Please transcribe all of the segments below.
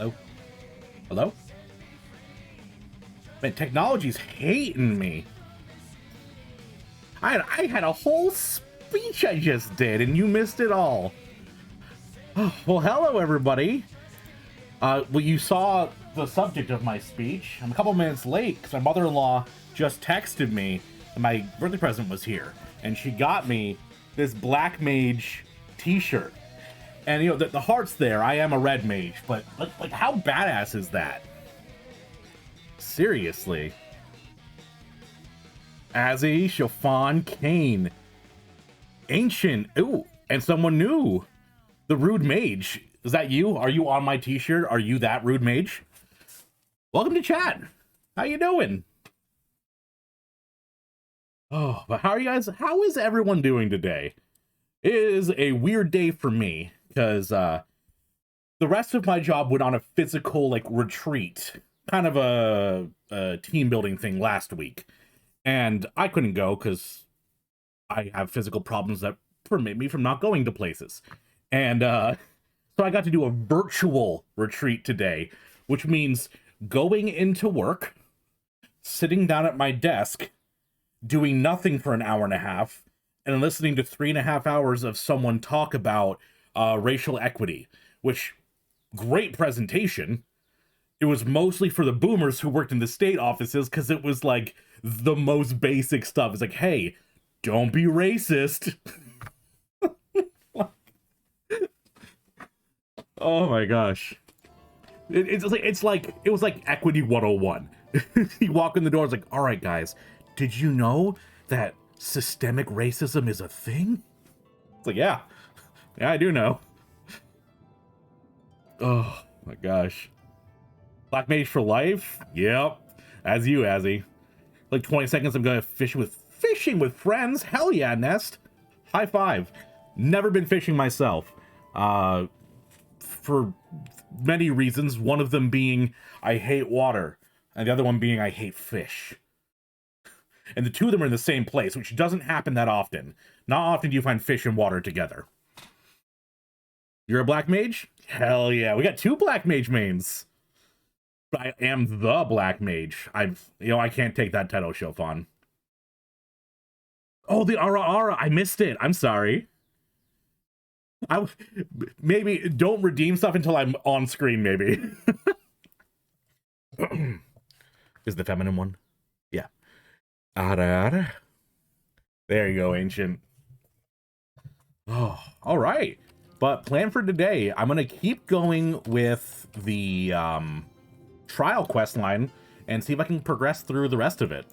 Hello? Hello? Man, technology's hating me. I had a whole speech I just did, and you missed it all. Oh, well, hello, everybody. Well, you saw the subject of my speech. I'm a couple minutes late because my mother-in-law just texted me and my birthday present was here. And she got me this Black Mage t-shirt. And, you know, the heart's there. I am a red mage. But, like, how badass is that? Seriously. Azzy, Shofan, Kane. Ancient. Ooh, and someone new. The Rude Mage. Is that you? Are you on my t-shirt? Are you that Rude Mage? Welcome to chat. How you doing? Oh, but how are you guys? How is everyone doing today? It is a weird day for me because the rest of my job went on a physical like retreat, kind of a team building thing last week, and I couldn't go because I have physical problems that permit me from not going to places, and so I got to do a virtual retreat today, which means going into work, sitting down at my desk, doing nothing for an hour and a half, and listening to 3.5 hours of someone talk about racial equity, which, great presentation. It was mostly for the boomers who worked in the state offices because it was like the most basic stuff. It's like, hey, don't be racist. Oh my gosh. It was like Equity 101. You walk in the door, it's like, all right, guys, did you know that systemic racism is a thing? It's like, yeah, I do know. Oh my gosh. Black Mage for life? Yep. As you, Azzy. Like 20 seconds, I'm going fishing with friends. Hell yeah, Nest. High five. Never been fishing myself. For many reasons. One of them being I hate water, and the other one being I hate fish. And the two of them are in the same place, which doesn't happen that often. Not often do you find fish and water together. You're a Black Mage? Hell yeah. We got 2 Black Mage mains. But I am the Black Mage. I can't take that title, Shofan. Oh, the Ara. I missed it. I'm sorry. Maybe don't redeem stuff until I'm on screen, maybe. Is the feminine one? Yeah. Ara. There you go, Ancient. Oh, all right. But plan for today, I'm gonna keep going with the trial quest line and see if I can progress through the rest of it.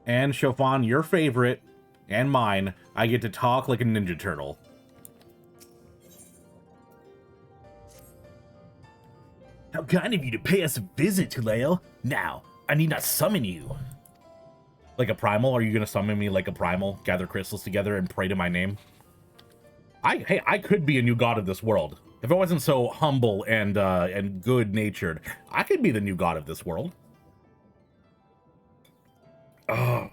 And Shofan, your favorite and mine, I get to talk like a Ninja Turtle. How kind of you to pay us a visit, Tuleo. Now, I need not summon you. Like a primal? Are you gonna summon me like a primal? Gather crystals together and pray to my name? Hey, I could be a new god of this world. If I wasn't so humble and good-natured, I could be the new god of this world. Oh.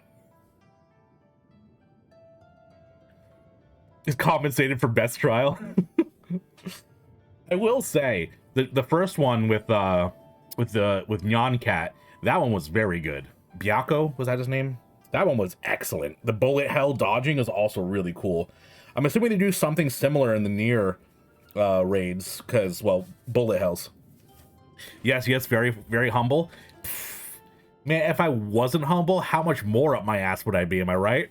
Is compensated for best trial. I will say the first one with Nyan Cat, that one was very good. Byakko, was that his name? That one was excellent. The bullet hell dodging is also really cool. I'm assuming they do something similar in the near raids, because, well, bullet hells. Yes, very, very humble. Man, if I wasn't humble, how much more up my ass would I be, am I right?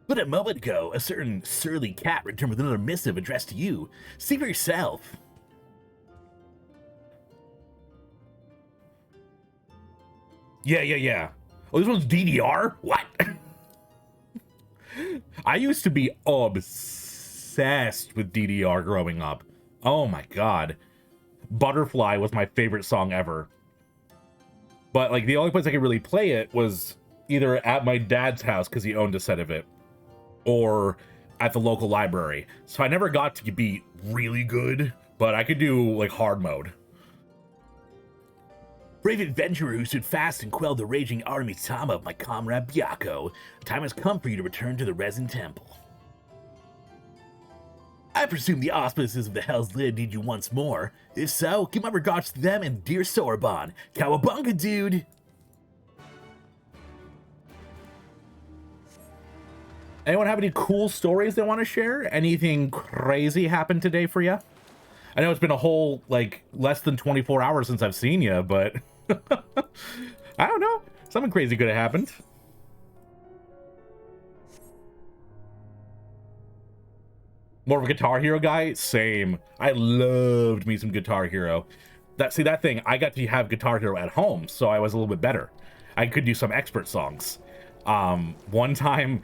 But a moment ago, a certain surly cat returned with another missive addressed to you. See for yourself. Yeah. Oh, this one's DDR? What? I used to be obsessed with DDR growing up. Oh my god. Butterfly was my favorite song ever. But, like, the only place I could really play it was either at my dad's house, because he owned a set of it, or at the local library. So I never got to be really good, but I could do, like, hard mode. Brave adventurer who stood fast and quelled the raging Artemis-sama of my comrade Byakko, time has come for you to return to the Resin Temple. I presume the auspices of the Hell's Lid need you once more. If so, give my regards to them and dear Sorbonne. Cowabunga, dude! Anyone have any cool stories they want to share? Anything crazy happened today for you? I know it's been a whole, like, less than 24 hours since I've seen you, but I don't know. Something crazy could have happened. More of a Guitar Hero guy? Same. I loved me some Guitar Hero. That thing, I got to have Guitar Hero at home, so I was a little bit better. I could do some expert songs. One time,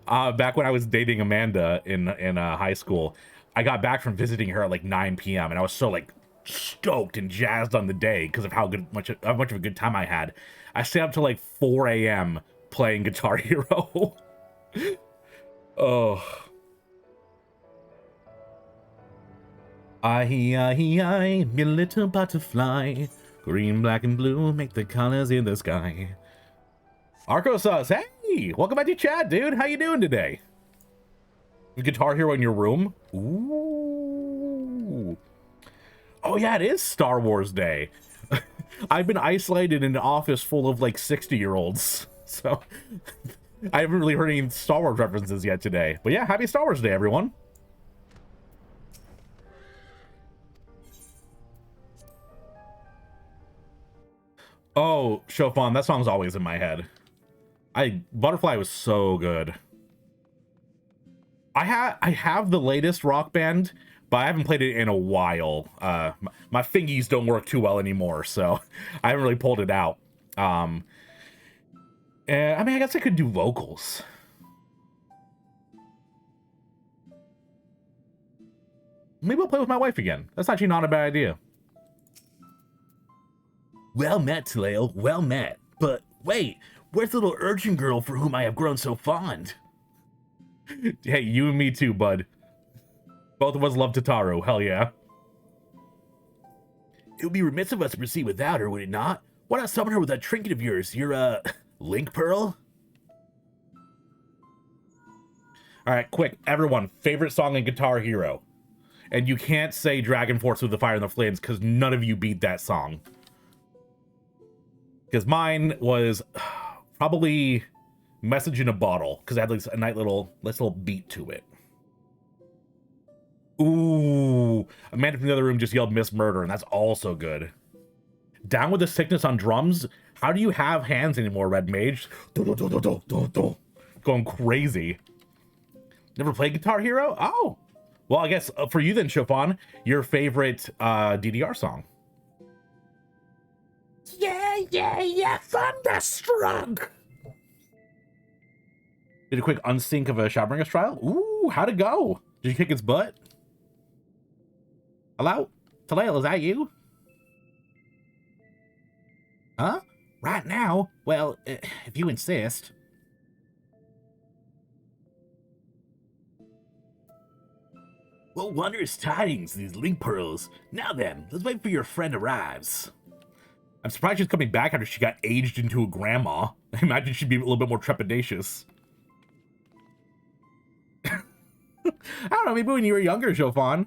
back when I was dating Amanda in high school, I got back from visiting her at like 9 p.m. and I was so like stoked and jazzed on the day because of how much of a good time I had. I stayed up till like 4 a.m. playing Guitar Hero. Oh. I, me little butterfly. Green, black, and blue make the colors in the sky. Arco says, hey, welcome back to chat, dude. How you doing today? Guitar Hero in your room? Ooh. Oh yeah, it is Star Wars Day. I've been isolated in an office full of like 60-year-olds, so I haven't really heard any Star Wars references yet today. But yeah, happy Star Wars Day, everyone. Oh, Chopin, that song's always in my head. Butterfly was so good. I have the latest Rock Band, but I haven't played it in a while. My fingies don't work too well anymore, so I haven't really pulled it out. I mean, I guess I could do vocals. Maybe I'll play with my wife again. That's actually not a bad idea. Well met, Taleo, well met. But wait, where's the little urchin girl for whom I have grown so fond? Hey, you and me too, bud. Both of us love Tataru, hell yeah. It would be remiss of us to proceed without her, would it not? Why not summon her with that trinket of yours, your, link pearl? Alright, quick, everyone, favorite song in Guitar Hero. And you can't say Dragon Force Through the Fire and the Flames, because none of you beat that song. Because mine was probably Message in a Bottle, because it had like a nice little beat to it. Ooh, Amanda from the other room just yelled Miss Murder, and that's also good. Down with the Sickness on drums. How do you have hands anymore, Red Mage? Going crazy. Never played Guitar Hero? Oh, well, I guess for you then, Chopin, your favorite DDR song. Yeah, Thunderstruck! Did a quick unsync of a Shadowbringers trial? Ooh, how'd it go? Did you kick its butt? Hello? Talale, is that you? Huh? Right now? Well, if you insist. What wondrous tidings, these link pearls. Now then, let's wait for your friend arrives. I'm surprised she's coming back after she got aged into a grandma. I imagine she'd be a little bit more trepidatious. I don't know, maybe when you were younger, Chopin.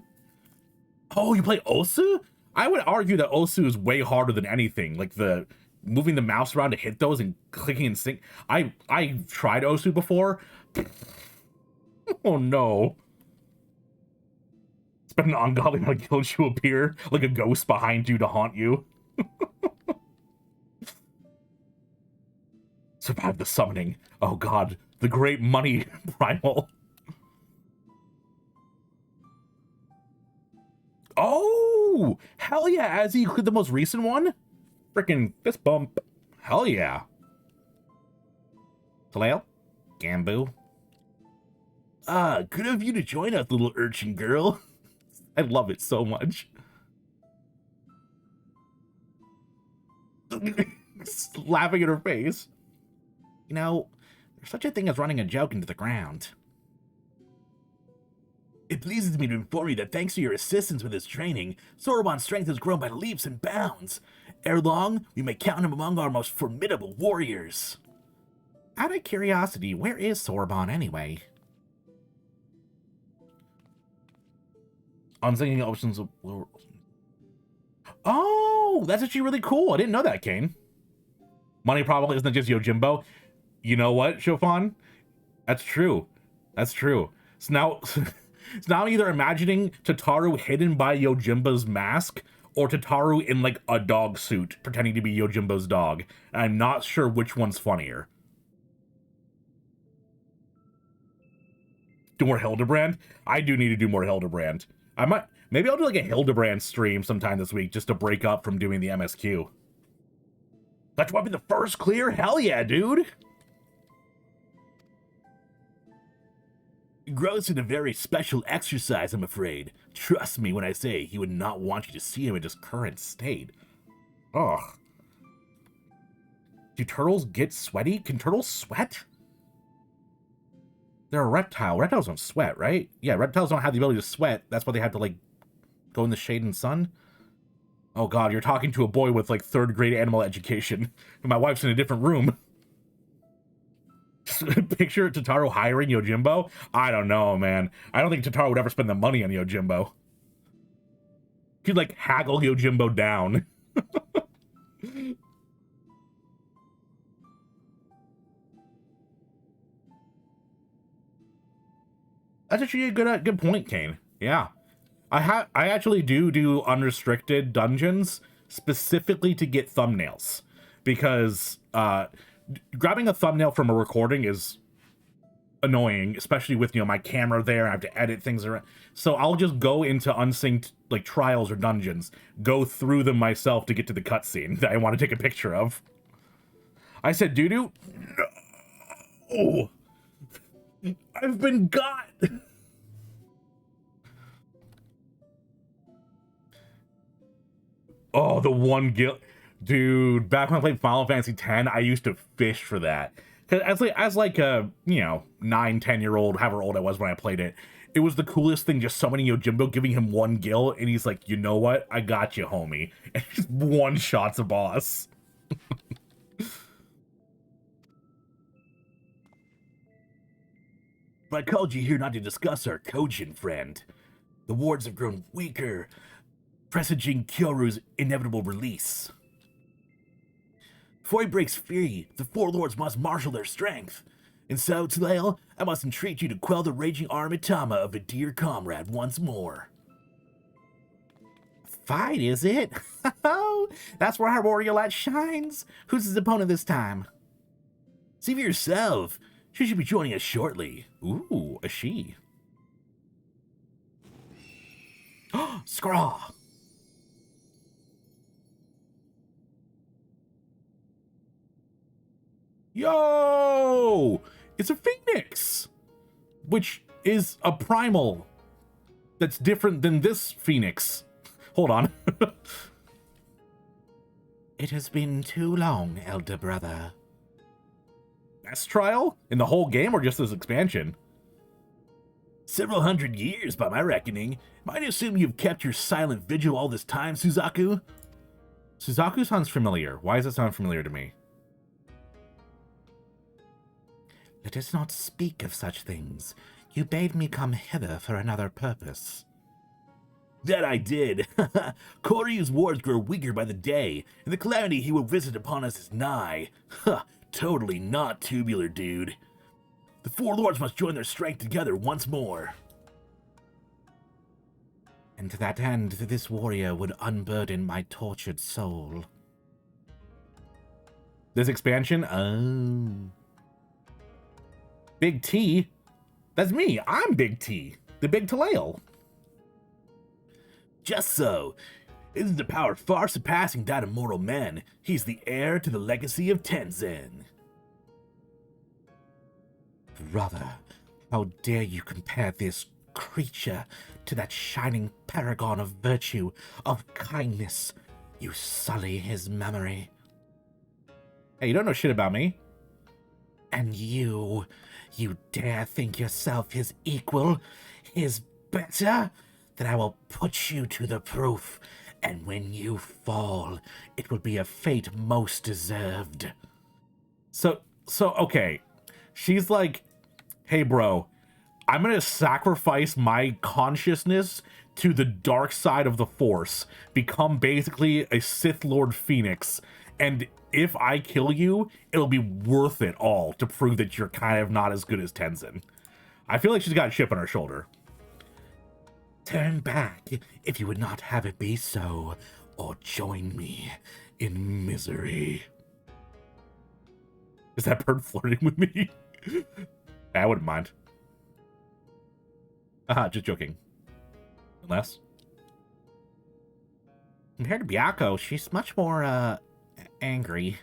Oh, you play Osu? I would argue that Osu is way harder than anything. Like the moving the mouse around to hit those and clicking and sync. I tried Osu before. Oh no. It's been an ungodly amount of guilt you appear like a ghost behind you to haunt you. Survive the summoning. Oh god, the great money primal. Oh, hell yeah, as you the most recent one? Freaking fist bump. Hell yeah. Taleo? Gambu? Ah, good of you to join us, little urchin girl. I love it so much. Laughing at her face. You know, there's such a thing as running a joke into the ground. It pleases me to inform you that thanks to your assistance with his training, Soroban's strength has grown by leaps and bounds. Ere long, we may count him among our most formidable warriors. Out of curiosity, where is Soroban anyway? Unsinking oceans of... Oh, that's actually really cool. I didn't know that, Kane. Money probably isn't just Yojimbo. You know what, Chofan? That's true. That's true. So now, so now I'm either imagining Tataru hidden by Yojimbo's mask or Tataru in like a dog suit pretending to be Yojimbo's dog. And I'm not sure which one's funnier. Do more Hildebrand? I do need to do more Hildebrand. Maybe I'll do like a Hildebrand stream sometime this week just to break up from doing the MSQ. That's why be the first clear? Hell yeah, dude! Growth's in a very special exercise, I'm afraid. Trust me when I say he would not want you to see him in his current state. Ugh. Do turtles get sweaty? Can turtles sweat? They're a reptile. Reptiles don't sweat, right? Yeah, reptiles don't have the ability to sweat. That's why they have to, like, go in the shade and sun. Oh god, you're talking to a boy with, like, 3rd grade animal education. And my wife's in a different room. Picture Tataru hiring Yojimbo? I don't know, man. I don't think Tataru would ever spend the money on Yojimbo. He'd, like, haggle Yojimbo down. That's actually a good point, Kane. Yeah. I actually do unrestricted dungeons specifically to get thumbnails. Because grabbing a thumbnail from a recording is annoying, especially with, you know, my camera there. I have to edit things around. So I'll just go into unsynced, like, trials or dungeons, go through them myself to get to the cutscene that I want to take a picture of. I said, doo-doo? No! I've been got! Oh, the one guild. Dude, back when I played Final Fantasy X, I used to fish for that. Because as like a, you know, 9, 10-year-old, however old I was when I played it, it was the coolest thing, just summoning Yojimbo, giving him one gil, and he's like, you know what? I got you, homie. And just one-shots a boss. But I called you here not to discuss our Kojin friend. The wards have grown weaker, presaging Kyoru's inevitable release. Before he breaks free, the 4 lords must marshal their strength. And so, Talael, I must entreat you to quell the raging Armitama of a dear comrade once more. Fight, is it? That's where our warrior light shines. Who's his opponent this time? See for yourself. She should be joining us shortly. Ooh, a she. Scraw! Yo! It's a phoenix! Which is a primal that's different than this phoenix. Hold on. It has been too long, elder brother. Best trial? In the whole game or just this expansion? Several hundred years, by my reckoning. Might I assume you've kept your silent vigil all this time, Suzaku? Suzaku sounds familiar. Why does it sound familiar to me? Let us not speak of such things. You bade me come hither for another purpose. That I did. Koryu's wards grow weaker by the day, and the calamity he will visit upon us is nigh. Totally not tubular, dude. The 4 lords must join their strength together once more. And to that end, this warrior would unburden my tortured soul. This expansion? Oh. Big T? That's me. I'm Big T. The Big Talael. Just so. This is a power far surpassing that of mortal men. He's the heir to the legacy of Tenzen. Brother, how dare you compare this creature to that shining paragon of virtue, of kindness? You sully his memory. Hey, you don't know shit about me. And you dare think yourself his equal, his better? Then I will put you to the proof, and when you fall, it will be a fate most deserved. So, okay. She's like, hey, bro, I'm gonna sacrifice my consciousness to the dark side of the Force, become basically a Sith Lord Phoenix, and if I kill you, it'll be worth it all to prove that you're kind of not as good as Tenzin. I feel like she's got a chip on her shoulder. Turn back if you would not have it be so, or join me in misery. Is that bird flirting with me? I wouldn't mind. Just joking. Unless. Compared to Byakko, she's much more, angry.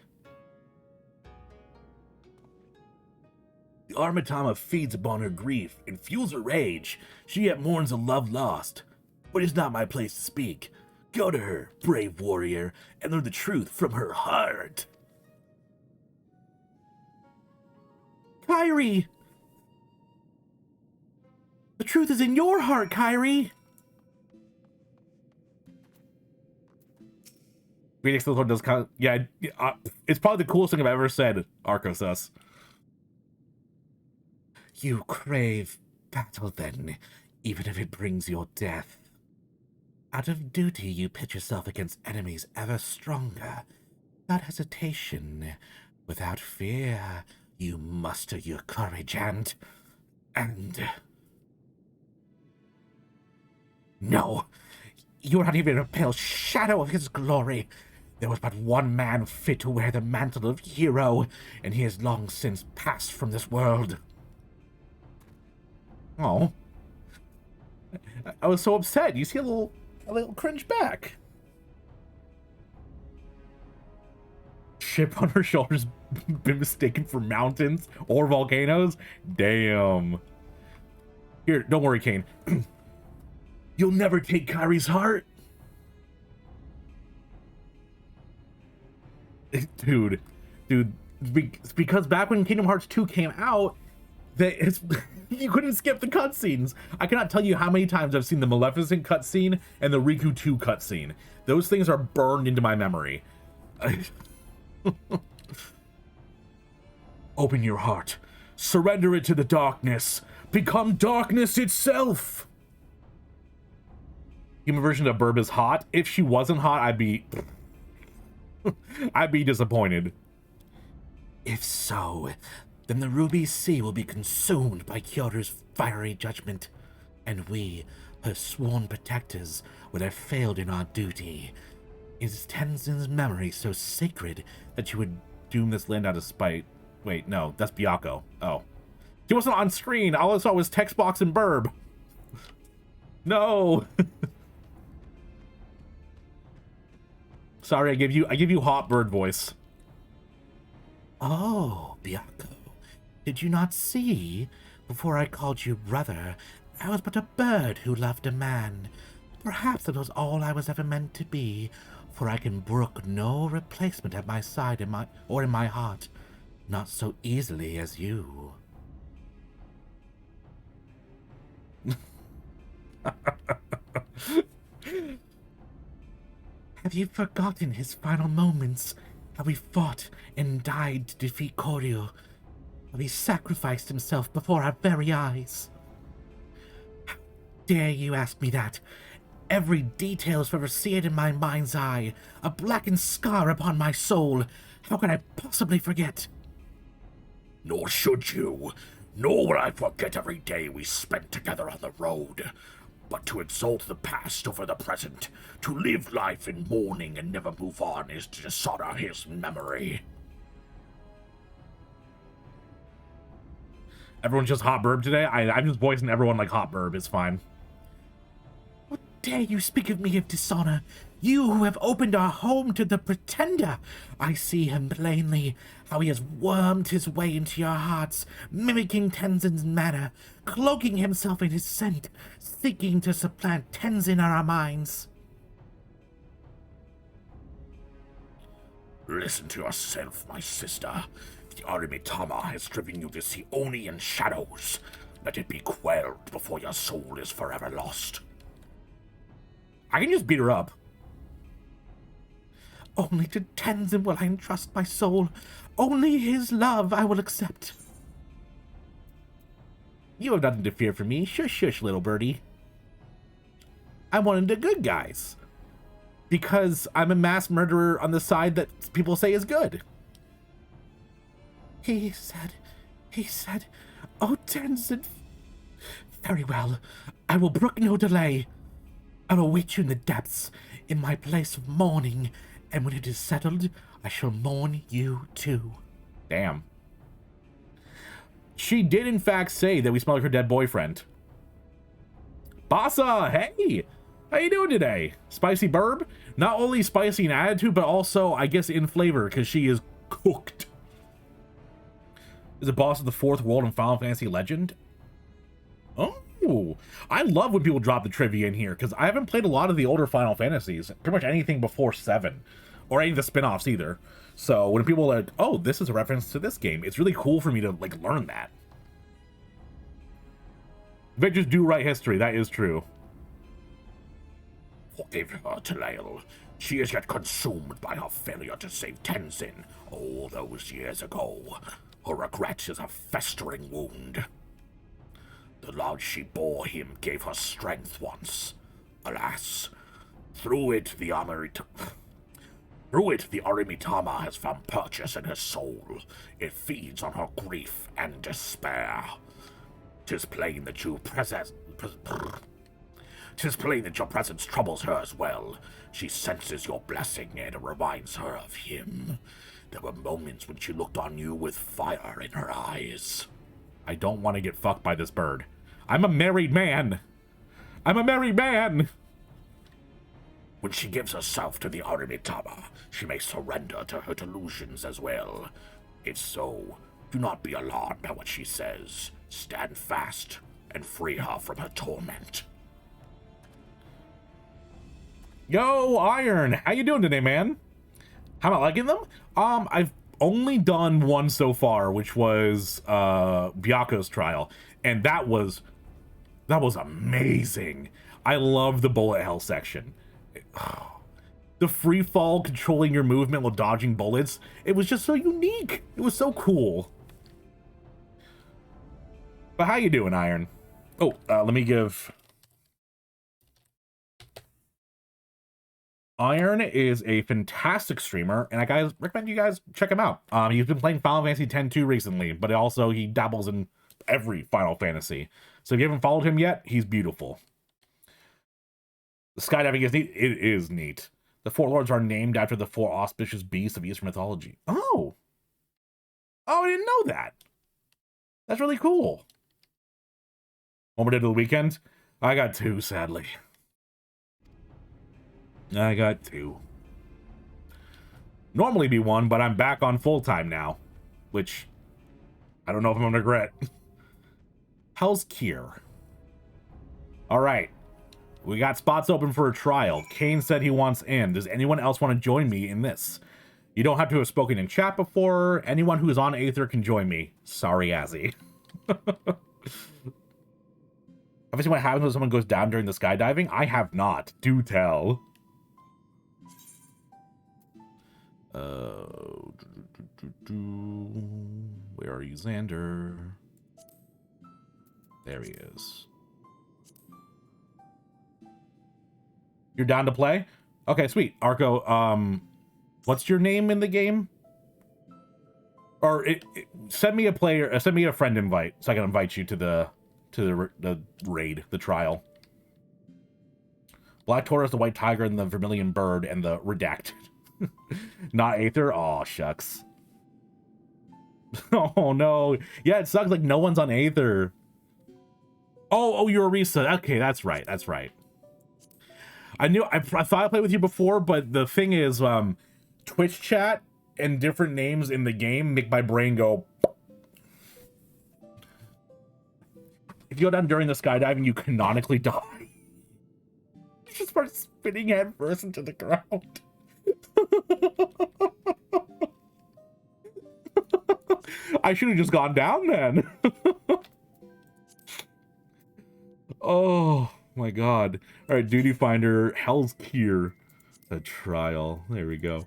The Armatama feeds upon her grief and fuels her rage. She yet mourns a love lost. But it's not my place to speak. Go to her, brave warrior, and learn the truth from her heart. Kairi! The truth is in your heart, Kairi! Phoenix Lord does kind of, yeah, it's probably the coolest thing I've ever said, Arcos. You crave battle then, even if it brings your death. Out of duty, you pit yourself against enemies ever stronger. Without hesitation, without fear, you muster your courage and... No, you are not even a pale shadow of his glory. There was but one man fit to wear the mantle of hero, and he has long since passed from this world. Oh. I was so upset. You see a little cringe back. Chip on her shoulders been mistaken for mountains or volcanoes? Damn. Here, don't worry, Kane. You'll never take Kairi's heart? Dude, it's because back when Kingdom Hearts 2 came out, you couldn't skip the cutscenes. I cannot tell you how many times I've seen the Maleficent cutscene and the Riku 2 cutscene. Those things are burned into my memory. Open your heart. Surrender it to the darkness. Become darkness itself. Human version of Burb is hot. If she wasn't hot, I'd be disappointed. If so, then the Ruby Sea will be consumed by Kyoto's fiery judgment, and we, her sworn protectors, would have failed in our duty. Is Tenzin's memory so sacred that you would doom this land out of spite? Wait, no, that's Byakko. Oh. She wasn't on screen. All I saw was text box and Burb. No. Sorry, I give you hot bird voice. Oh, Byakko, did you not see? Before I called you brother, I was but a bird who loved a man. Perhaps it was all I was ever meant to be, for I can brook no replacement at my side in my heart, not so easily as you. Have you forgotten his final moments? How he fought and died to defeat Koryu? How he sacrificed himself before our very eyes? How dare you ask me that? Every detail is forever seared in my mind's eye, a blackened scar upon my soul. How can I possibly forget? Nor should you. Nor will I forget every day we spent together on the road. But to exalt the past over the present, to live life in mourning and never move on, is to dishonor his memory. Everyone's just hot Burb today? I'm just voicing everyone like hot Burb. It's fine. What dare you speak of me of dishonor? You who have opened our home to the Pretender. I see him plainly, how he has wormed his way into your hearts, mimicking Tenzin's manner, cloaking himself in his scent, seeking to supplant Tenzin in our minds. Listen to yourself, my sister. The Armitama has driven you to see Oni in shadows. Let it be quelled before your soul is forever lost. I can just beat her up. Only to Tenzin will I entrust my soul. Only his love I will accept. You have nothing to fear from me. Shush, shush, little birdie. I'm one of the good guys. Because I'm a mass murderer on the side that people say is good. He said, oh, Tenzin, very well. I will brook no delay. I will await you in the depths, in my place of mourning, and when it is settled, I shall mourn you too. Damn. She did in fact say that we smell like her dead boyfriend. Bassa, hey! How you doing today? Spicy burb? Not only spicy in attitude, but also, I guess, in flavor, because she is cooked. Is a boss of the fourth world in Final Fantasy Legend? Oh, I love when people drop the trivia in here, because I haven't played a lot of the older Final Fantasies. Pretty much anything before 7. Or any of the spin-offs either. So when people are like, oh, this is a reference to this game, it's really cool for me to, like, learn that. Bitches do write history, that is true. Forgive her, Talael. She is yet consumed by her failure to save Tenzin all those years ago. Her regret is a festering wound. The love she bore him gave her strength once. Alas, through it the Arimitama has found purchase in her soul. It feeds on her grief and despair. 'Tis plain that your presence troubles her as well. She senses your blessing and it reminds her of him. There were moments when she looked on you with fire in her eyes. I don't want to get fucked by this bird. I'm a married man. I'm a married man. When she gives herself to the Arimitama, she may surrender to her delusions as well. If so, do not be alarmed by what she says. Stand fast and free her from her torment. Yo, Iron, how you doing today, man? How am I liking them? I've only done one so far, which was Byaku's trial, and that was amazing. I love the bullet hell section. The free fall controlling your movement while dodging bullets, it was just so unique. It was so cool. But how you doing, Iron? Oh, let me give... Iron is a fantastic streamer, and I recommend you guys check him out. He's been playing Final Fantasy X-2 recently, but also he dabbles in every Final Fantasy. So if you haven't followed him yet, he's beautiful. The skydiving is neat. It is neat. The Four Lords are named after the four auspicious beasts of Eastern mythology. Oh! Oh, I didn't know that. That's really cool. One more day to the weekend? I got 2, sadly. I got 2. Normally be 1, but I'm back on full-time now. Which, I don't know if I'm gonna regret. How's Kier? Alright. We got spots open for a trial. Kane said he wants in. Does anyone else want to join me in this? You don't have to have spoken in chat before. Anyone who is on Aether can join me. Sorry, Azzy. Have you seen what happens when someone goes down during the skydiving? I have not. Do tell. Where are you, Xander? There he is. You're down to play? Okay, sweet. Arco, what's your name in the game? Or send me a player, send me a friend invite so I can invite you to the raid, the trial. Black Taurus, the White Tiger, and the Vermilion Bird, and the Redacted. Not Aether? Aw, shucks. Oh, no. Yeah, it sucks like no one's on Aether. Oh, you're Orisa. Okay, that's right. That's right. I thought I played with you before, but the thing is, Twitch chat and different names in the game make my brain go... If you go down during the skydiving, you canonically die. You just start spinning head first into the ground. I should have just gone down then. Oh my god. Alright, Duty Finder, Hell's Kier. The trial. There we go.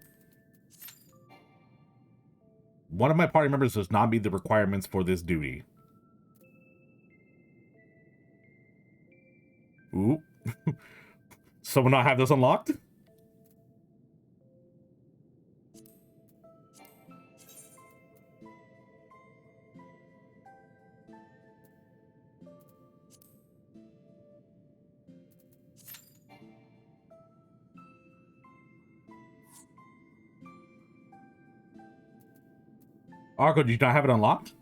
One of my party members does not meet the requirements for this duty. Ooh. someone not have this unlocked? Arco, did you not have it unlocked?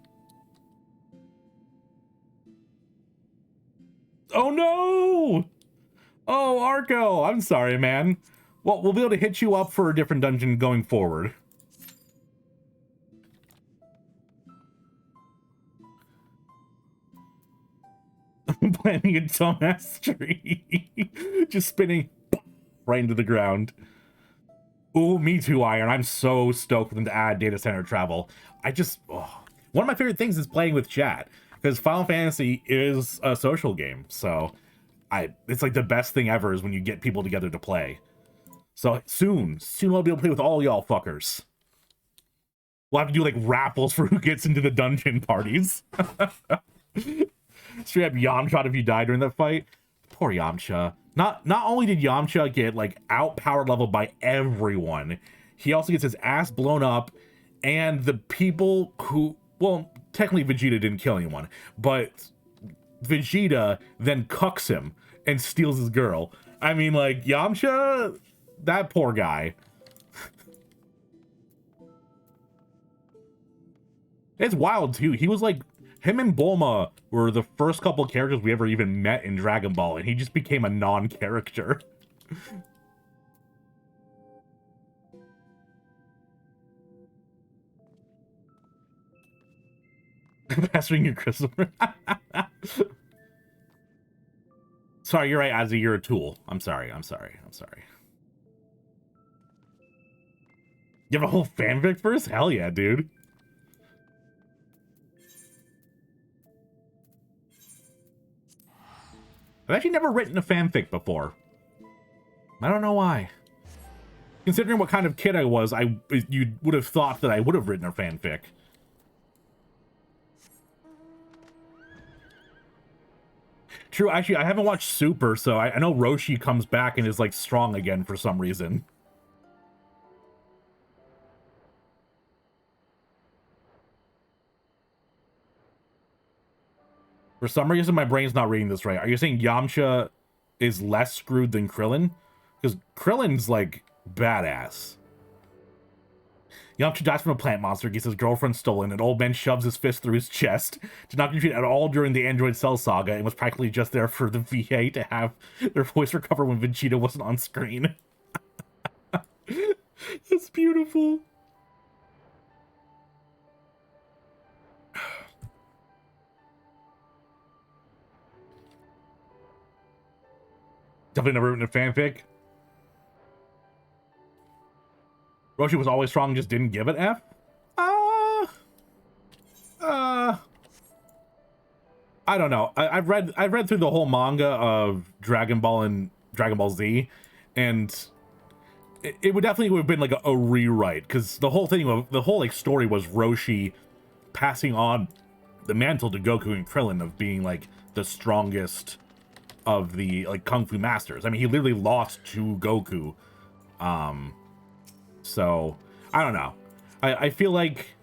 Oh no! Oh, Arco, I'm sorry, man. Well, we'll be able to hit you up for a different dungeon going forward. Planting a dumbass tree. Just spinning right into the ground. Ooh, me too, Iron. I'm so stoked for them to add data center travel. One of my favorite things is playing with chat, because Final Fantasy is a social game, so it's like the best thing ever is when you get people together to play. So soon I'll be able to play with all y'all fuckers. We'll have to do like raffles for who gets into the dungeon parties. Straight up Yamcha if you die during that fight. Poor Yamcha. Not only did Yamcha get like outpowered leveled by everyone, he also gets his ass blown up, and the people who, well, technically Vegeta didn't kill anyone, but Vegeta then cucks him and steals his girl. I mean, like, Yamcha, that poor guy. It's wild too. He was like, him and Bulma were the first couple characters we ever even met in Dragon Ball, and he just became a non-character. Mastering your crystal. Sorry, you're right, Azzy, you're a tool. I'm sorry. You have a whole fanfic first? Hell yeah, dude. I've actually never written a fanfic before. I don't know why. Considering what kind of kid I was, you would have thought that I would have written a fanfic. True, actually, I haven't watched Super, so I know Roshi comes back and is, like, strong again for some reason. For some reason, my brain's not reading this right. Are you saying Yamcha is less screwed than Krillin? Because Krillin's, like, badass. Yamcha dies from a plant monster, gets his girlfriend stolen, and old man shoves his fist through his chest. Did not contribute at all during the Android Cell saga, and was practically just there for the VA to have their voice recover when Vegeta wasn't on screen. That's beautiful. Definitely never written a fanfic. Roshi was always strong, just didn't give it F? I don't know. I've read through the whole manga of Dragon Ball and Dragon Ball Z, and it would definitely have been like a rewrite, because the whole like story was Roshi passing on the mantle to Goku and Krillin of being like the strongest of the like kung fu masters. I mean, he literally lost to Goku. So I don't know. I feel like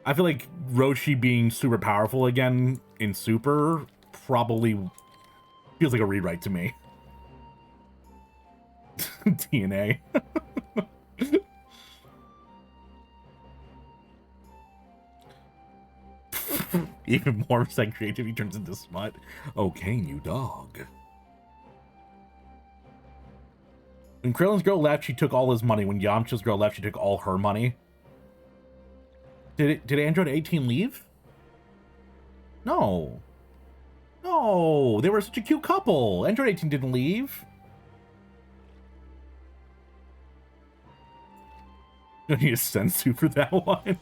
Roshi being super powerful again in Super probably feels like a rewrite to me. DNA. Even more percent creativity turns into smut. Okay, new dog. When Krillin's girl left, she took all his money. When Yamcha's girl left, she took all her money. Did Android 18 leave? No. No, they were such a cute couple. Android 18 didn't leave. Don't need a sensu for that one.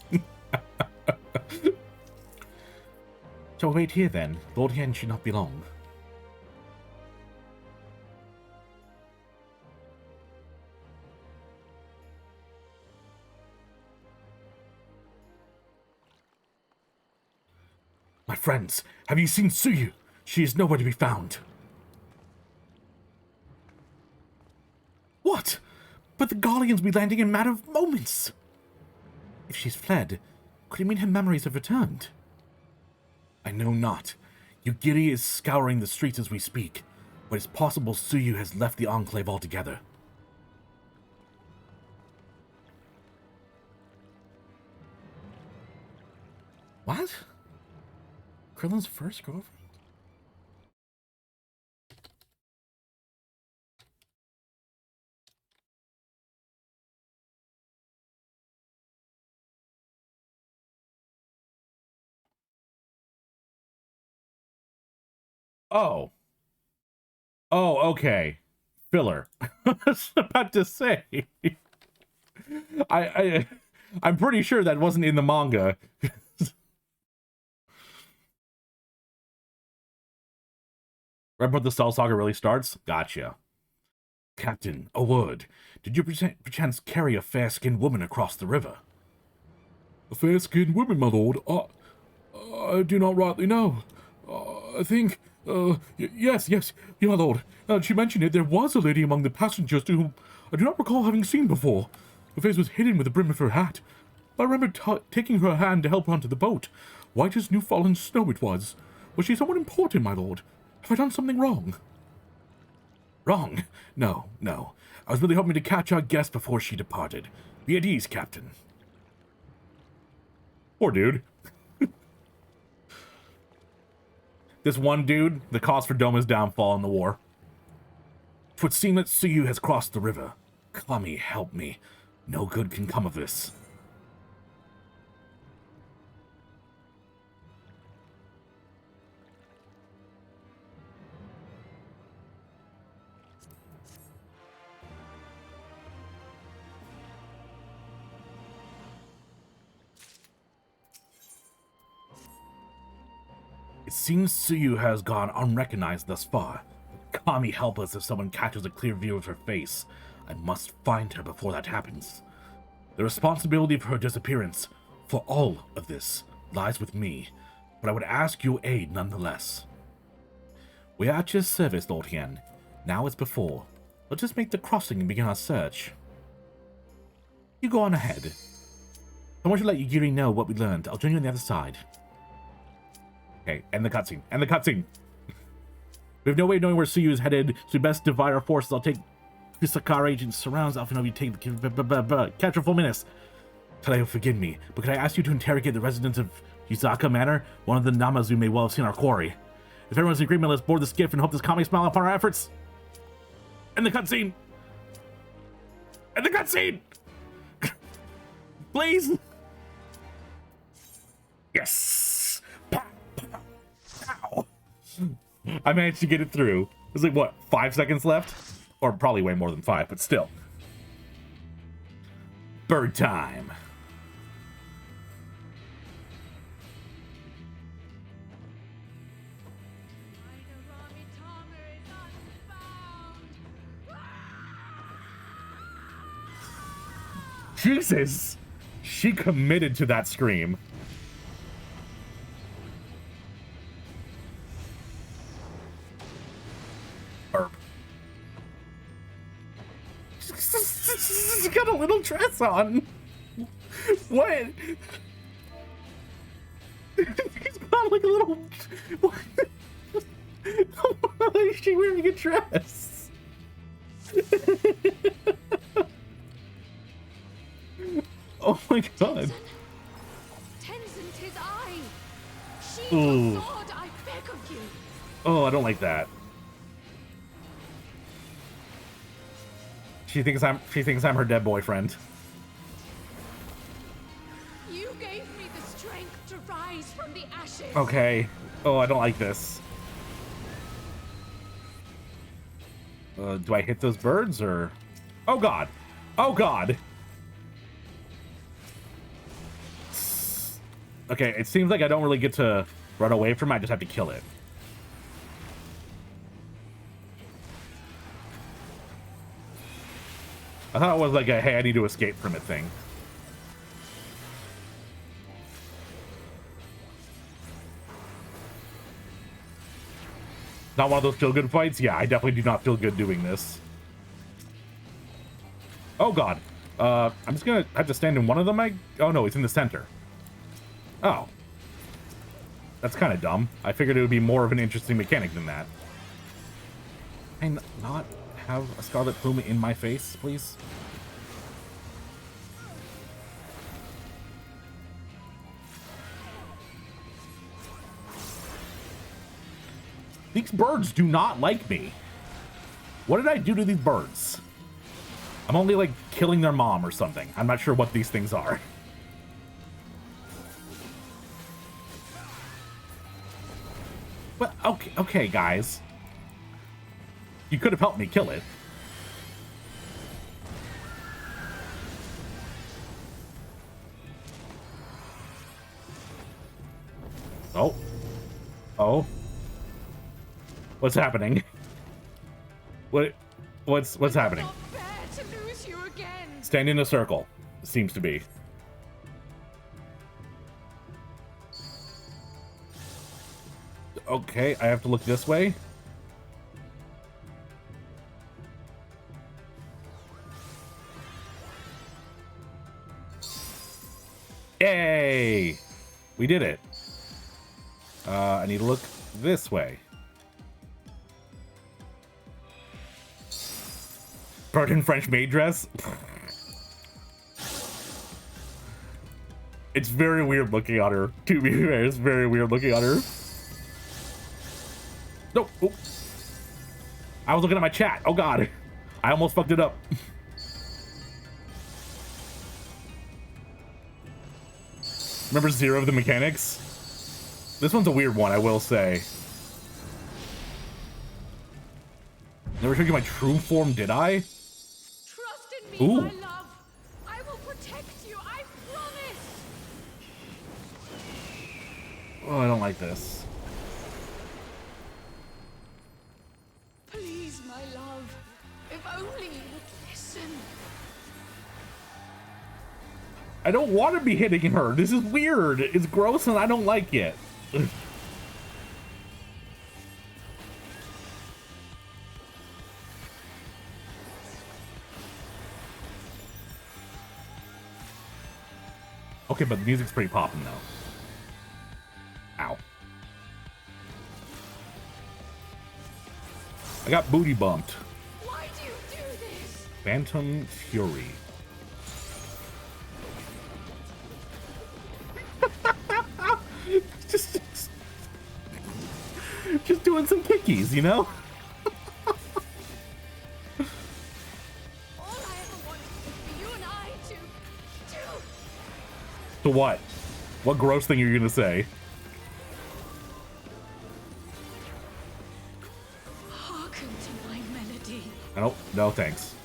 So wait here then. Lord Hien should not be long. My friends, have you seen Tsuyu? She is nowhere to be found. But the Gallians will be landing in a matter of moments. If she's fled, could it mean her memories have returned? I know not. Yugiri is scouring the streets as we speak, but it's possible Tsuyu has left the Enclave altogether. What? Krillin's first girlfriend? Oh. Oh, okay. Filler. I was about to say. I'm pretty sure that wasn't in the manga. Right before the Cell Saga really starts? Gotcha. Captain, a word. Did you perchance carry a fair-skinned woman across the river? A fair-skinned woman, my lord? I do not rightly know. I think... yes, my lord. She mentioned it. There was a lady among the passengers to whom I do not recall having seen before. Her face was hidden with the brim of her hat. I remember taking her hand to help her onto the boat. White as new fallen snow it was. Was she someone important, my lord? Have I done something wrong? Wrong? No. I was really hoping to catch our guest before she departed. Be at ease, Captain. Poor dude. This one dude, the cause for Doma's downfall in the war. 'Twould seem that Tsuyu has crossed the river. Kami, help me. No good can come of this. It seems Tsuyu has gone unrecognized thus far. Kami, help us if someone catches a clear view of her face. I must find her before that happens. The responsibility for her disappearance, for all of this, lies with me, but I would ask your aid nonetheless. We are at your service, Lord Hien. Now as before. Let's just make the crossing and begin our search. You go on ahead. I want you to let Yugiri know what we learned. I'll join you on the other side. Okay, end the cutscene. End the cutscene! We have no way of knowing where Tsuyu is headed, so we best divide our forces. I'll take the Sakara agent surrounds Alphinavi, you take the capture Fulminus. Tadeo, forgive me, but could I ask you to interrogate the residents of Yuzaka Manor? One of the Namazu may well have seen our quarry. If everyone's in agreement, let's board the skiff and hope this Kami smile upon our efforts. End the cutscene! End the cutscene! Please! Yes! Pow! Pow! Pow! I managed to get it through. There's like, what, 5 seconds left? Or probably way more than 5, but still. Bird time. Jesus! She committed to that scream. Burp. She's got a little dress on. What? She's got like a little... Why is she wearing a dress? Oh my god. Tenzin, 'tis I. Sheathe Ooh. your sword, I beg of you. Oh, I don't like that. She thinks I'm her dead boyfriend. You gave me the strength to rise from the ashes. Okay. Oh, I don't like this. Do I hit those birds or... Oh god. Oh god. Okay, it seems like I don't really get to run away from it. I just have to kill it. I thought it was like a, hey, I need to escape from it thing. Not one of those feel-good fights? Yeah, I definitely do not feel good doing this. Oh god. I'm just gonna have to stand in one of them. Oh no, it's in the center. Oh. That's kind of dumb. I figured it would be more of an interesting mechanic than that. Can I not have a Scarlet Plume in my face, please? These birds do not like me. What did I do to these birds? I'm only like killing their mom or something. I'm not sure what these things are. But okay, guys. You could have helped me kill it. Oh. Oh. What's happening? What's happening? Not fair to lose you again. Stand in a circle. Seems to be. Okay, I have to look this way. Yay! We did it. I need to look this way. Bird in French maid dress? It's very weird looking on her. To be fair, it's very weird looking on her. No. Oh. I was looking at my chat. Oh god. I almost fucked it up. Remember Zero of the Mechanics? This one's a weird one, I will say. Never showed you my true form, did I? Trust in me, Ooh. my love. I will protect you, I promise. Oh, I don't like this. Please, my love. If only you would listen. I don't want to be hitting her. This is weird. It's gross and I don't like it. Okay, but the music's pretty poppin' though. Ow. I got booty bumped. Why do you do this? Phantom Fury. just doing some kickies, you know? All I ever wanted was for you and I to To what? What gross thing are you gonna say? hearken to my melody. I don't. No, thanks.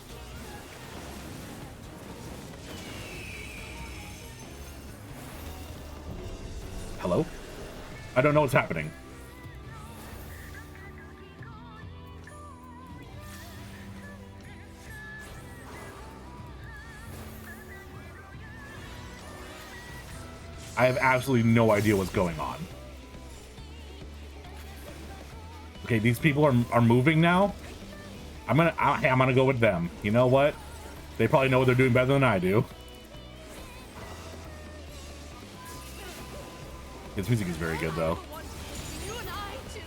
Hello? I don't know what's happening. I have absolutely no idea what's going on. Okay, these people are moving now. I'm gonna go with them. You know what? They probably know what they're doing better than I do. This music is very good though. I wanted for you and I to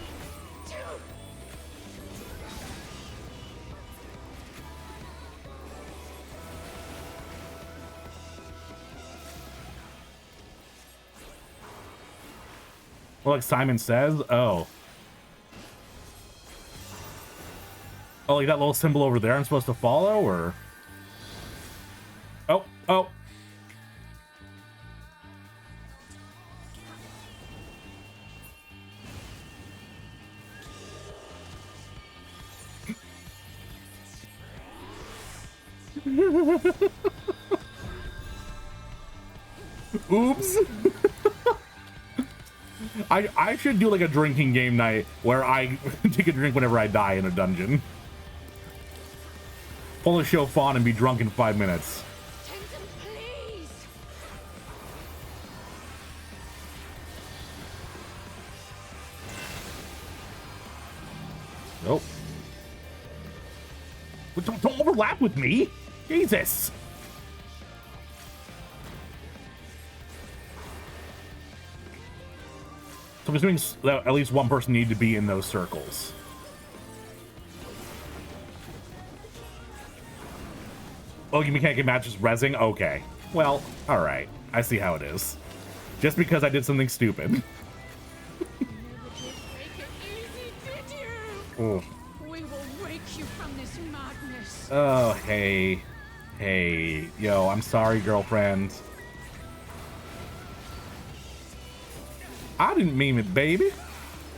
Well, like Simon says, oh. Oh, like that little symbol over there I'm supposed to follow, or? Oh, oh. Oops. I should do like a drinking game night where I take a drink whenever I die in a dungeon. Pull a show fawn and be drunk in 5 minutes. Tenzin, please. Nope. But don't overlap with me. Jesus! So I'm assuming that at least one person needed to be in those circles. Oh, you can't get matches rezzing? Okay. Well, alright. I see how it is. Just because I did something stupid. You never did make it easy, did you? Oh. We will wake you from this madness. Oh, hey. Hey. Yo, I'm sorry, girlfriend. I didn't mean it, baby.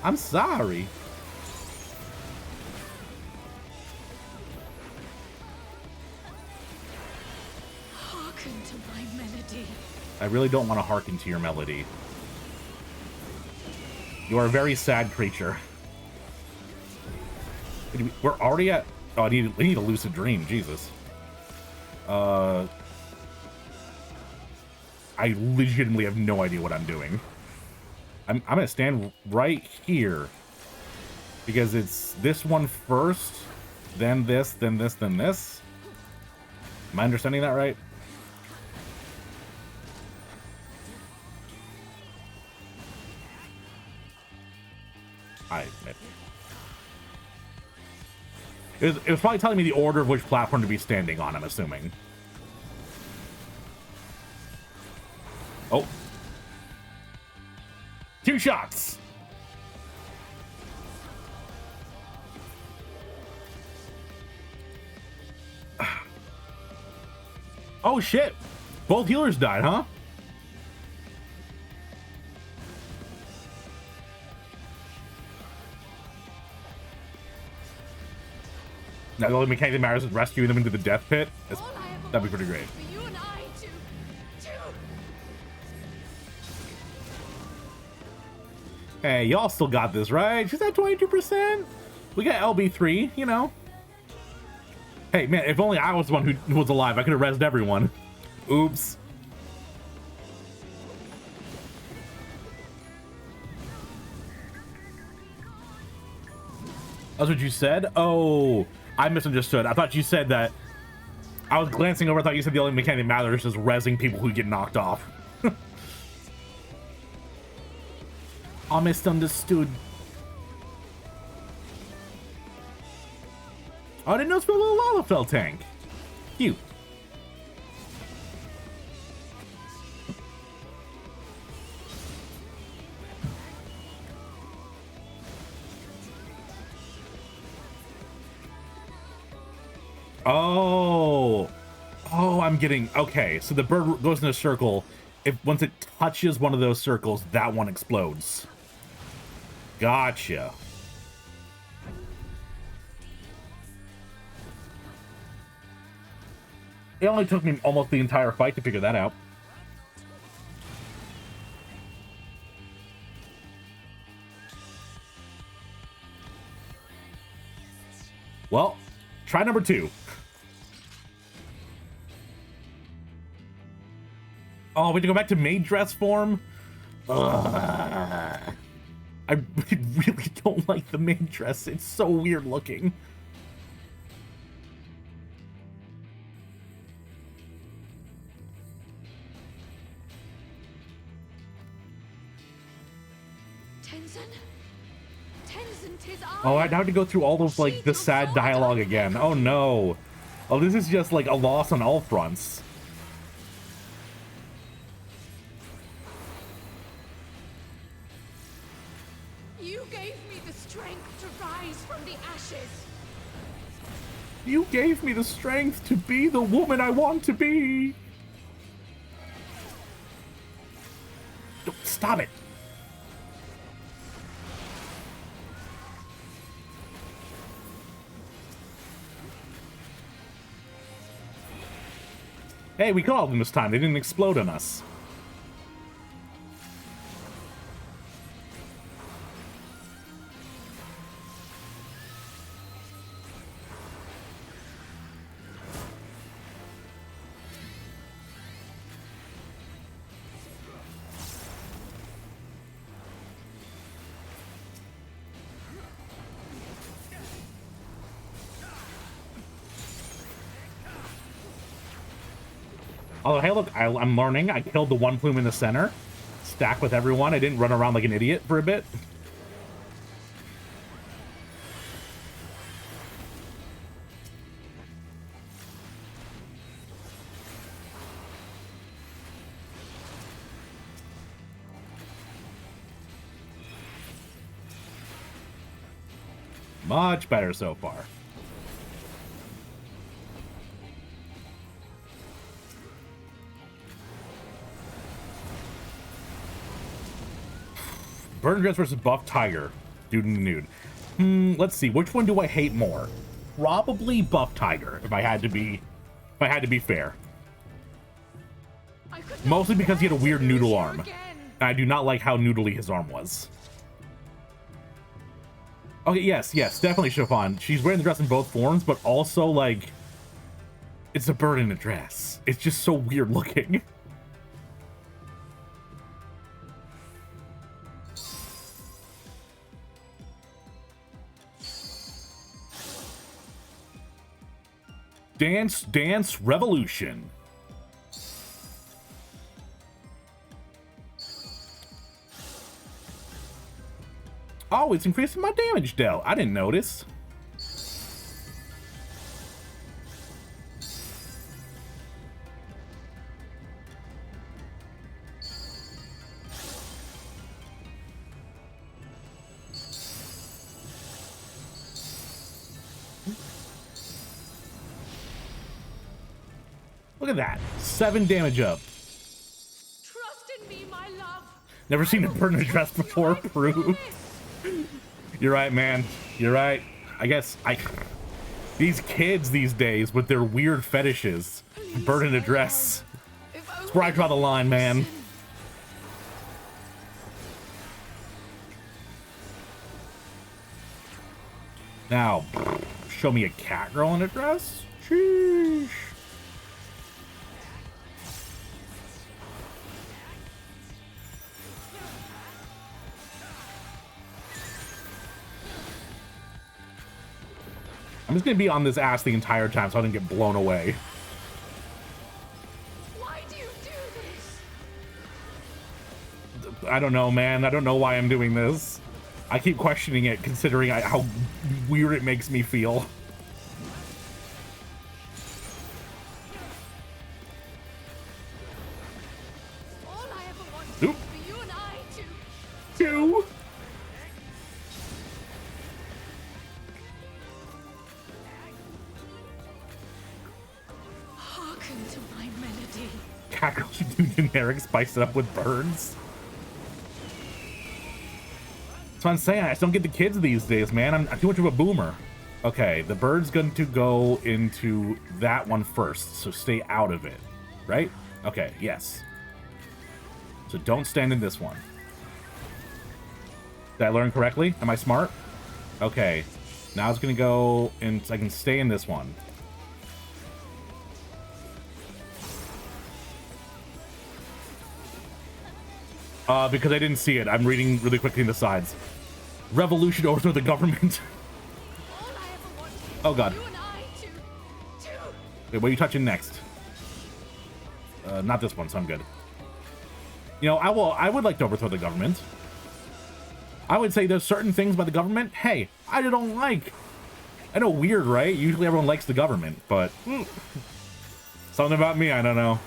I'm sorry. Hearken to my melody. I really don't want to hearken to your melody. You are a very sad creature. We're already at... Oh, I need a lucid dream. Jesus. I legitimately have no idea what I'm doing. I'm gonna stand right here. Because it's this one first, then this, then this, then this. Am I understanding that right? I admit. It was probably telling me the order of which platform to be standing on, I'm assuming. Oh. 2 shots! Oh shit! Both healers died, huh? Now the only mechanic that matters is rescuing them into the death pit. All I ever That'd be pretty wanted great. was for you and I to... Hey, y'all still got this, right? She's at 22%. We got LB3, you know. Hey, man, if only I was the one who was alive, I could have rezzed everyone. Oops. That's what you said? Oh, I misunderstood. I thought you said that. I was glancing over. I thought you said the only mechanic that matters is rezzing people who get knocked off. I misunderstood. Oh, I didn't know it's for a little Lalafell tank. Cute. Oh. Oh, I'm getting... Okay, so the bird goes in a circle. Once it touches one of those circles, that one explodes. Gotcha. It only took me almost the entire fight to figure that out. Well, try number 2. Oh, we have to go back to maid dress form? Ugh. I really don't like the maid dress. It's so weird looking. Tenzin, 'tis I. Oh, I have to go through all those, like, the sad dialogue again. Oh, no. Oh, this is just, like, a loss on all fronts. You gave me the strength to rise from the ashes. You gave me the strength to be the woman I want to be. Stop it. Hey, we called them this time. They didn't explode on us. Oh, hey, look, I'm learning. I killed the one plume in the center. Stacked with everyone. I didn't run around like an idiot for a bit. Much better so far. Burn Dress versus Buff Tiger. Dude in the nude. Let's see. Which one do I hate more? Probably Buff Tiger, if I had to be fair. Mostly because he had a weird noodle arm. And I do not like how noodly his arm was. Okay, yes, definitely Chiffon. She's wearing the dress in both forms, but also, like, it's a bird in a dress. It's just so weird looking. Dance Revolution. Oh, it's increasing my damage dealt. I didn't notice. Look at that. 7 damage up. Trust in me, my love. Never seen a bird in a dress before, Prue. You're right, man. You're right. I guess these kids these days with their weird fetishes. Bird in a dress. That's where I draw the line, man. Now, show me a cat girl in a dress? Sheesh. I'm just gonna be on this ass the entire time so I don't get blown away. Why do you do this? I don't know, man. I don't know why I'm doing this. I keep questioning it, considering how weird it makes me feel. All I ever wanted Oop. was for you and I to Two. hearken to my melody. Cat girls should do generic, spice it up with birds. That's what I'm saying. I just don't get the kids these days, man. I'm too much of a boomer. Okay, the bird's going to go into that one first, so stay out of it, right? Okay, yes. So don't stand in this one. Did I learn correctly? Am I smart? Okay, now it's going to go, and I can stay in this one. Because I didn't see it. I'm reading really quickly in the sides. Revolution overthrow the government. All I ever wanted was Oh, God. for you and I to Wait, what are you touching next? Not this one, so I'm good. You know, I would like to overthrow the government. I would say there's certain things by the government, hey, I don't like. I know, weird, right? Usually everyone likes the government, but something about me, I don't know.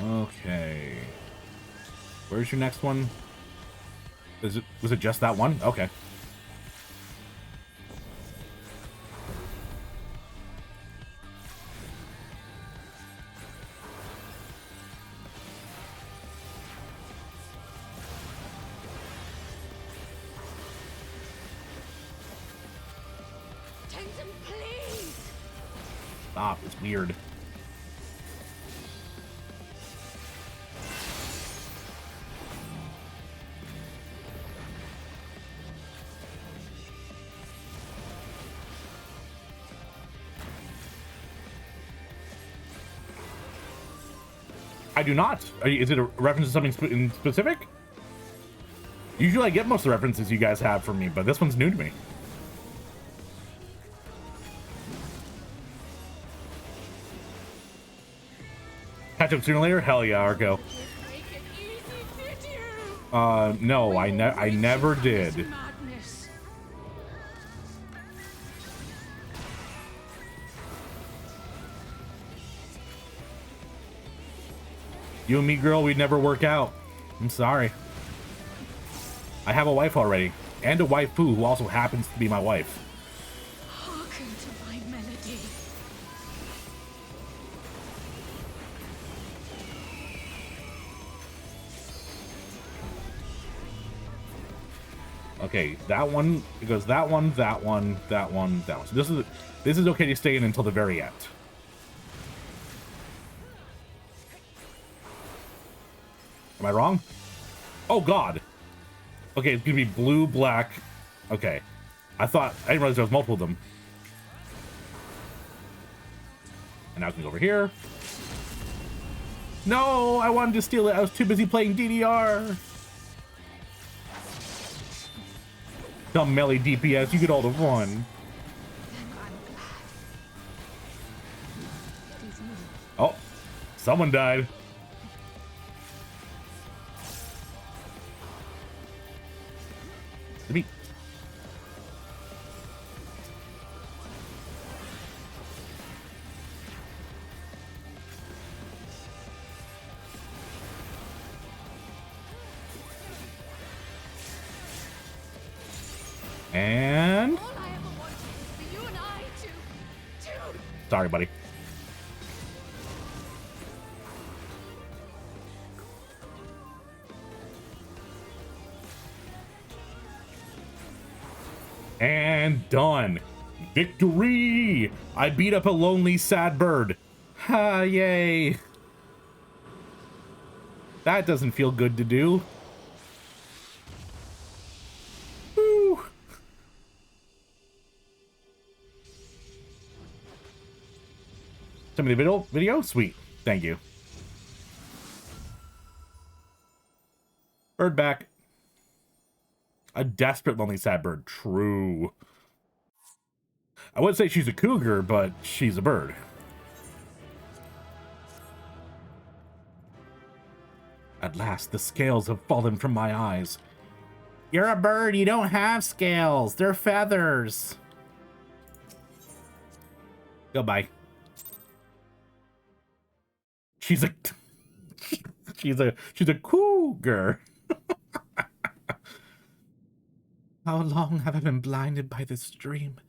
Okay. Where's your next one? Was it just that one? Okay. Tenzin, please. Stop, it's weird. I do not. Is it a reference to something in specific? Usually I get most of the references you guys have from me, but this one's new to me. Catch up sooner or later? Hell yeah, Arco. Make it easy, did you? No, I never did. Madness. You and me, girl, we'd never work out. I'm sorry. I have a wife already, and a waifu who also happens to be my wife. Hearken to my melody. Okay, that one, it goes that one, that one, that one, that one. So this is okay to stay in until the very end. Am I wrong? Oh god. Okay, it's gonna be blue, black. Okay. I didn't realize there was multiple of them. And now I can go over here. No, I wanted to steal it. I was too busy playing DDR. Dumb melee DPS, you get all the fun. Then I'm glad. Please move. Oh, someone died. Me. And All I ever wanted was for you and I to... sorry, buddy. And done. Victory! I beat up a lonely, sad bird. Ha, yay. That doesn't feel good to do. Woo. Send me the video? Sweet. Thank you. Bird back. A desperate, lonely, sad bird. True. I wouldn't say she's a cougar, but she's a bird. At last, the scales have fallen from my eyes. You're a bird. You don't have scales. They're feathers. Goodbye. She's a... she's a cougar. How long have I been blinded by this dream?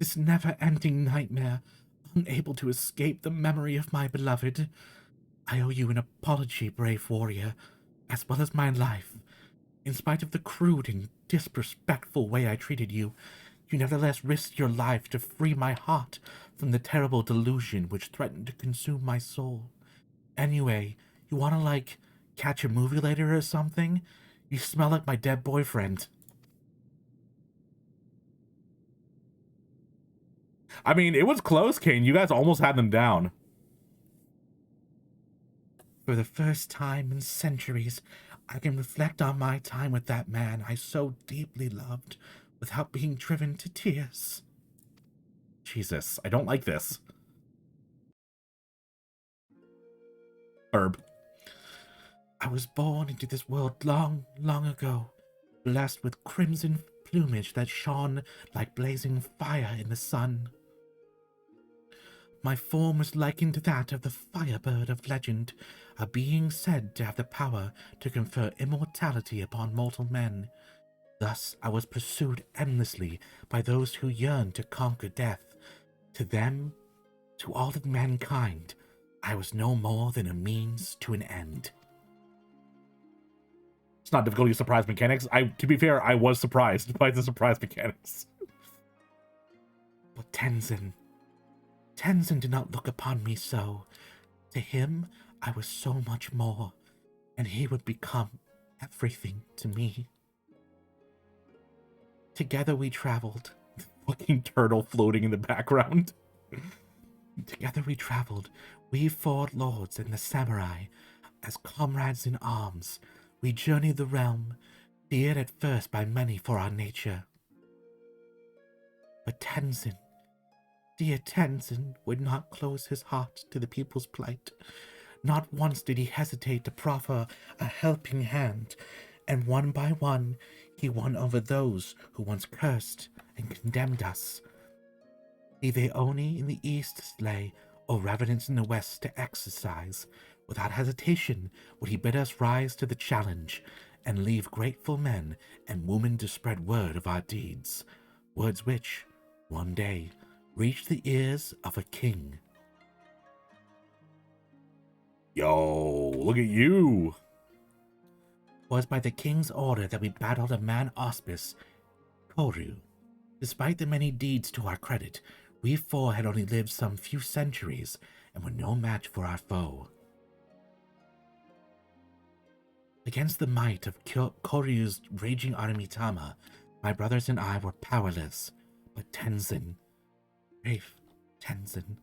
This never-ending nightmare, unable to escape the memory of my beloved. I owe you an apology, brave warrior, as well as my life. In spite of the crude and disrespectful way I treated you, you nevertheless risked your life to free my heart from the terrible delusion which threatened to consume my soul. Anyway, you wanna, like, catch a movie later or something? You smell like my dead boyfriend. I mean, it was close, Kane. You guys almost had them down. For the first time in centuries, I can reflect on my time with that man I so deeply loved without being driven to tears. Jesus, I don't like this. Herb. I was born into this world long, long ago, blessed with crimson plumage that shone like blazing fire in the sun. My form was likened to that of the firebird of legend, a being said to have the power to confer immortality upon mortal men. Thus I was pursued endlessly by those who yearned to conquer death. To them, to all of mankind, I was no more than a means to an end. It's not difficult to use surprise mechanics. To be fair, I was surprised by the surprise mechanics. But Tenzin did not look upon me so. To him, I was so much more, and he would become everything to me. Together we traveled. Fucking turtle floating in the background. Together we traveled, we four lords and the samurai, as comrades in arms. We journeyed the realm, feared at first by many for our nature. But Tenzin, dear Tenzin, would not close his heart to the people's plight. Not once did he hesitate to proffer a helping hand, and one by one he won over those who once cursed and condemned us. Be they Oni in the east to slay, or revenants in the west to exercise, without hesitation would he bid us rise to the challenge, and leave grateful men and women to spread word of our deeds, words which, one day, reached the ears of a king. Yo, look at you. Was by the king's order that we battled a man auspice, Koryu. Despite the many deeds to our credit, we four had only lived some few centuries and were no match for our foe. Against the might of Koryu's raging army Tama, my brothers and I were powerless, but Tenzin, brave Tenzin,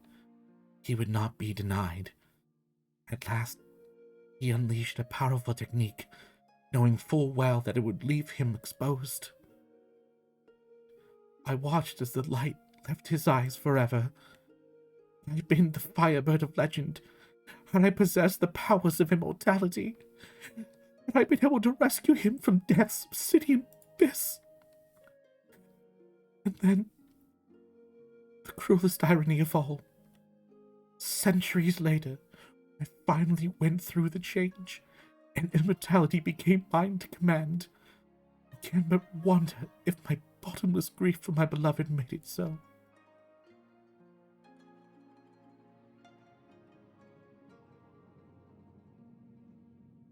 he would not be denied. At last, he unleashed a powerful technique, knowing full well that it would leave him exposed. I watched as the light left his eyes forever. I'd been the Firebird of legend, and I possessed the powers of immortality. And I'd been able to rescue him from death's obsidian abyss. And then, the cruelest irony of all, centuries later, I finally went through the change, and immortality became mine to command. I can but wonder if my bottomless grief for my beloved made it so.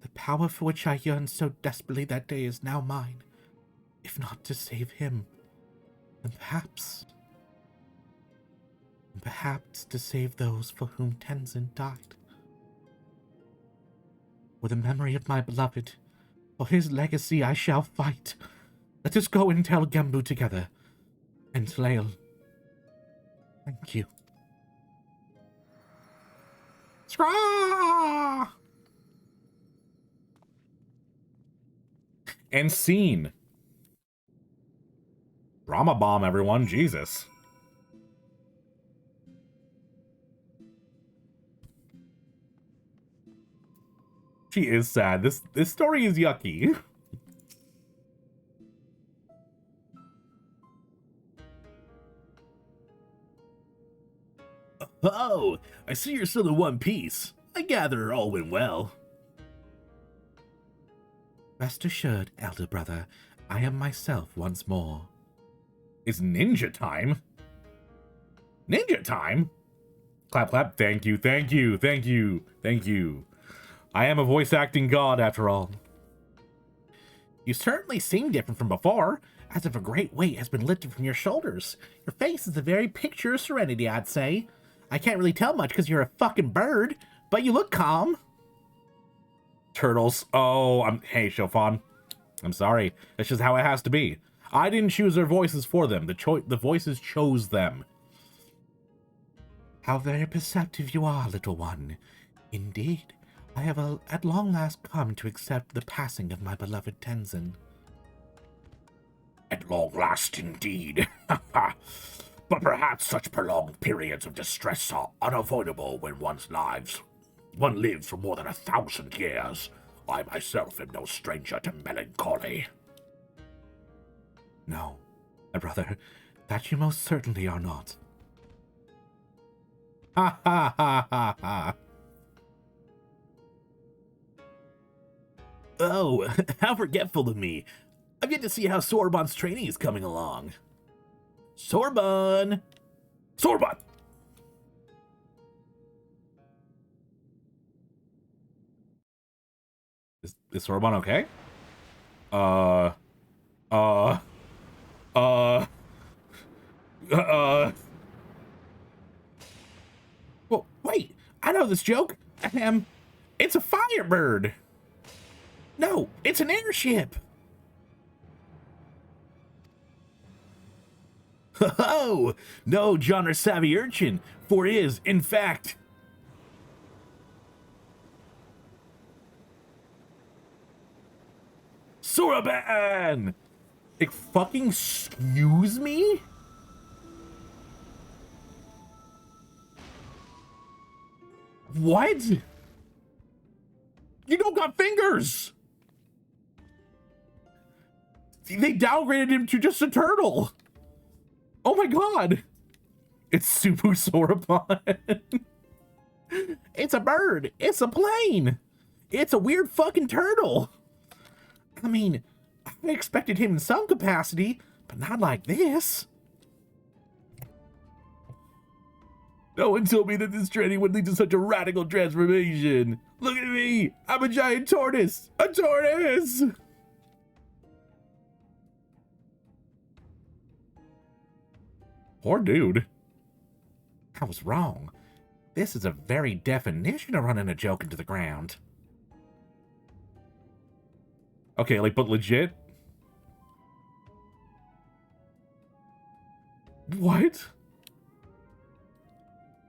The power for which I yearned so desperately that day is now mine, if not to save him, then perhaps to save those for whom Tenzin died. For the memory of my beloved, for his legacy I shall fight. Let us go and tell Genbu together. And Lael, thank you. Scraw! And scene. Drama bomb, everyone. Jesus. She is sad. This story is yucky. Oh, I see you're still in one piece. I gather all went well. Rest assured, elder brother, I am myself once more. It's ninja time. Ninja time? Clap, clap. Thank you, thank you, thank you, thank you. I am a voice acting god after all. You certainly seem different from before, as if a great weight has been lifted from your shoulders. Your face is the very picture of serenity, I'd say. I can't really tell much because you're a fucking bird, but you look calm. Turtles. Oh, hey, Shofan. I'm sorry. That's just how it has to be. I didn't choose their voices for them. The voices chose them. How very perceptive you are, little one. Indeed, I have at long last come to accept the passing of my beloved Tenzin. At long last, indeed. But perhaps such prolonged periods of distress are unavoidable when one lives for more than 1,000 years. I myself am no stranger to melancholy. No, my brother, that you most certainly are not. Ha ha ha ha ha. Oh, how forgetful of me. I've yet to see how Sorbon's training is coming along. Sorbon! Sorbon! Is Sorbon okay? Well, wait, I know this joke. It's a Firebird. No, it's an airship. Oh, no genre savvy urchin, for it is, in fact, Soraban! Like, fucking excuse me? What? You don't got fingers! They downgraded him to just a turtle! Oh my god! It's Supu Soraban. It's a bird! It's a plane! It's a weird fucking turtle! I mean, I expected him in some capacity, but not like this. No one told me that this training would lead to such a radical transformation. Look at me! I'm a giant tortoise! A tortoise! Poor dude. I was wrong. This is a very definition of running a joke into the ground. Okay, like, but legit? What?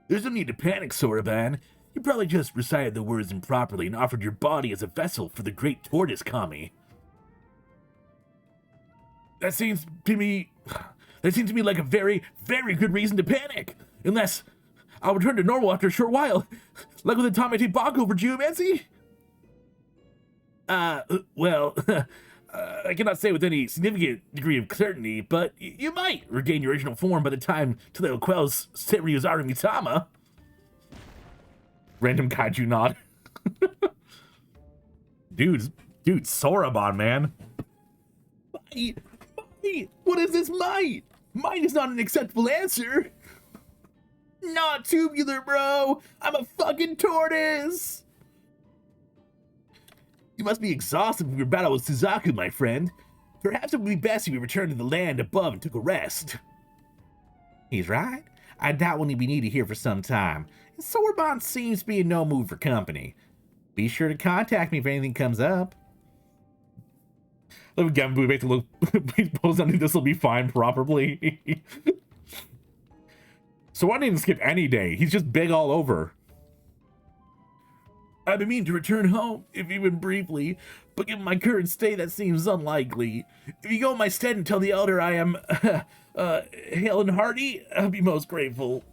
There's no need to panic, Soraban. You probably just recited the words improperly and offered your body as a vessel for the great tortoise kami. That seems to me like a very, very good reason to panic. Unless I'll return to normal after a short while. Like with the Tamete Baku for geomancy? Well, I cannot say with any significant degree of certainty, but you might regain your original form by the time Taleo quells Seryuzaru Mitama. Random kaiju nod. Dude, Soraban, man. Might? What is this might? Might is not an acceptable answer. Not tubular, bro. I'm a fucking tortoise. You must be exhausted from your battle with Suzaku, my friend. Perhaps it would be best if you returned to the land above and took a rest. He's right. I doubt we'll be needed here for some time. And Soraban seems to be in no mood for company. Be sure to contact me if anything comes up. Let me get him to look. Please post something. This will be fine, probably. So I didn't skip any day. He's just big all over. I've been meaning to return home, if even briefly, but given my current state, that seems unlikely. If you go in my stead and tell the elder I am, hale and hearty, I'll be most grateful.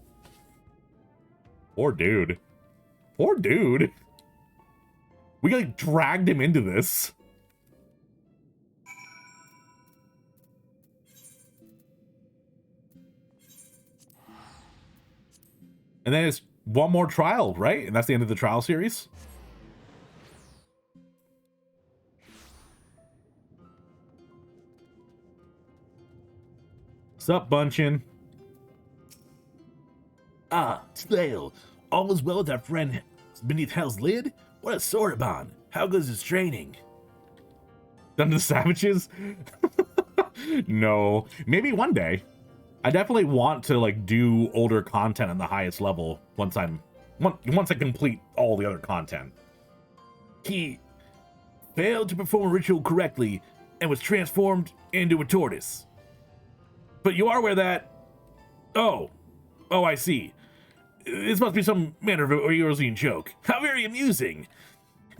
Poor dude. Poor dude. We like dragged him into this. And then it's one more trial, right? And that's the end of the trial series. Sup, Bunchin? Ah, Snail. All is well with our friend beneath Hell's lid? What a Soraban. How goes his training? Done to Savages? No. Maybe one day. I definitely want to like do older content on the highest level once I complete all the other content. He failed to perform a ritual correctly and was transformed into a tortoise. But you are aware that... Oh, I see. This must be some manner of Eorzean joke. How very amusing.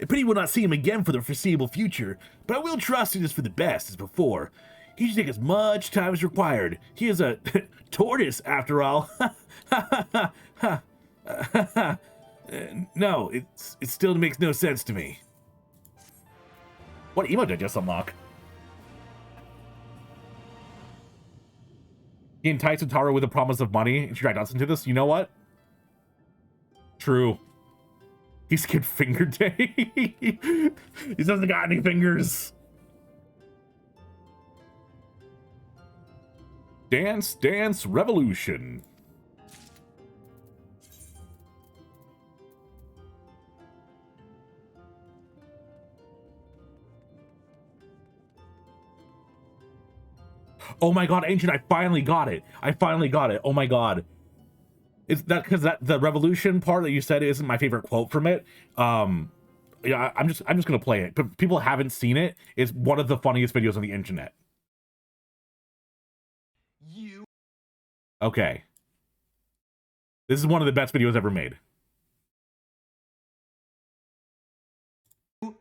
I pity we'll not see him again for the foreseeable future, but I will trust it is for the best as before. He should take as much time as required. He is a tortoise, after all. No, it still makes no sense to me. What emote did I just unlock? He enticed Taro with a promise of money, and she dragged us into this. You know what? True. He skipped finger day. He doesn't got any fingers. Dance Dance Revolution. Oh my god, Ancient, I finally got it. Oh my god. It's that because that the revolution part that you said isn't my favorite quote from it. Yeah, I'm just gonna play it. But people haven't seen it. It's one of the funniest videos on the internet. Okay. This is one of the best videos ever made.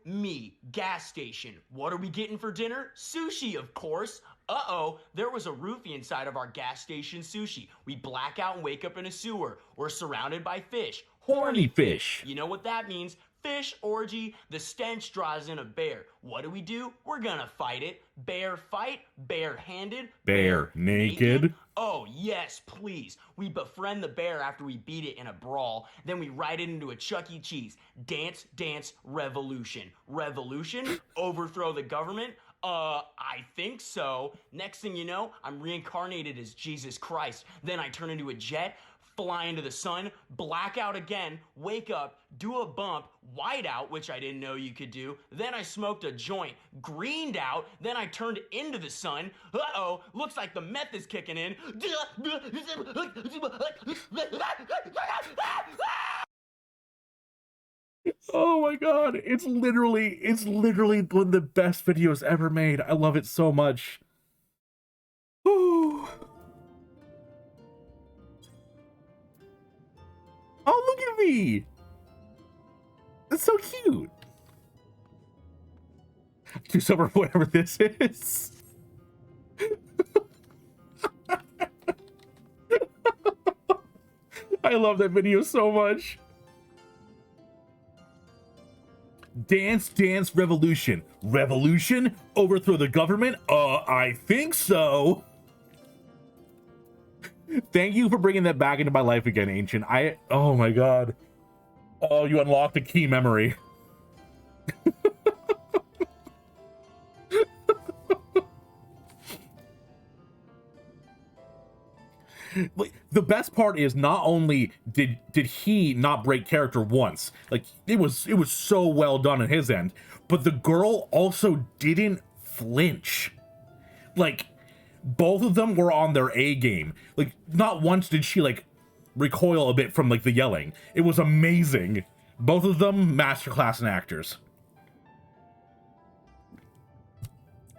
Me, gas station. What are we getting for dinner? Sushi, of course. Uh-oh, there was a roofie inside of our gas station sushi. We black out and wake up in a sewer. We're surrounded by fish. Horny fish. You know what that means? Fish orgy. The stench draws in a bear. What do? We're gonna fight it. Bear fight, bare-handed, Bear naked. Oh, yes, please. We befriend the bear after we beat it in a brawl. Then we ride it into a Chuck E. Cheese. Dance, dance, revolution. Revolution? Overthrow the government? I think so. Next thing you know, I'm reincarnated as Jesus Christ. Then I turn into a jet, fly into the sun, black out again, wake up, do a bump, white out, which I didn't know you could do. Then I smoked a joint, greened out, then I turned into the sun. Uh-oh, looks like the meth is kicking in. Oh my god, it's literally one of the best videos ever made. I love it so much. Ooh. Oh, look at me. That's so cute. Do summer whatever this is. I love that video so much. Dance, dance, revolution. Revolution? Overthrow the government? I think so. Thank you for bringing that back into my life again, Ancient. Oh my god. Oh, you unlocked a key memory. The best part is not only did he not break character once, like it was so well done on his end, but the girl also didn't flinch. Like both of them were on their A game. Like not once did she like recoil a bit from like the yelling. It was amazing. Both of them masterclass in actors.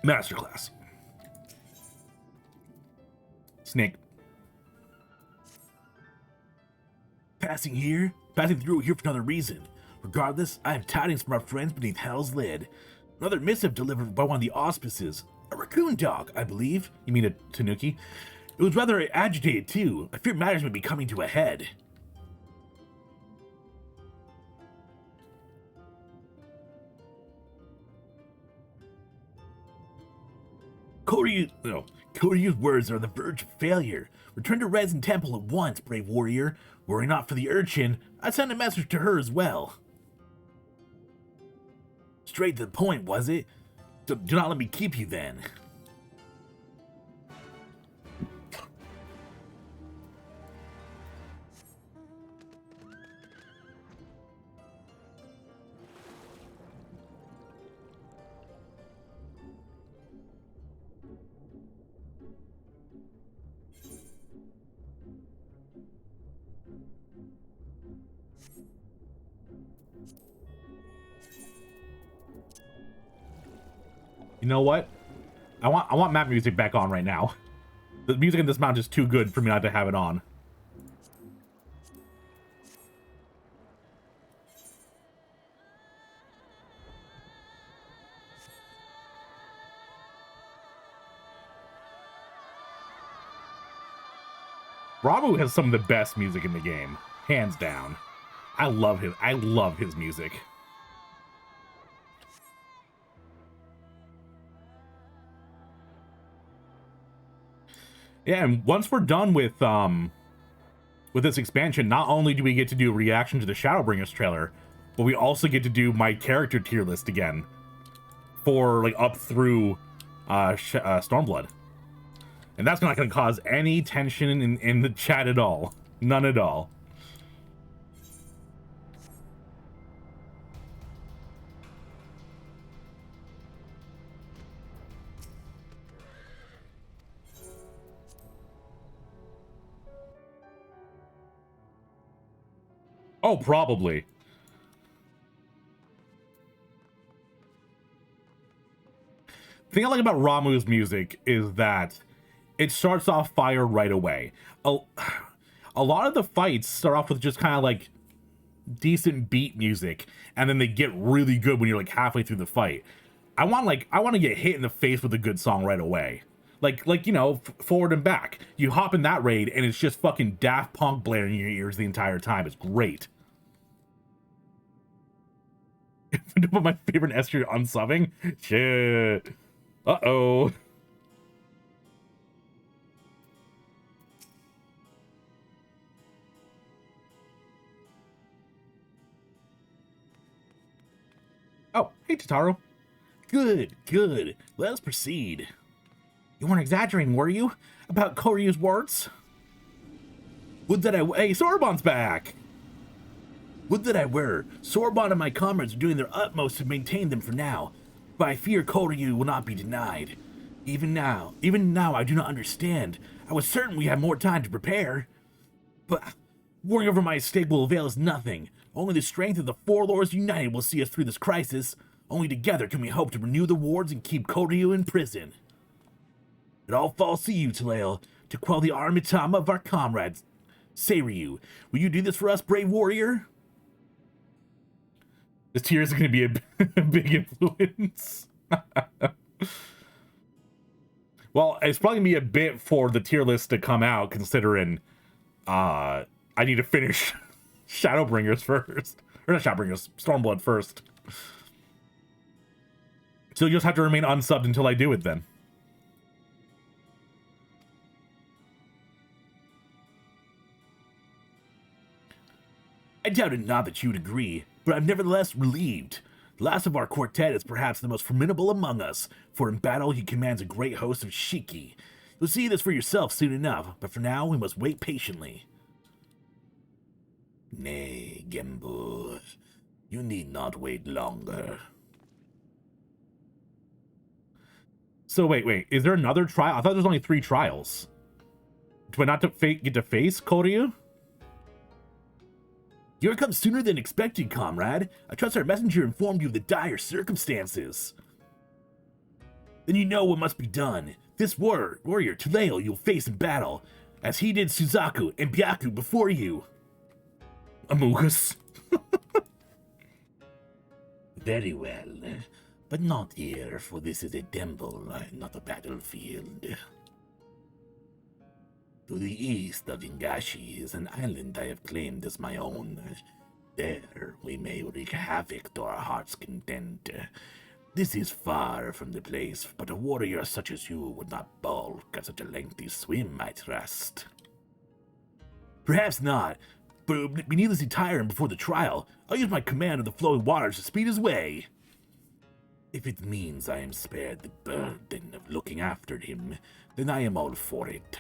Masterclass. Snake. Passing through here for another reason. Regardless, I have tidings from our friends beneath Hell's Lid. Another missive delivered by one of the auspices. A raccoon dog, I believe. You mean a Tanuki? It was rather agitated too. I fear matters may be coming to a head. Koryu's words are on the verge of failure. Return to Resin Temple at once, brave warrior. Worry not for the urchin. I sent a message to her as well. Straight to the point, was it? So do not let me keep you then. You know what? I want map music back on right now. The music in this mount is too good for me not to have it on. Ramuh has some of the best music in the game, hands down. I love his music. Yeah, and once we're done with this expansion, not only do we get to do a reaction to the Shadowbringers trailer, but we also get to do my character tier list again for like up through Stormblood. And that's not going to cause any tension in the chat at all. None at all. Oh, probably. The thing I like about Ramuh's music is that it starts off fire right away. A lot of the fights start off with just kind of like decent beat music, and then they get really good when you're like halfway through the fight. I want to get hit in the face with a good song right away. Like you know, Forward and Back. You hop in that raid and it's just fucking Daft Punk blaring in your ears the entire time. It's great. My favorite Esther unsubbing? Shit. Uh-oh. Oh, hey, Totaro. Good, good. Let us proceed. You weren't exaggerating, were you? About Koryu's words? Would that I... Hey, Sorbon's back! Would that I were. Sorbonne and my comrades are doing their utmost to maintain them for now, but I fear Koryu will not be denied. Even now, I do not understand. I was certain we had more time to prepare. But worrying over my escape will avail us nothing. Only the strength of the four lords united will see us through this crisis. Only together can we hope to renew the wards and keep Koryu in prison. It all falls to you, Talael, to quell the Armitama of our comrades. Seiryu, will you do this for us, brave warrior? This tier is going to be a big influence. Well, it's probably going to be a bit for the tier list to come out, considering I need to finish Shadowbringers first. Or not Shadowbringers, Stormblood first. So you'll just have to remain unsubbed until I do it then. I doubted not that you would agree, but I'm nevertheless relieved. The last of our quartet is perhaps the most formidable among us, for in battle he commands a great host of Shiki. You'll see this for yourself soon enough, but for now we must wait patiently. Nay, Genbu, you need not wait longer. So wait, is there another trial? I thought there's only 3 trials. Do I not get to face Koryu? You're come sooner than expected, comrade. I trust our messenger informed you of the dire circumstances. Then you know what must be done. This warrior, Talael, you'll face in battle, as he did Suzaku and Byaku before you. Amogus. Very well, but not here, for this is a temple, not a battlefield. To the east of Ingashi is an island I have claimed as my own. There we may wreak havoc to our heart's content. This is far from the place, but a warrior such as you would not balk at such a lengthy swim, I trust. Perhaps not, but it would be needlessly tiring before the trial. I'll use my command of the flowing waters to speed his way. If it means I am spared the burden of looking after him, then I am all for it.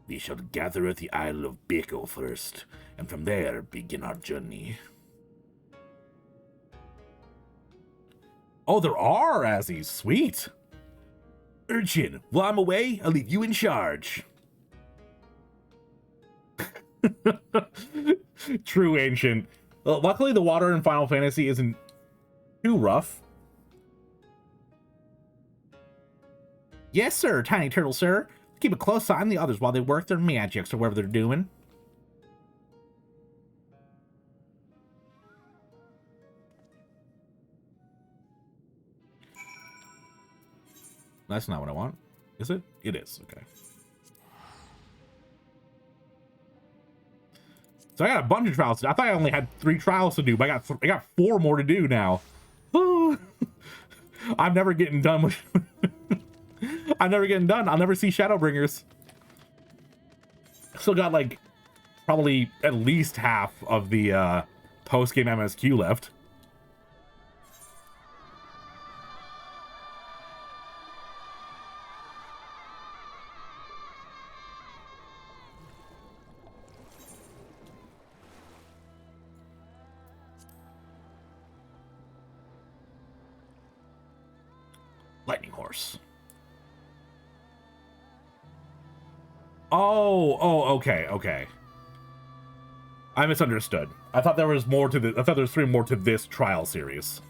We shall gather at the Isle of Beko first, and from there begin our journey. Oh, there are Azzies. Sweet. Urchin, while I'm away, I'll leave you in charge. True, Ancient. Well, luckily, the water in Final Fantasy isn't too rough. Yes, sir, Tiny Turtle, sir. Keep a close eye on the others while they work their magics or whatever they're doing. That's not what I want. Is it? It is. Okay. So I got a bunch of trials to do. I thought I only had 3 trials to do, but I got 4 more to do now. I'm never getting done with... I'm never getting done. I'll never see Shadowbringers. Still got, like, probably at least half of the post-game MSQ left. Lightning Horse. Oh, okay. I misunderstood. I thought there was more to the. I thought there was 3 more to this trial series.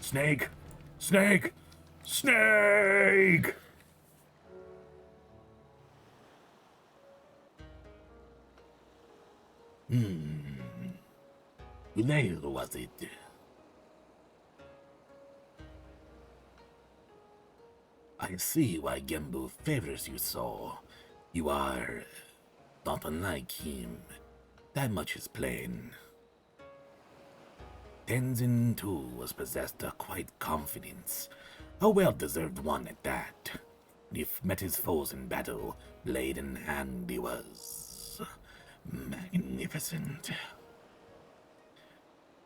Snake! Snake! Snake! Ulail was it? I see why Gembu favors you so. You are not unlike him. That much is plain. Tenzin too was possessed of quite confidence, a well-deserved one at that. If met his foes in battle, blade in hand, he was magnificent.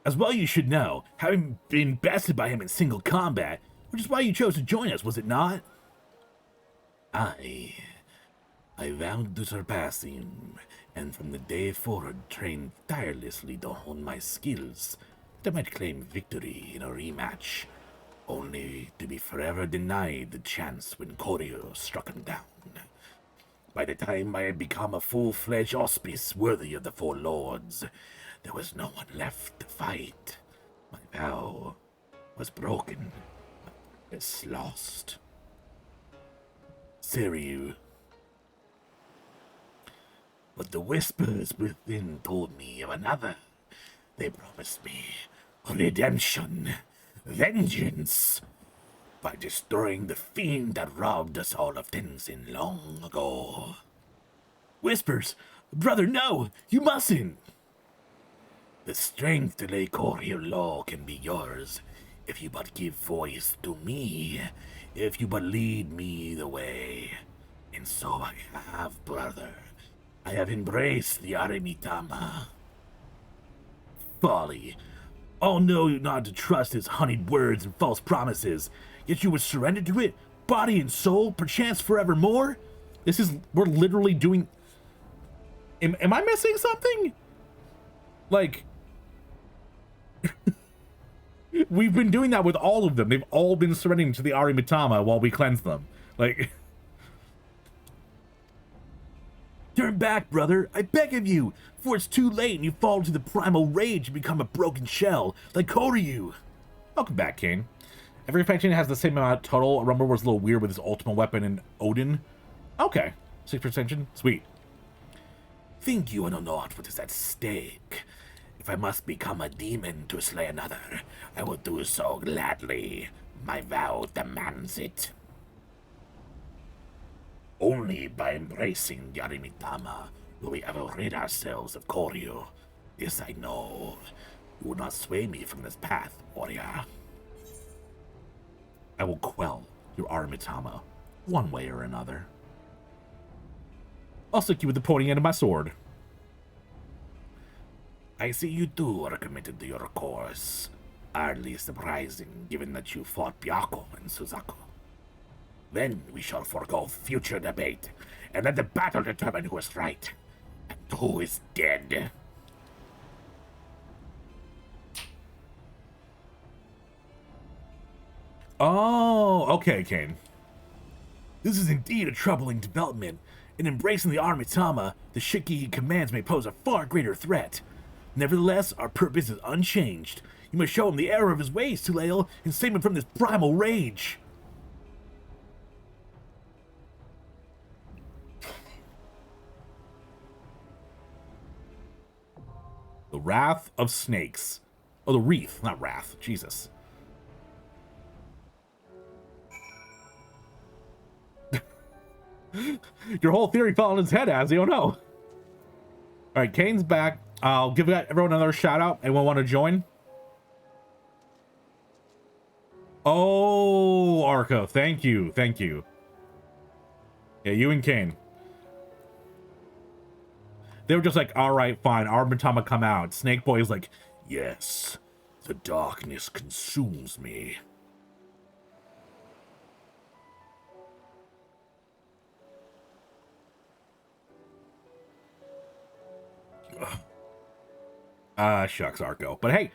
As well you should know, having been bested by him in single combat, which is why you chose to join us, was it not? I vowed to surpass him, and from the day forward trained tirelessly to hone my skills, that I might claim victory in a rematch, only to be forever denied the chance when Koryu struck him down. By the time I had become a full-fledged auspice worthy of the Four Lords, there was no one left to fight. My vow was broken, my purpose lost. Seiryu. But the whispers within told me of another. They promised me redemption, vengeance, by destroying the fiend that robbed us all of Tenzin long ago. Whispers? Brother, no! You mustn't! The strength to lay Koryu low can be yours, if you but give voice to me, if you but lead me the way. And so I have, brother. I have embraced the Aremitama. Folly. All know not to trust his honeyed words and false promises, yet you would surrender to it, body and soul, perchance forevermore? We're literally doing... Am I missing something? Like... We've been doing that with all of them. They've all been surrendering to the Aremitama while we cleanse them. Like... Turn back, brother, I beg of you, before it's too late and you fall into the primal rage and become a broken shell, like Koryu. Welcome back, Kane. Every faction has the same amount total. Rumble was a little weird with his ultimate weapon and Odin. Okay, 6 extension, sweet. Think you know not what is at stake. If I must become a demon to slay another, I will do so gladly. My vow demands it. Only by embracing the Aremitama will we ever rid ourselves of Koryu. This I know. You will not sway me from this path, warrior. I will quell your Aremitama, one way or another. I'll stick you with the pointy end of my sword. I see you too are committed to your course. Hardly surprising, given that you fought Byakko and Suzaku. Then we shall forego future debate, and let the battle determine who is right, and who is dead. Oh, okay, Kane. This is indeed a troubling development. In embracing the Aremitama, the Shiki he commands may pose a far greater threat. Nevertheless, our purpose is unchanged. You must show him the error of his ways, Tulail, and save him from this primal rage. The Wrath of Snakes. Oh, the Wreath, not Wrath. Jesus. Your whole theory fell on his head, Azzy. Oh, no. Alright, Kane's back. I'll give everyone another shout-out. Anyone want to join? Oh, Arco. Thank you. Thank you. Yeah, you and Kane. They were just like, alright, fine. Aremitama come out. Snake Boy is like, yes, the darkness consumes me. Shucks, Arco. But hey,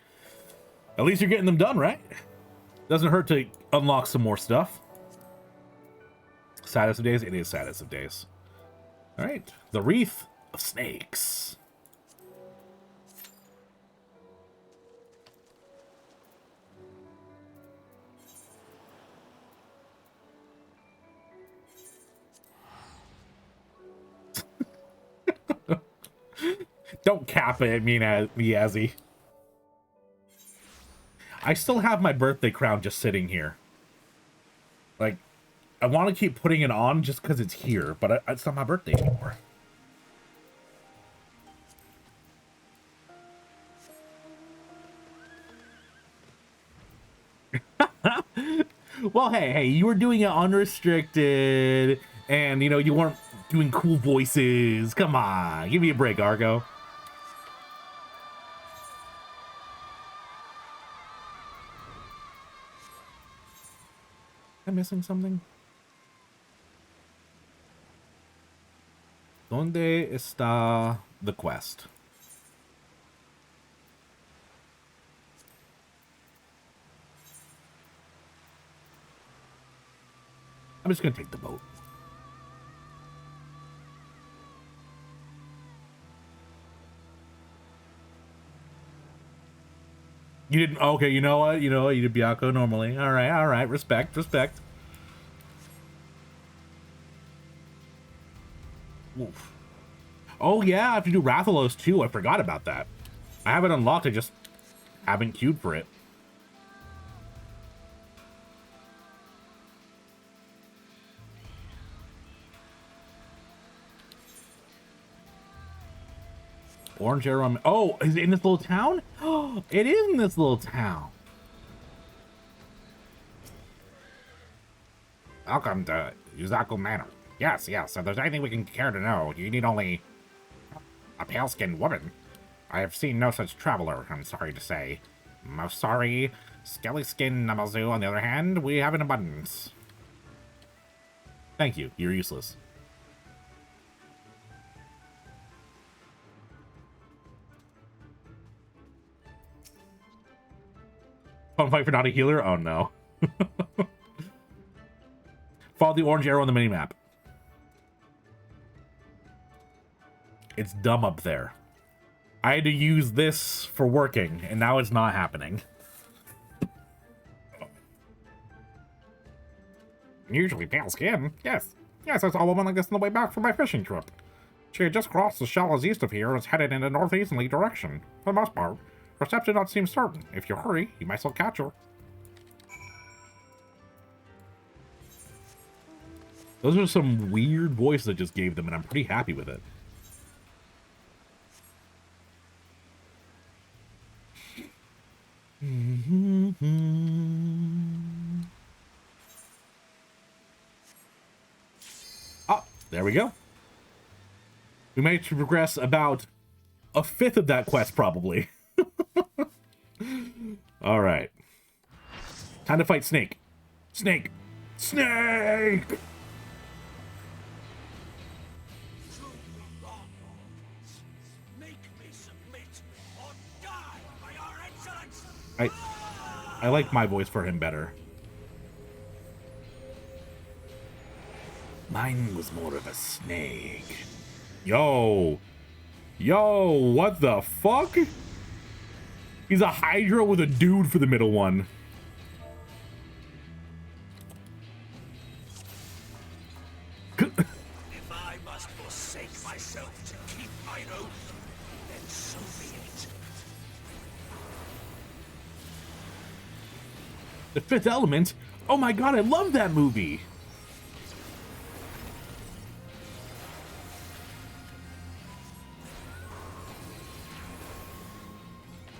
at least you're getting them done, right? Doesn't hurt to unlock some more stuff. Saddest of days? It is saddest of days. Alright, the Wreath of Snakes. Don't cap it at me, Yazzie. I still have my birthday crown just sitting here. Like, I want to keep putting it on just because it's here, but it's not my birthday anymore. Well, hey, you were doing it unrestricted, and, you know, you weren't doing cool voices. Come on, give me a break, Argo. Am I missing something? ¿Dónde está the quest? I'm just gonna take the boat. You didn't. Okay, you know what? You did Byakko normally. All right. Respect. Oof. Oh yeah, I have to do Rathalos too. I forgot about that. I have it unlocked. I just haven't queued for it. Orange arrow. Oh, is it in this little town? Oh, it is in this little town. Welcome to Yuzaku Manor. Yes. If there's anything we can care to know, you need only a pale-skinned woman. I have seen no such traveler, I'm sorry to say. Most sorry. Skelly-skinned Namazu, on the other hand, we have in abundance. Thank you. You're useless. Fun fight for not a healer? Oh no. Follow the orange arrow on the minimap. It's dumb up there. I had to use this for working, and now it's not happening. Usually pale skin. Yes, I saw a woman like this on the way back from my fishing trip. She had just crossed the shallows east of here and was headed in a northeasterly direction. For the most part, her steps did not seem certain. If you hurry, you might still catch her. Those are some weird voices I just gave them, and I'm pretty happy with it. Oh, there we go. We managed to progress about a fifth of that quest, probably. All right. Time to fight Snake. Snake! I like my voice for him better. Mine was more of a snake. Yo, what the fuck? He's a Hydra with a dude for the middle one. If I must forsake myself to keep my oath, then so be it. The Fifth Element? Oh my god, I love that movie!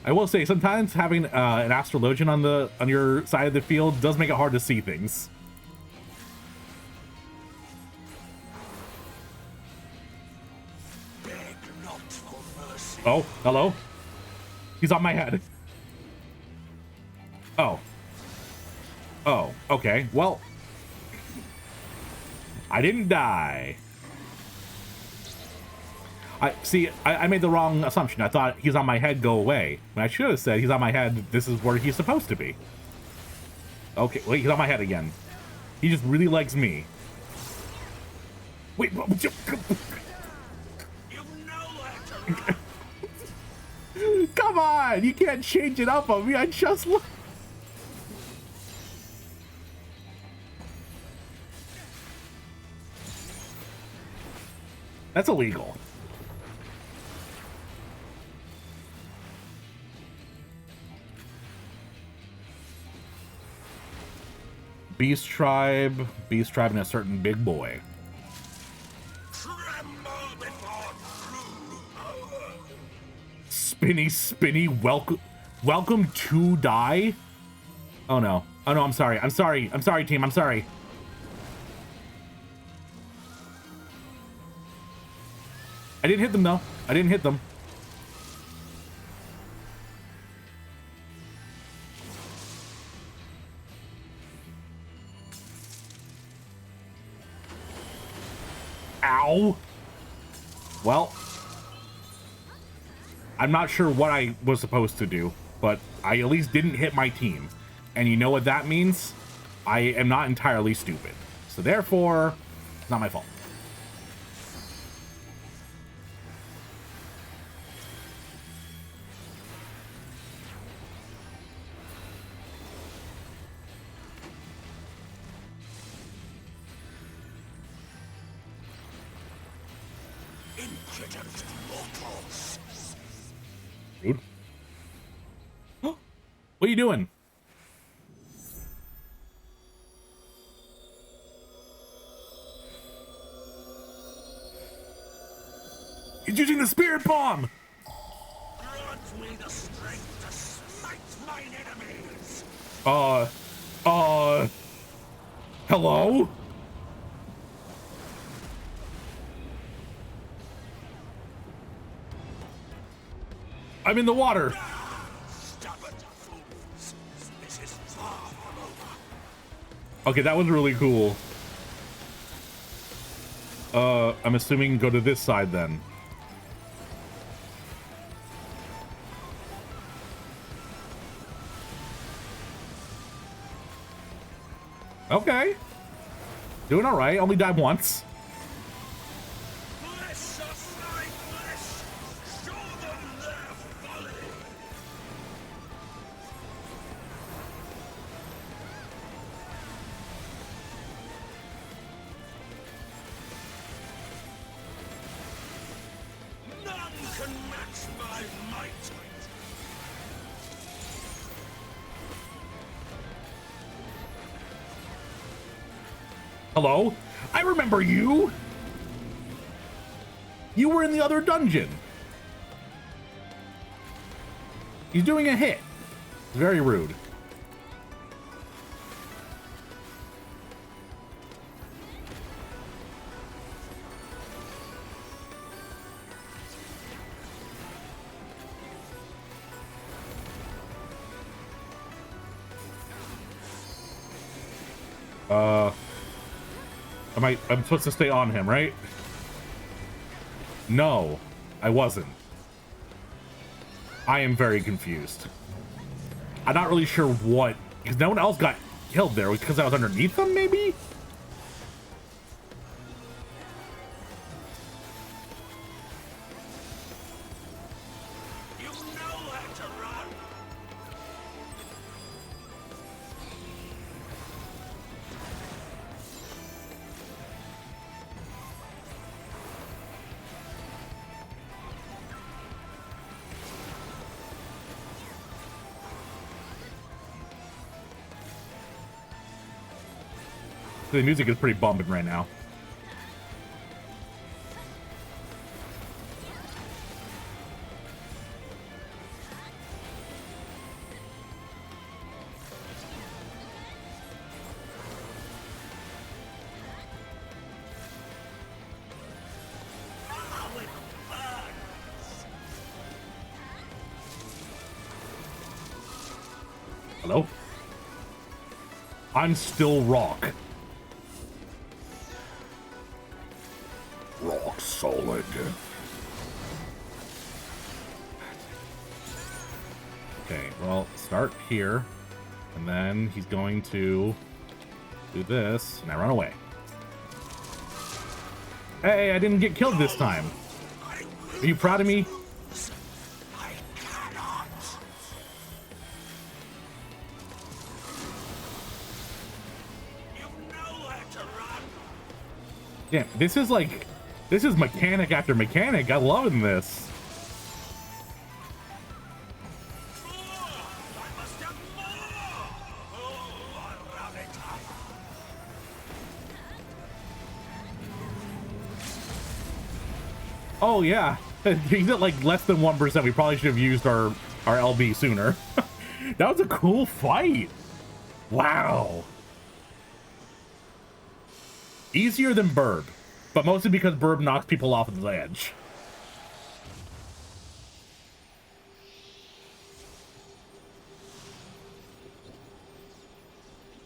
I will say, sometimes having an astrologian on your side of the field does make it hard to see things. Beg not for mercy. Oh, hello? He's on my head. Oh, okay. Well, I didn't die. I made the wrong assumption. I thought he's on my head, go away. When I should have said he's on my head, this is where he's supposed to be. Okay, wait, he's on my head again. He just really likes me. Wait, You know that. come on! You can't change it up on me. I just look. That's illegal. Beast Tribe and a certain big boy. Tremble before true power. Spinny, welcome to die. Oh no, I'm sorry, team, I'm sorry. I didn't hit them though, I didn't hit them. Ow. Well, I'm not sure what I was supposed to do, but I at least didn't hit my team. And you know what that means? I am not entirely stupid. So therefore, it's not my fault. Impudent mortals. Rude. What are you doing? He's using the spirit bomb! Grant me the strength to smite mine enemies. Hello? I'm in the water. Stubborn fools. This is far from over. Okay, that was really cool. I'm assuming go to this side then. Okay. Doing all right. Only died once. Bless us, thy flesh. Show them their folly. None can match my might. Hello? I remember you! You were in the other dungeon. He's doing a hit. Very rude. I'm supposed to stay on him, right? No, I wasn't. I am very confused. I'm not really sure what, because no one else got killed there. Was because I was underneath them, maybe? You know how to run. The music is pretty bumping right now. Hello? I'm still rock. Rock solid. Okay, well, start here, and then he's going to do this, and I run away. Hey, I didn't get killed this time. Are you proud of me? I cannot. You know how to run. Yeah, this is mechanic after mechanic. I'm loving this. More! I must have more! Oh, I'll run it up. Oh yeah, he's at like less than 1%. We probably should have used our LB sooner. That was a cool fight. Wow. Easier than Burb, but mostly because Burb knocks people off the ledge.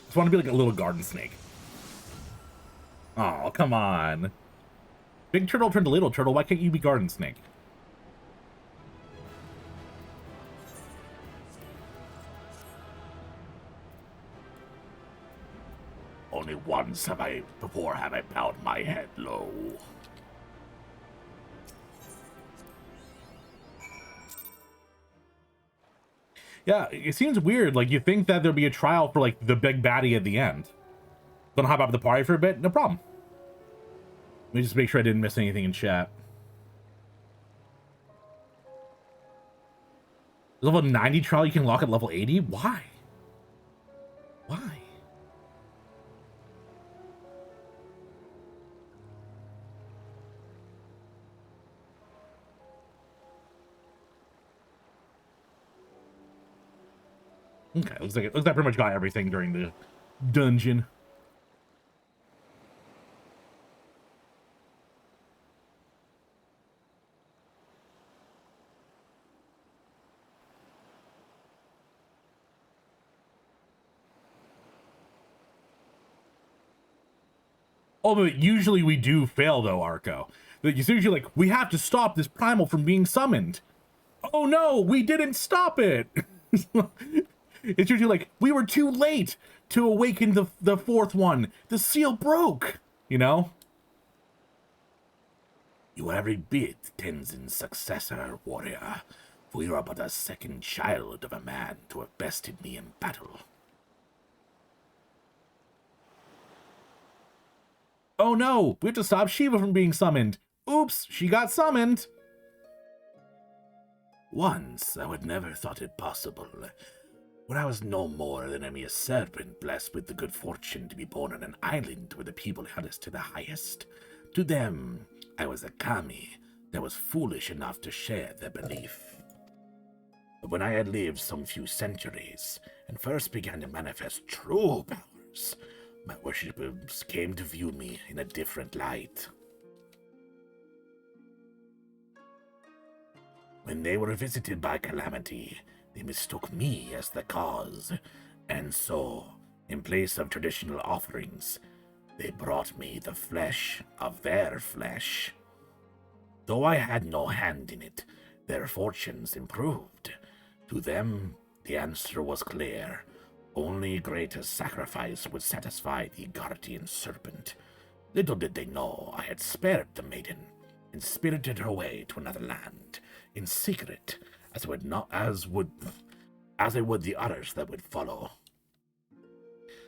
Just want to be like a little garden snake. Oh, come on. Big turtle turned to little turtle. Why can't you be garden snake? Only once have I bowed my head low. Yeah, it seems weird. Like, you think that there'd be a trial for, like, the big baddie at the end. Gonna hop out of the party for a bit? No problem. Let me just make sure I didn't miss anything in chat. Level 90 trial you can lock at level 80? Why? Why? Okay, looks like I pretty much got everything during the dungeon. Although usually we do fail though, Arco. It's usually like, we have to stop this primal from being summoned. Oh no, we didn't stop it! It's usually like, we were too late to awaken the fourth one. The seal broke, you know? You are every bit Tenzin's successor, warrior, for you are but a second child of a man to have bested me in battle. Oh no, we have to stop Shiva from being summoned. Oops, she got summoned. Once I would never thought it possible, when I was no more than a mere serpent blessed with the good fortune to be born on an island where the people held us to the highest. To them, I was a kami that was foolish enough to share their belief. But when I had lived some few centuries and first began to manifest true powers, my worshippers came to view me in a different light. When they were visited by calamity, they mistook me as the cause, and so, in place of traditional offerings, they brought me the flesh of their flesh. Though I had no hand in it, their fortunes improved. To them, the answer was clear. Only greater sacrifice would satisfy the guardian serpent. Little did they know I had spared the maiden and spirited her away to another land, in secret, as would the others that would follow.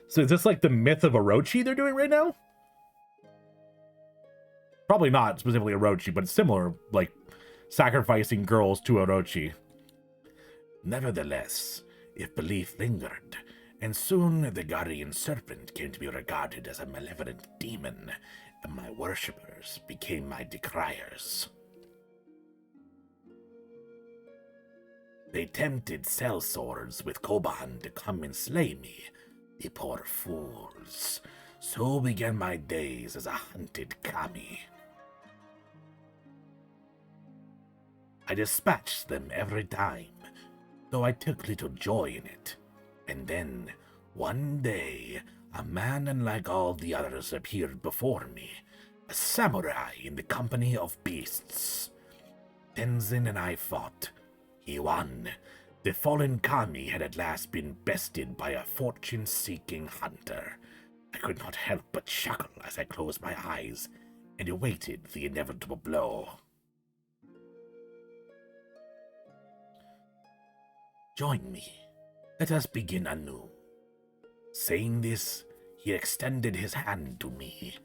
So is this like the myth of Orochi they're doing right now? Probably not specifically Orochi, but it's similar, like sacrificing girls to Orochi. Nevertheless, if belief lingered, and soon the guardian serpent came to be regarded as a malevolent demon, and my worshippers became my decriers. They tempted sellswords with Koban to come and slay me, the poor fools. So began my days as a hunted kami. I dispatched them every time, though I took little joy in it. And then, one day, a man unlike all the others appeared before me, a samurai in the company of beasts. Tenzin and I fought. He won. The fallen kami had at last been bested by a fortune-seeking hunter. I could not help but chuckle as I closed my eyes and awaited the inevitable blow. Join me. Let us begin anew. Saying this, he extended his hand to me.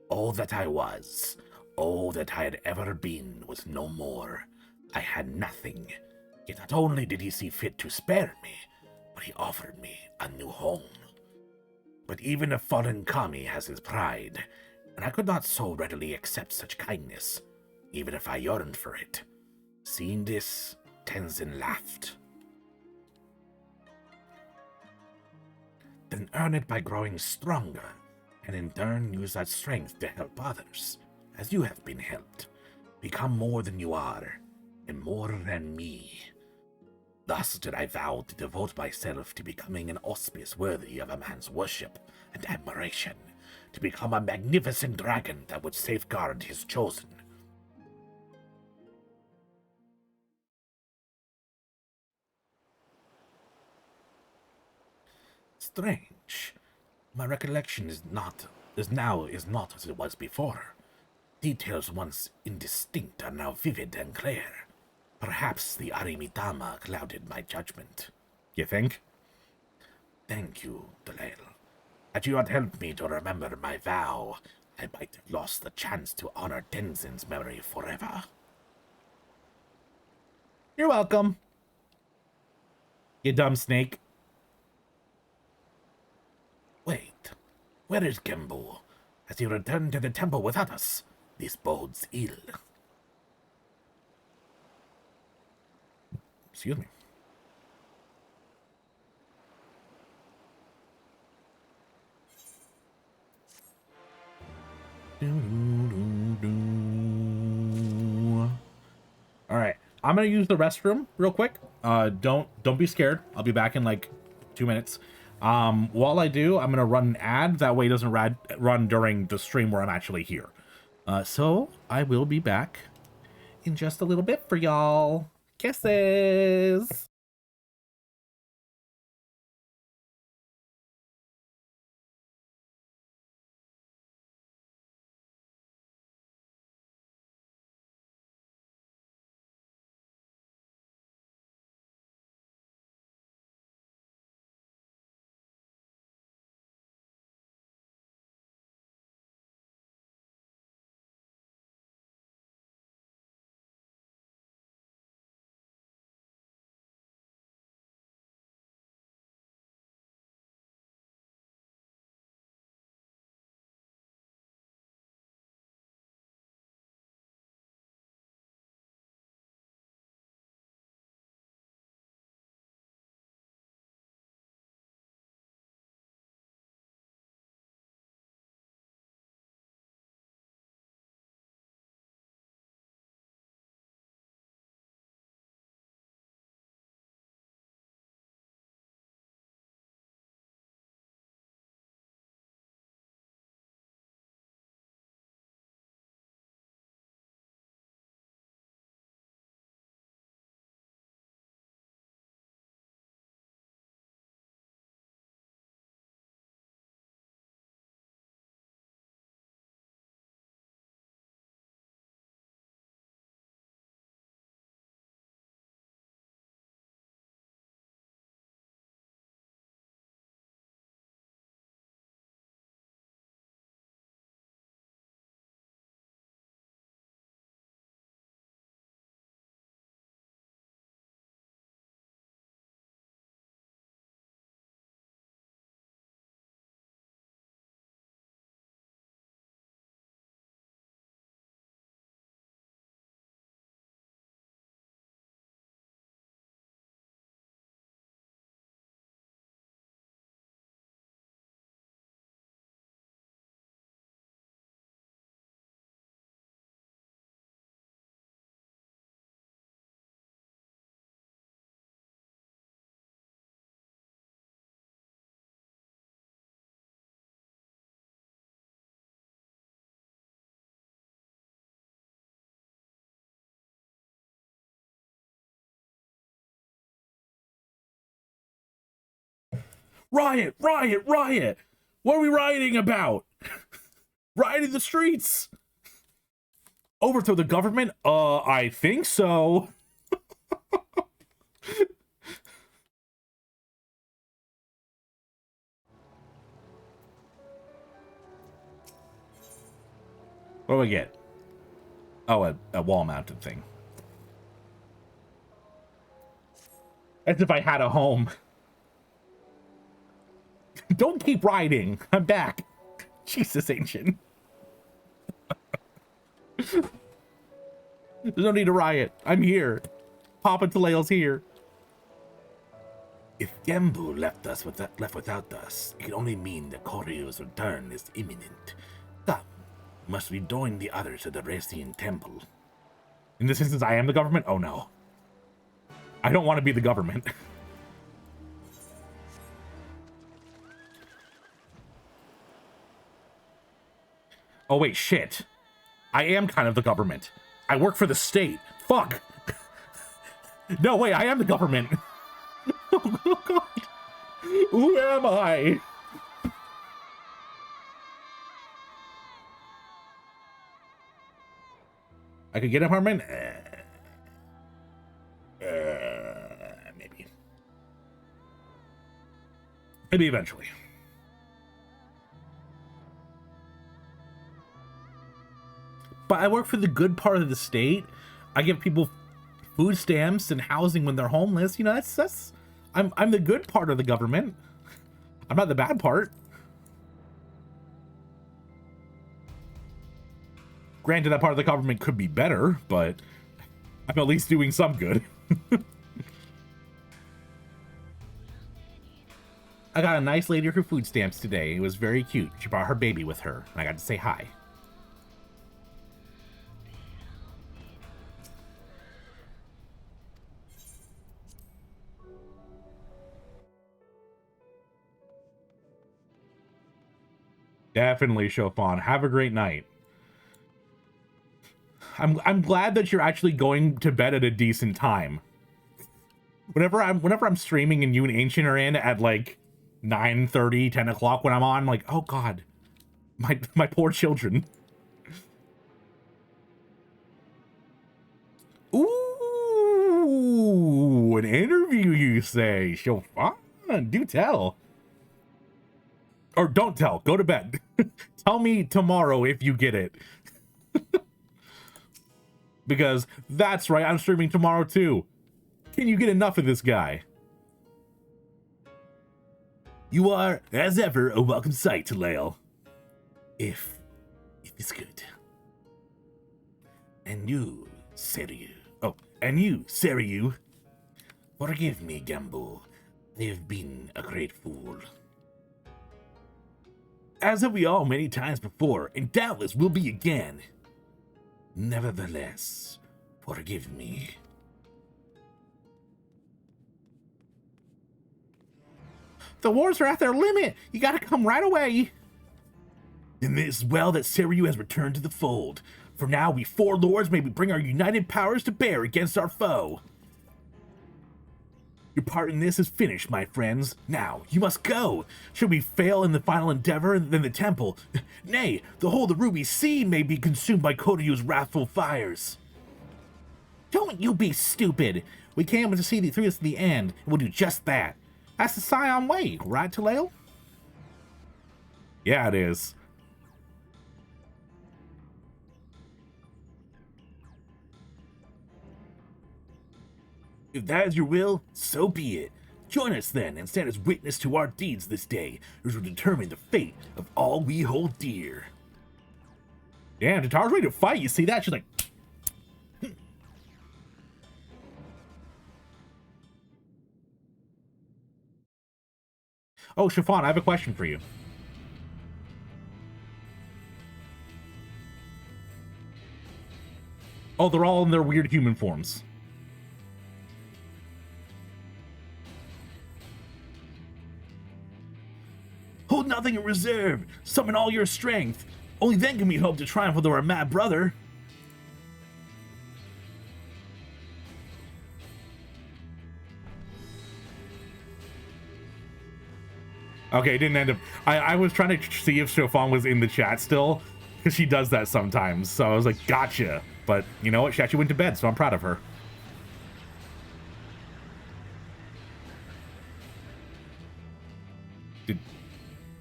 All that I was, all that I had ever been was no more. I had nothing. Yet not only did he see fit to spare me, but he offered me a new home. But even a fallen kami has his pride, and I could not so readily accept such kindness. even if I yearned for it. Seeing this, Tenzin laughed. Then earn it by growing stronger, and in turn use that strength to help others, as you have been helped. Become more than you are, and more than me. Thus did I vow to devote myself to becoming an auspice worthy of a man's worship and admiration, to become a magnificent dragon that would safeguard his chosen. Strange. My recollection is not as it was before. Details once indistinct are now vivid and clear. Perhaps the Arimitama clouded my judgment. You think? Thank you, Delail. Had you not helped me to remember my vow, I might have lost the chance to honor Tenzin's memory forever. You're welcome. You dumb snake. Wait, where is Gembu? Has he returned to the temple without us? This bodes ill. Excuse me. All right, I'm gonna use the restroom real quick. Don't be scared. I'll be back in like 2 minutes. While I do, I'm gonna run an ad. That way it doesn't run during the stream where I'm actually here. So I will be back in just a little bit for y'all. Kisses. Riot! Riot! Riot! What are we rioting about? Rioting the streets! Overthrow the government? I think so. What do we get? Oh, a wall-mounted thing. As if I had a home. Don't keep riding. I'm back. Jesus, Ancient. There's no need to riot. I'm here. Papa Talale's here. If Gambu left without us, it can only mean that Koryu's return is imminent. Come, must we join the others at the Racine Temple? In this instance, I am the government? Oh no. I don't want to be the government. Oh wait, shit. I am kind of the government. I work for the state. Fuck. No, wait, I am the government. Oh god. Who am I? I could get an apartment? Maybe. Maybe eventually. But I work for the good part of the state. I give people food stamps and housing when they're homeless. You know, that's I'm the good part of the government. I'm not the bad part. Granted, that part of the government could be better, but I'm at least doing some good. I got a nice lady for food stamps today. It was very cute. She brought her baby with her, and I got to say hi. Definitely, Chopin. Have a great night. I'm glad that you're actually going to bed at a decent time. Whenever I'm streaming and you and Ancient are in at like 9:30, 10 o'clock when I'm on, I'm like, oh god, my poor children. Ooh, an interview, you say? Chopin, do tell. Or don't tell. Go to bed. Tell me tomorrow if you get it. Because that's right, I'm streaming tomorrow too. Can you get enough of this guy? You are, as ever, a welcome sight to Lael. If it's good. And you, Seiryu. Oh, and you, Seiryu. Forgive me, Gambu. I have been a great fool. As have we all many times before, and doubtless will be again. Nevertheless, forgive me. The wars are at their limit. You gotta come right away. Then it is well that Seiryu has returned to the fold. For now, we four lords may bring our united powers to bear against our foe. Your part in this is finished, my friends. Now, you must go. Should we fail in the final endeavor, then the temple, nay, the whole of the Ruby Sea may be consumed by Koryu's wrathful fires. Don't you be stupid. We came to see through this to the end, and we'll do just that. That's the Scion way, right, Talale? Yeah, it is. If that is your will, so be it. Join us then, and stand as witness to our deeds this day, as we determine the fate of all we hold dear. Damn, Tataru's ready to fight. You see that? She's like... Oh, Chiffon, I have a question for you. Oh, they're all in their weird human forms. Hold nothing in reserve. Summon all your strength. Only then can we hope to triumph over our mad brother. Okay, it didn't end up... I was trying to see if Chiffon was in the chat still, because she does that sometimes. So I was like, gotcha. But you know what? She actually went to bed, so I'm proud of her.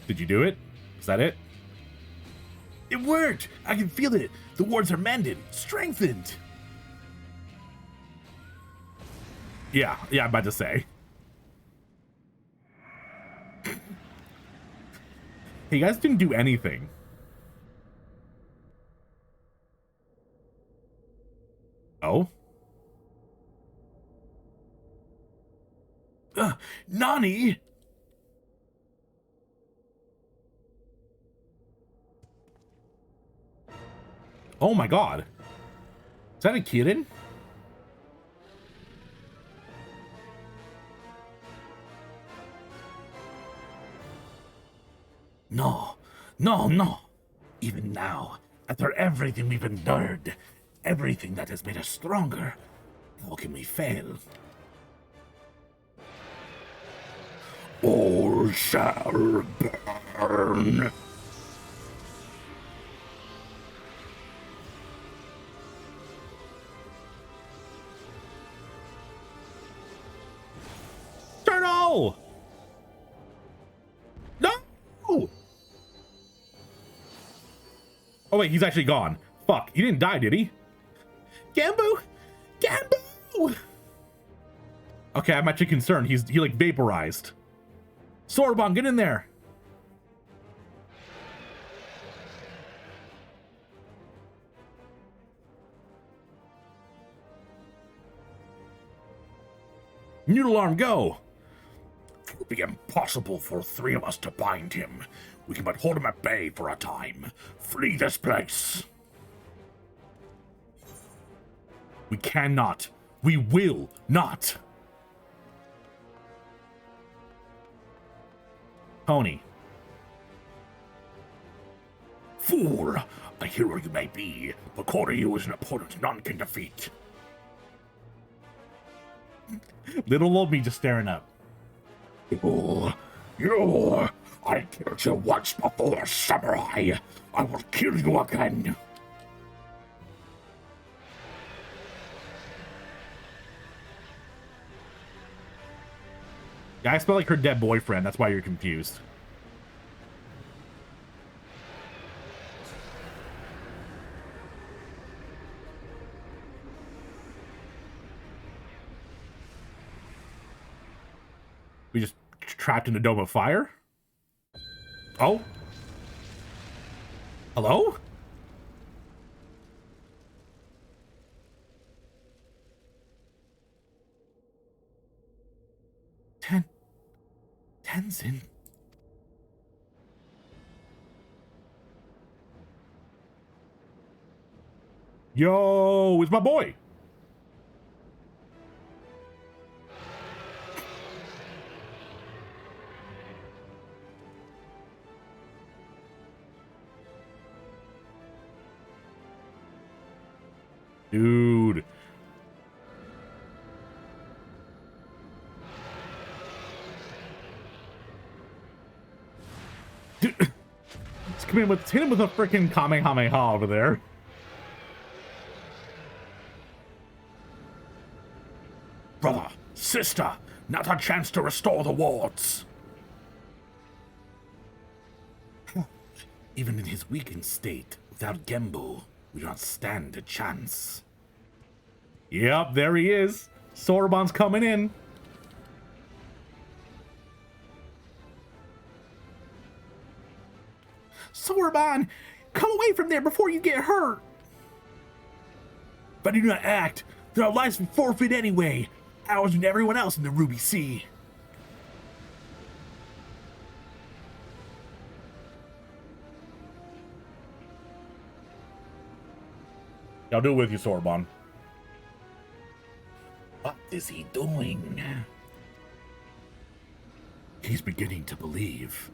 Did you do it? Is that it? It worked! I can feel it! The wards are mended, strengthened! Yeah, I'm about to say. Hey, you guys didn't do anything. Nani? Oh my god. Is that a Kirin? No, no, no. Even now, after everything we've endured, everything that has made us stronger, how can we fail? All shall burn. Turtle! No! Oh wait, he's actually gone. Fuck, he didn't die, did he? Gambu! Gambu! Okay, I'm actually concerned. He like vaporized. Sorbonne, get in there! Noodle arm, go! It would be impossible for 3 of us to bind him. We can but hold him at bay for a time. Flee this place. We cannot. We will not. Pony. Fool! A hero you may be, but Koryu is an opponent none can defeat. Little old me just staring up. You! I killed you once before, samurai! I will kill you again! Yeah, I smell like her dead boyfriend. That's why you're confused. We just trapped in a dome of fire? Oh? Hello? Tenzin? Yo, it's my boy. Dude. Dude. Let's hit him with a freaking Kamehameha over there. Brother, sister, not a chance to restore the wards. Even in his weakened state, without Genbu, we do not stand a chance. Yep, there he is. Sorbonne's coming in. Sorbonne, come away from there before you get hurt. If I do not act, then our lives will forfeit anyway. Ours and everyone else in the Ruby Sea. I'll do it with you, Sorbonne. What is he doing? He's beginning to believe.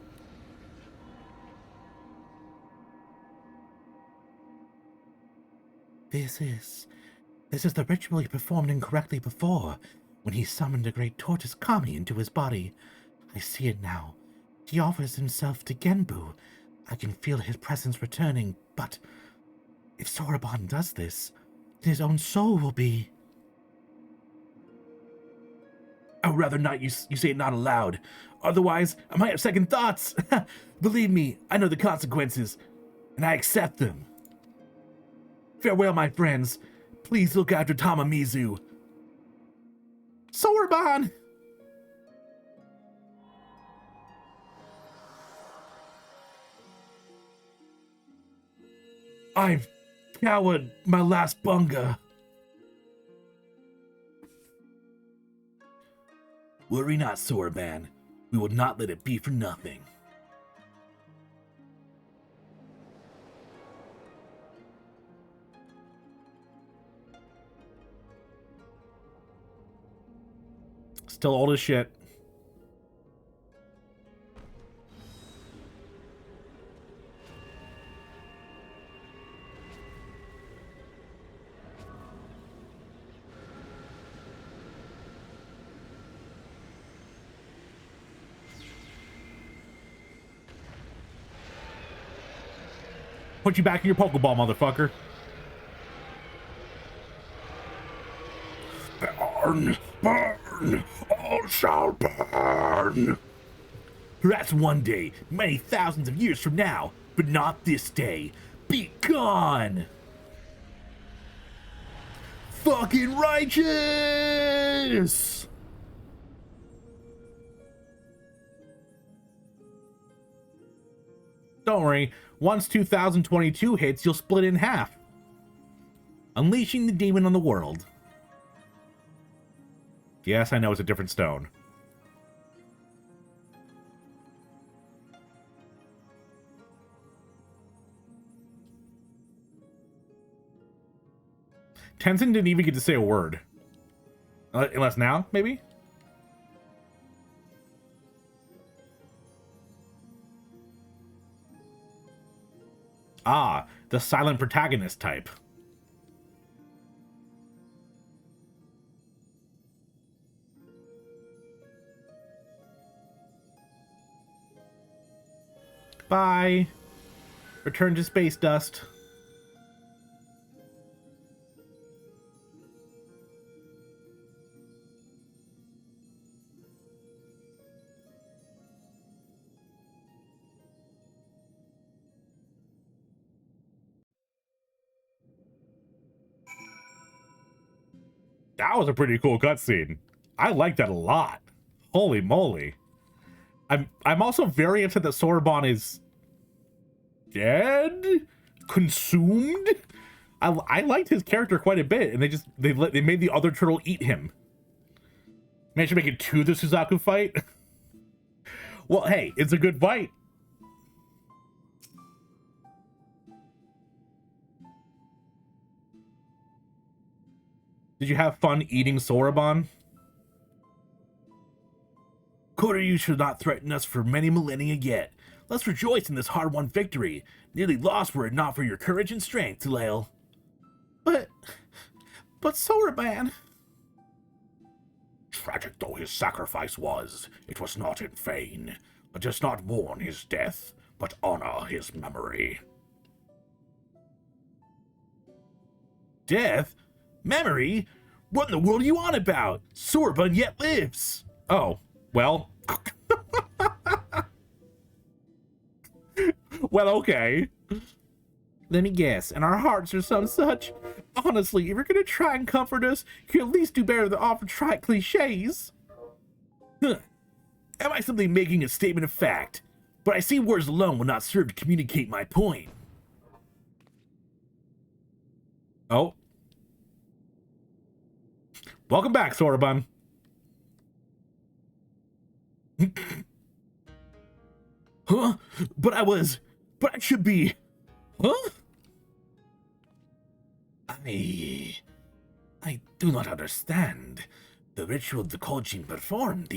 This is the ritual he performed incorrectly before, when he summoned a great tortoise Kami into his body. I see it now. He offers himself to Genbu. I can feel his presence returning, but if Sorbonne does this, then his own soul will be... I would rather not you say it not aloud. Otherwise, I might have second thoughts. Believe me, I know the consequences, and I accept them. Farewell, my friends. Please look after Tamamizu. Sorbonne! I've cowered my last bunga. Worry not, Soraban. We will not let it be for nothing. Still old as shit. Put you back in your Pokeball, motherfucker. Burn, burn, all shall burn. Perhaps one day, many thousands of years from now, but not this day. Be gone! Fucking righteous! Don't worry, once 2022 hits, you'll split in half. Unleashing the demon on the world. Yes, I know it's a different stone. Tenzin didn't even get to say a word. Unless now, maybe? Ah, the silent protagonist type. Bye. Return to space dust. That was a pretty cool cutscene. I like that a lot. Holy moly. I'm also very upset that Soraban is dead? Consumed? I liked his character quite a bit, and they made the other turtle eat him. Managed to make it to the Suzaku fight. Well, hey, it's a good fight. Did you have fun eating Soraban? Koryu should not threaten us for many millennia yet. Let's rejoice in this hard-won victory. Nearly lost were it not for your courage and strength, Tulail. But Soraban... Tragic though his sacrifice was, it was not in vain. Let us not mourn his death, but honor his memory. Death? Memory? What in the world are you on about? Soraban yet lives. Oh, well. Well, okay. Let me guess, and our hearts are some such. Honestly, if you're gonna try and comfort us, you can at least do better than offer trite cliches. Huh. Am I simply making a statement of fact? But I see words alone will not serve to communicate my point. Oh. Welcome back, Soraban. Huh? But I should be... Huh? I do not understand. The ritual the Kojin performed,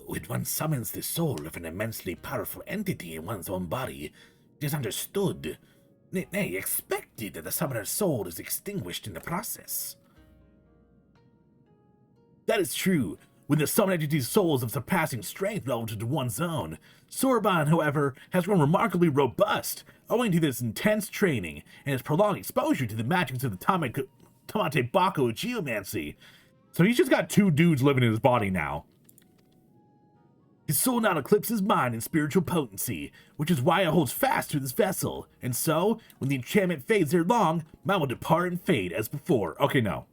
when one summons the soul of an immensely powerful entity in one's own body, it is understood, nay, expected that the summoner's soul is extinguished in the process. That is true. When the summoned entity's soul is of surpassing strength relative to one's own. Soraban, however, has grown remarkably robust, owing to this intense training and his prolonged exposure to the magics of the Tamate Bako geomancy. So he's just got two dudes living in his body now. His soul now eclipses mine in spiritual potency, which is why it holds fast to this vessel. And so, when the enchantment fades ere long, mine will depart and fade as before. Okay, no.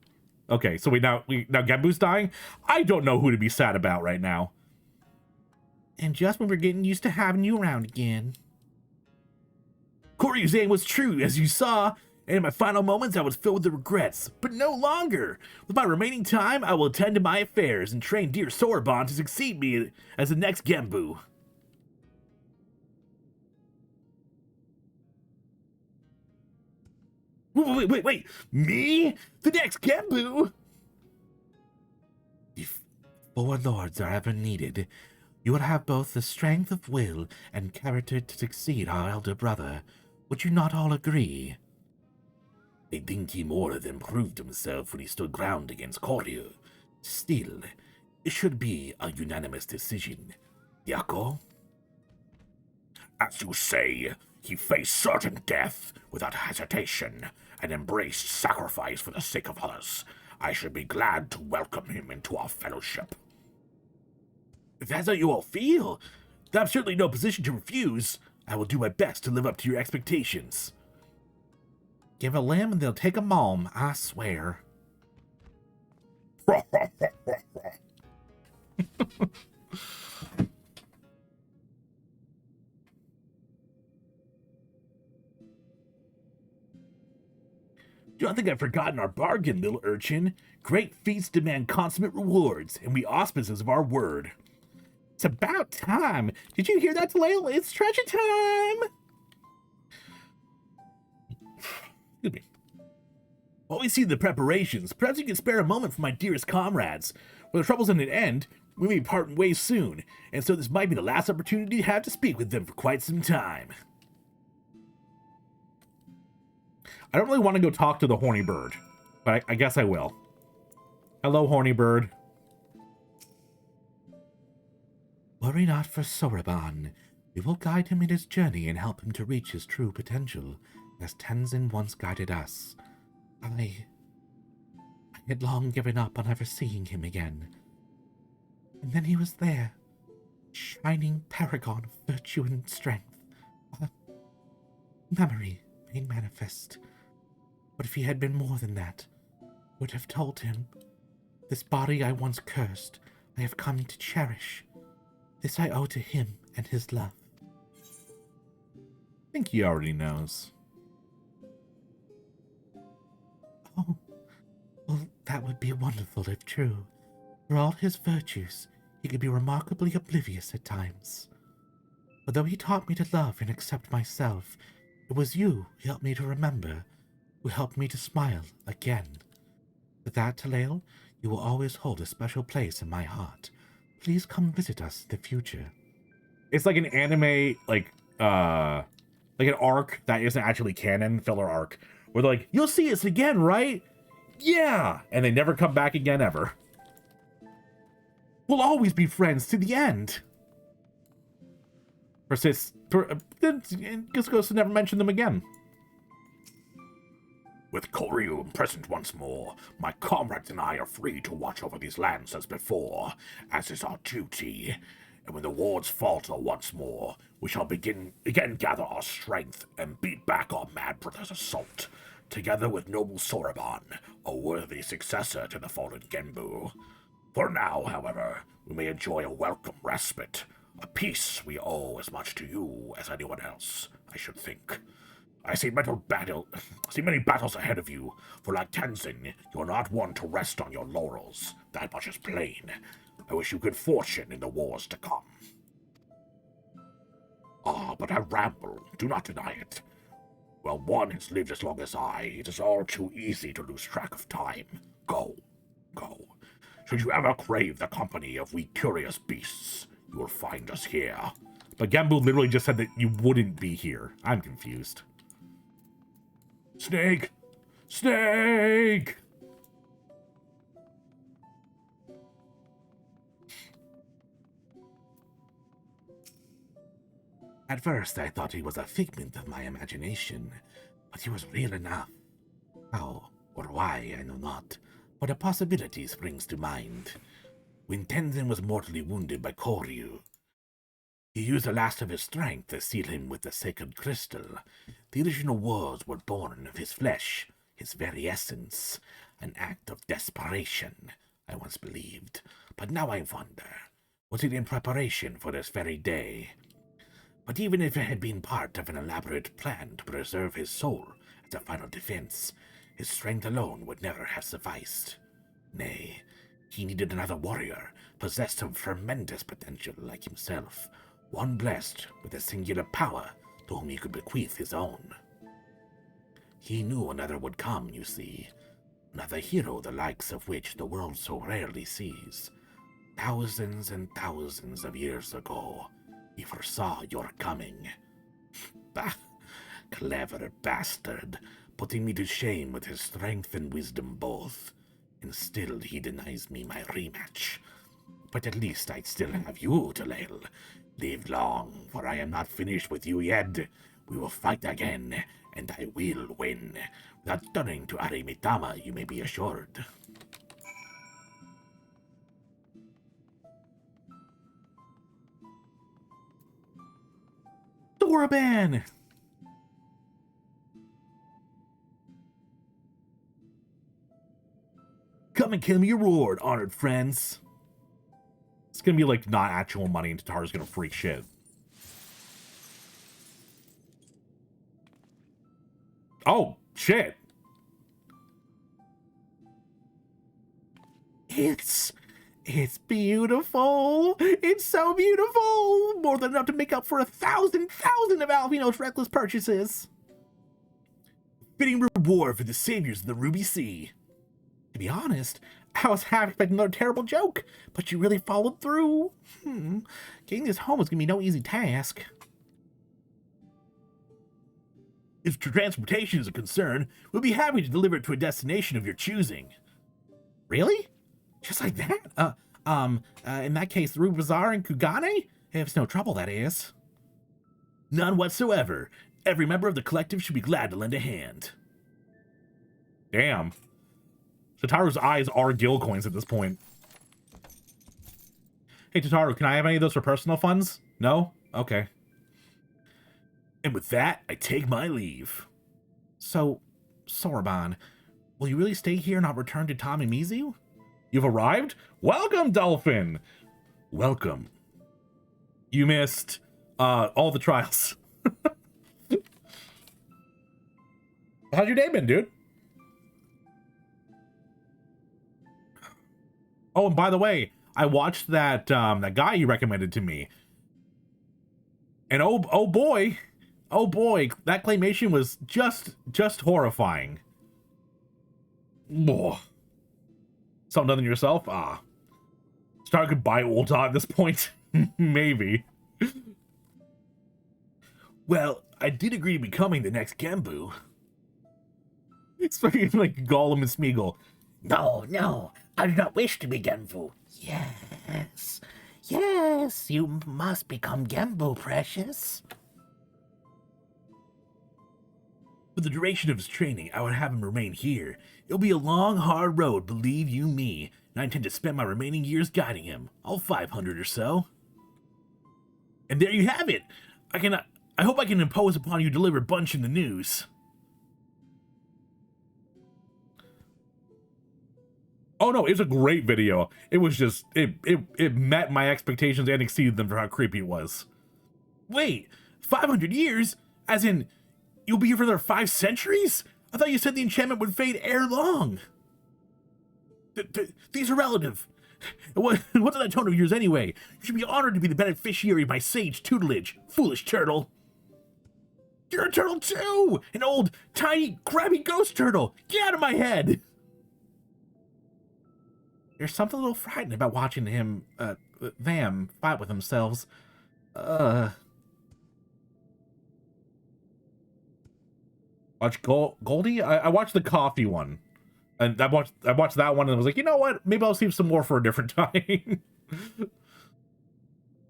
Okay, so now Genbu's dying? I don't know who to be sad about right now. And just when we're getting used to having you around again. Koryu's aim was true, as you saw. And in my final moments, I was filled with regrets, but no longer. With my remaining time, I will attend to my affairs and train dear Sorbonne to succeed me as the next Genbu. Wait, me? The next Genbu? If 4 lords are ever needed, you will have both the strength of will and character to succeed our elder brother. Would you not all agree? I think he more than proved himself when he stood ground against Koryu. Still, it should be a unanimous decision. Yako? As you say, he faced certain death without hesitation and embraced sacrifice for the sake of others. I should be glad to welcome him into our fellowship. If that's how you all feel, then I'm certainly in no position to refuse. I will do my best to live up to your expectations. Give a limb and they'll take a malm, I swear. Do not think I've forgotten our bargain, little urchin. Great feats demand consummate rewards, and we auspices of our word. It's about time. Did you hear that, Talale? It's treasure time! Excuse me. While we see the preparations, perhaps you can spare a moment for my dearest comrades. When the trouble's at an end, we may part ways soon, and so this might be the last opportunity to have to speak with them for quite some time. I don't really want to go talk to the horny bird, but I guess I will. Hello, horny bird. Worry not for Soraban. We will guide him in his journey and help him to reach his true potential, as Tenzin once guided us. I had long given up on ever seeing him again. And then he was there, shining paragon of virtue and strength. A memory made manifest. What if he had been more than that? Would have told him, this body I once cursed, I have come to cherish. This I owe to him and his love. I think he already knows. Oh, well, that would be wonderful if true. For all his virtues, he could be remarkably oblivious at times. Although he taught me to love and accept myself, it was you who helped me to remember, who helped me to smile again. For that, Talale, you will always hold a special place in my heart. Please come visit us in the future. It's like an anime, like an arc that isn't actually canon, filler arc, where they're like, you'll see us again, right? Yeah! And they never come back again, ever. We'll always be friends to the end. Then just goes to never mention them again. With Koryu present once more, my comrades and I are free to watch over these lands as before, as is our duty. And when the wards falter once more, we shall again gather our strength and beat back our mad brother's assault, together with noble Soraban, a worthy successor to the fallen Genbu. For now, however, we may enjoy a welcome respite, a peace we owe as much to you as anyone else, I should think. I see many battles ahead of you, for like Tenzin, you are not one to rest on your laurels. That much is plain. I wish you good fortune in the wars to come. But I ramble, do not deny it. Well, one has lived as long as I, it is all too easy to lose track of time. Go. Should you ever crave the company of we curious beasts, you will find us here. But Genbu literally just said that you wouldn't be here. I'm confused. Snake! At first I thought he was a figment of my imagination, but he was real enough. How or why I know not, but a possibility springs to mind. When Tenzin was mortally wounded by Koryu, he used the last of his strength to seal him with the sacred crystal. The original worlds were born of his flesh, his very essence, an act of desperation, I once believed. But now I wonder, was it in preparation for this very day? But even if it had been part of an elaborate plan to preserve his soul as a final defense. His strength alone would never have sufficed. Nay, he needed another warrior, possessed of tremendous potential like himself, one blessed with a singular power to whom he could bequeath his own. He knew another would come, you see, another hero the likes of which the world so rarely sees. Thousands and thousands of years ago, he foresaw your coming. Bah! Clever bastard, putting me to shame with his strength and wisdom both. And still he denies me my rematch. But at least I still have you, Talael. Live long, for I am not finished with you yet. We will fight again, and I will win. Without turning to Arimitama, you may be assured. Doraban! Come and kill me your reward, honored friends. It's gonna be like not actual money, and Tataru's gonna freak shit. Oh, shit. It's beautiful. It's so beautiful. More than enough to make up for 1,000 of Alvino's reckless purchases. Fitting reward for the saviors of the Ruby Sea. To be honest, I was half expecting another terrible joke, but you really followed through. Getting this home is gonna be no easy task. If transportation is a concern, we'll be happy to deliver it to a destination of your choosing. Really? Just like that? In that case, Rue Bazaar and Kugane? If it's no trouble, that is. None whatsoever. Every member of the collective should be glad to lend a hand. Damn. Tataru's eyes are gil coins at this point. Hey, Tataru, can I have any of those for personal funds? No? Okay. And with that, I take my leave. So, Soroban, will you really stay here and not return to Tamimizu? You've arrived? Welcome, Dolphin! Welcome. You missed, all the trials. How's your day been, dude? Oh, and by the way, I watched that that guy you recommended to me. And oh boy, that claymation was just horrifying. Whoa. Something done yourself? Ah. Start goodbye, Ulta at this point. Maybe. Well, I did agree to becoming the next Genbu. It's fucking like Gollum and Smeagol. No, I do not wish to be Genbu. Yes, you must become Genbu, precious. For the duration of his training, I would have him remain here. It'll be a long, hard road, believe you me, and I intend to spend my remaining years guiding him, all 500 or so. And there you have it! I hope I can impose upon you to deliver Bunch in the news. Oh no, it's a great video. It was just, it met my expectations and exceeded them for how creepy it was. Wait, 500 years? As in, you'll be here for another 5 centuries? I thought you said the enchantment would fade ere long. These are relative. What's that tone of yours anyway? You should be honored to be the beneficiary of my sage tutelage, foolish turtle. You're a turtle too! An old, tiny, crabby ghost turtle! Get out of my head! There's something a little frightening about watching them fight with themselves. Watch Goldie? I watched the coffee one. And I watched that one and was like, you know what? Maybe I'll save some more for a different time. Maybe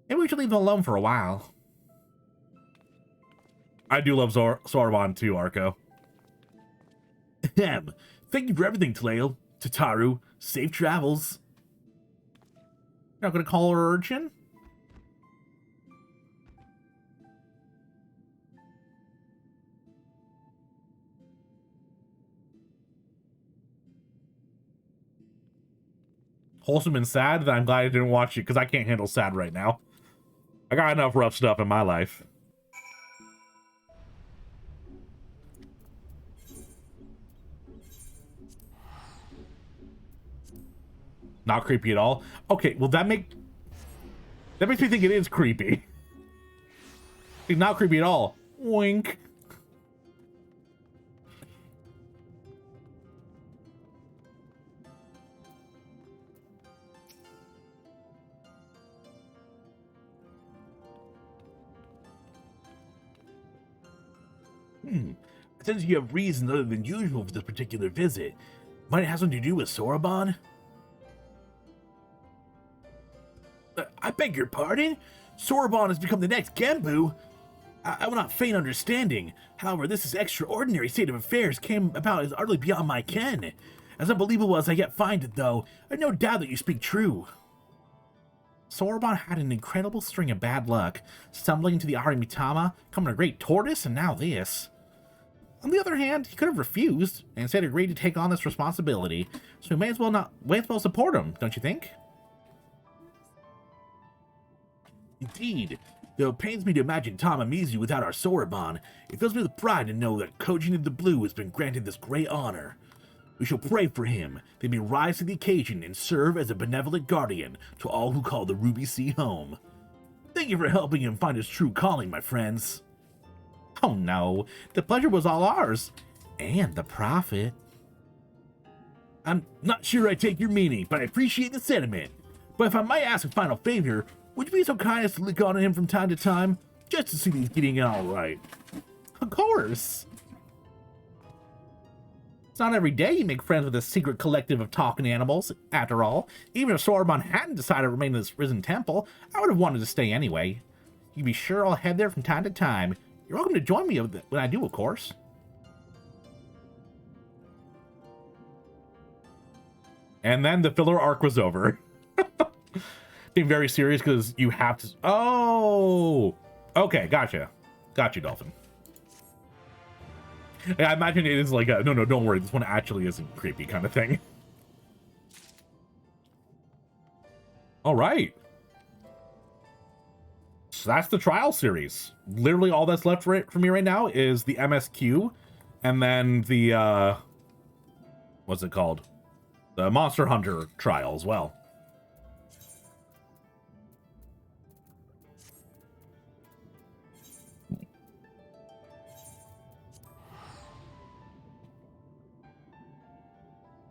we should leave them alone for a while. I do love Soroban too, Arco. Ahem. Thank you for everything, Talael. Tataru, safe travels. You're not gonna call her urchin? Wholesome and sad, that I'm glad I didn't watch it because I can't handle sad right now. I got enough rough stuff in my life. Not creepy at all. Okay, well that makes me think it is creepy. It's not creepy at all. Wink. Since you have reasons other than usual for this particular visit, might it have something to do with Soroban? I beg your pardon? Soroban has become the next Genbu? I will not feign understanding. However, this extraordinary state of affairs came about as utterly beyond my ken. As unbelievable as I yet find it, though, I have no doubt that you speak true. Soroban had an incredible string of bad luck, stumbling into the Arimitama, becoming a great tortoise, and now this. On the other hand, he could have refused, and instead agreed to take on this responsibility, so we may as well support him, don't you think? Indeed. Though it pains me to imagine Tamamizu without our Soroban, it fills me with pride to know that Kojin of the Blue has been granted this great honor. We shall pray for him, that he may rise to the occasion and serve as a benevolent guardian to all who call the Ruby Sea home. Thank you for helping him find his true calling, my friends. Oh no, the pleasure was all ours. And the profit. I'm not sure I take your meaning, but I appreciate the sentiment. But if I might ask a final favor, would you be so kind as to lick on him from time to time, just to see that he's getting it all right? Of course. It's not every day you make friends with a secret collective of talking animals. After all, even if Soroban hadn't decided to remain in this risen temple, I would have wanted to stay anyway. You can be sure I'll head there from time to time. You're welcome to join me when I do, of course. And then the filler arc was over. Being very serious because you have to... Oh! Okay, gotcha. Got you, Dolphin. Yeah, I imagine it is like a, no, don't worry, this one actually isn't creepy kind of thing. Alright. So that's the trial series. Literally all that's left for me right now is the MSQ and then the, what's it called? The Monster Hunter trial as well.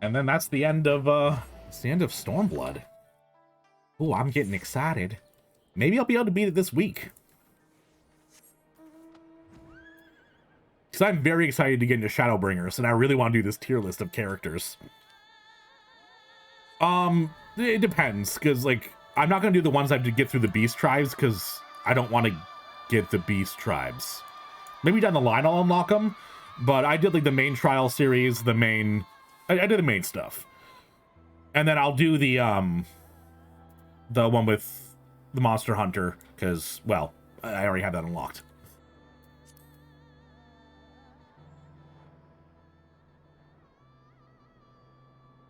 And then that's the end of Stormblood. Oh, I'm getting excited. Maybe I'll be able to beat it this week. Because I'm very excited to get into Shadowbringers, and I really want to do this tier list of characters. It depends, because, like, I'm not going to do the ones I have to get through the Beast Tribes, because I don't want to get the Beast Tribes. Maybe down the line I'll unlock them, but I did, like, the main trial series, the main... I did the main stuff. And then I'll do the one with the Monster Hunter, because, well, I already have that unlocked.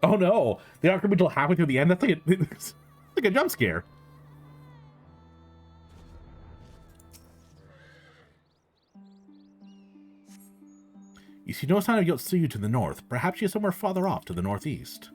Oh no, they aren't coming until halfway through the end? That's like like a jump scare. You see no sign of Yotsuyu to the north. Perhaps she is somewhere farther off to the northeast.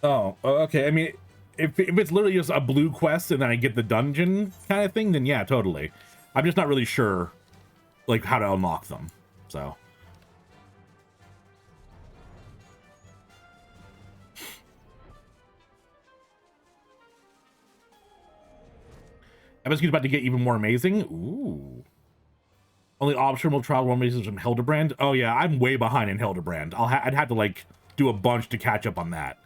Oh, okay. I mean, if it's literally just a blue quest and then I get the dungeon kind of thing, then yeah, totally. I'm just not really sure, like, how to unlock them, so... MSQ's about to get even more amazing. Ooh. Only optional trial one races from Hildebrand. Oh yeah, I'm way behind in Hildebrand. I'd have to like do a bunch to catch up on that.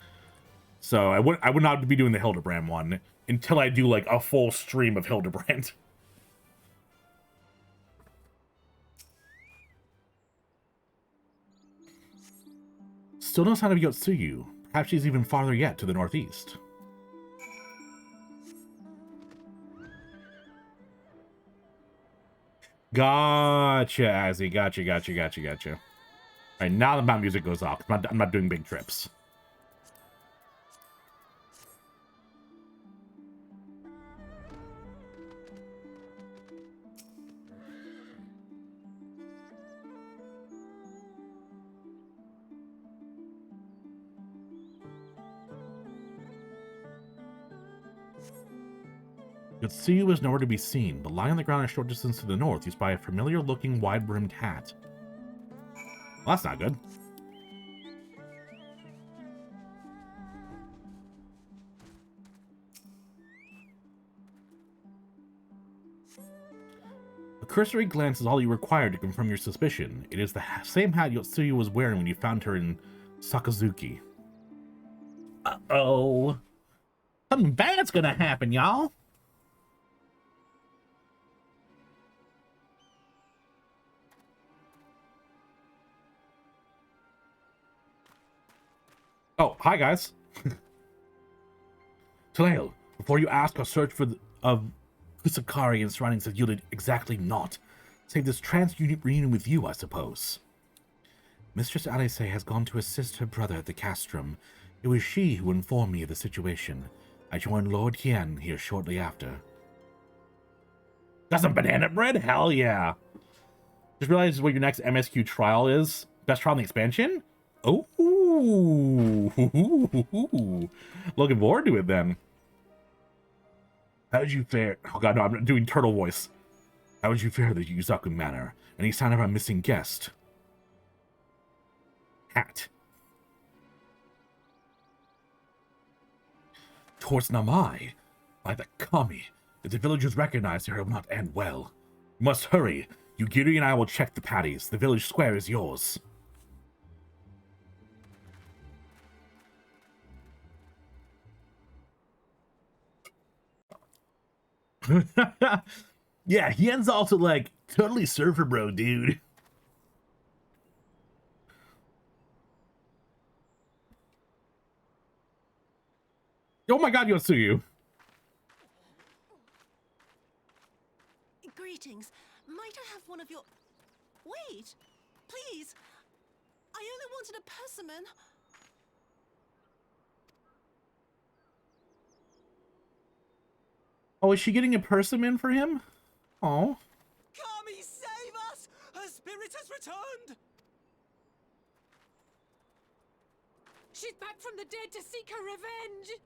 So I would not be doing the Hildebrand one until I do like a full stream of Hildebrand. Still no sign of Yotsuyu. Perhaps she's even farther yet to the northeast. Gotcha, Azzy. Gotcha. All right, now the mount music goes off. I'm not doing big trips. Yotsuyu is nowhere to be seen, but lying on the ground a short distance to the north, you spy a familiar-looking wide-brimmed hat. Well, that's not good. A cursory glance is all you require to confirm your suspicion. It is the same hat Yotsuyu was wearing when you found her in Sakazuki. Uh-oh. Something bad's gonna happen, y'all. Oh, hi guys. Taleo, before you ask or search for Kusakari and surroundings have yielded exactly naught, save this trans reunion with you, I suppose. Mistress Alise has gone to assist her brother at the castrum. It was she who informed me of the situation. I joined Lord Hien here shortly after. Got some banana bread? Hell yeah. Just realized what your next MSQ trial is. Best trial in the expansion? Oh, looking forward to it then. How did you fare? Oh god, no, I'm doing turtle voice. How did you fare at the Yuzaku Manor? Any sign of our missing guest? Hat. Towards Namai. By the Kami. If the villagers recognize her, it will not end well. You must hurry. Yugiri and I will check the patties. The village square is yours. Yeah, Hien's also like totally surfer bro, dude. Oh my god, Yotsuyu. Greetings. Might I have one of your... Wait! Please! I only wanted a persimmon. Oh, is she getting a persimmon for him? Oh. Kami, save us! Her spirit has returned! She's back from the dead to seek her revenge!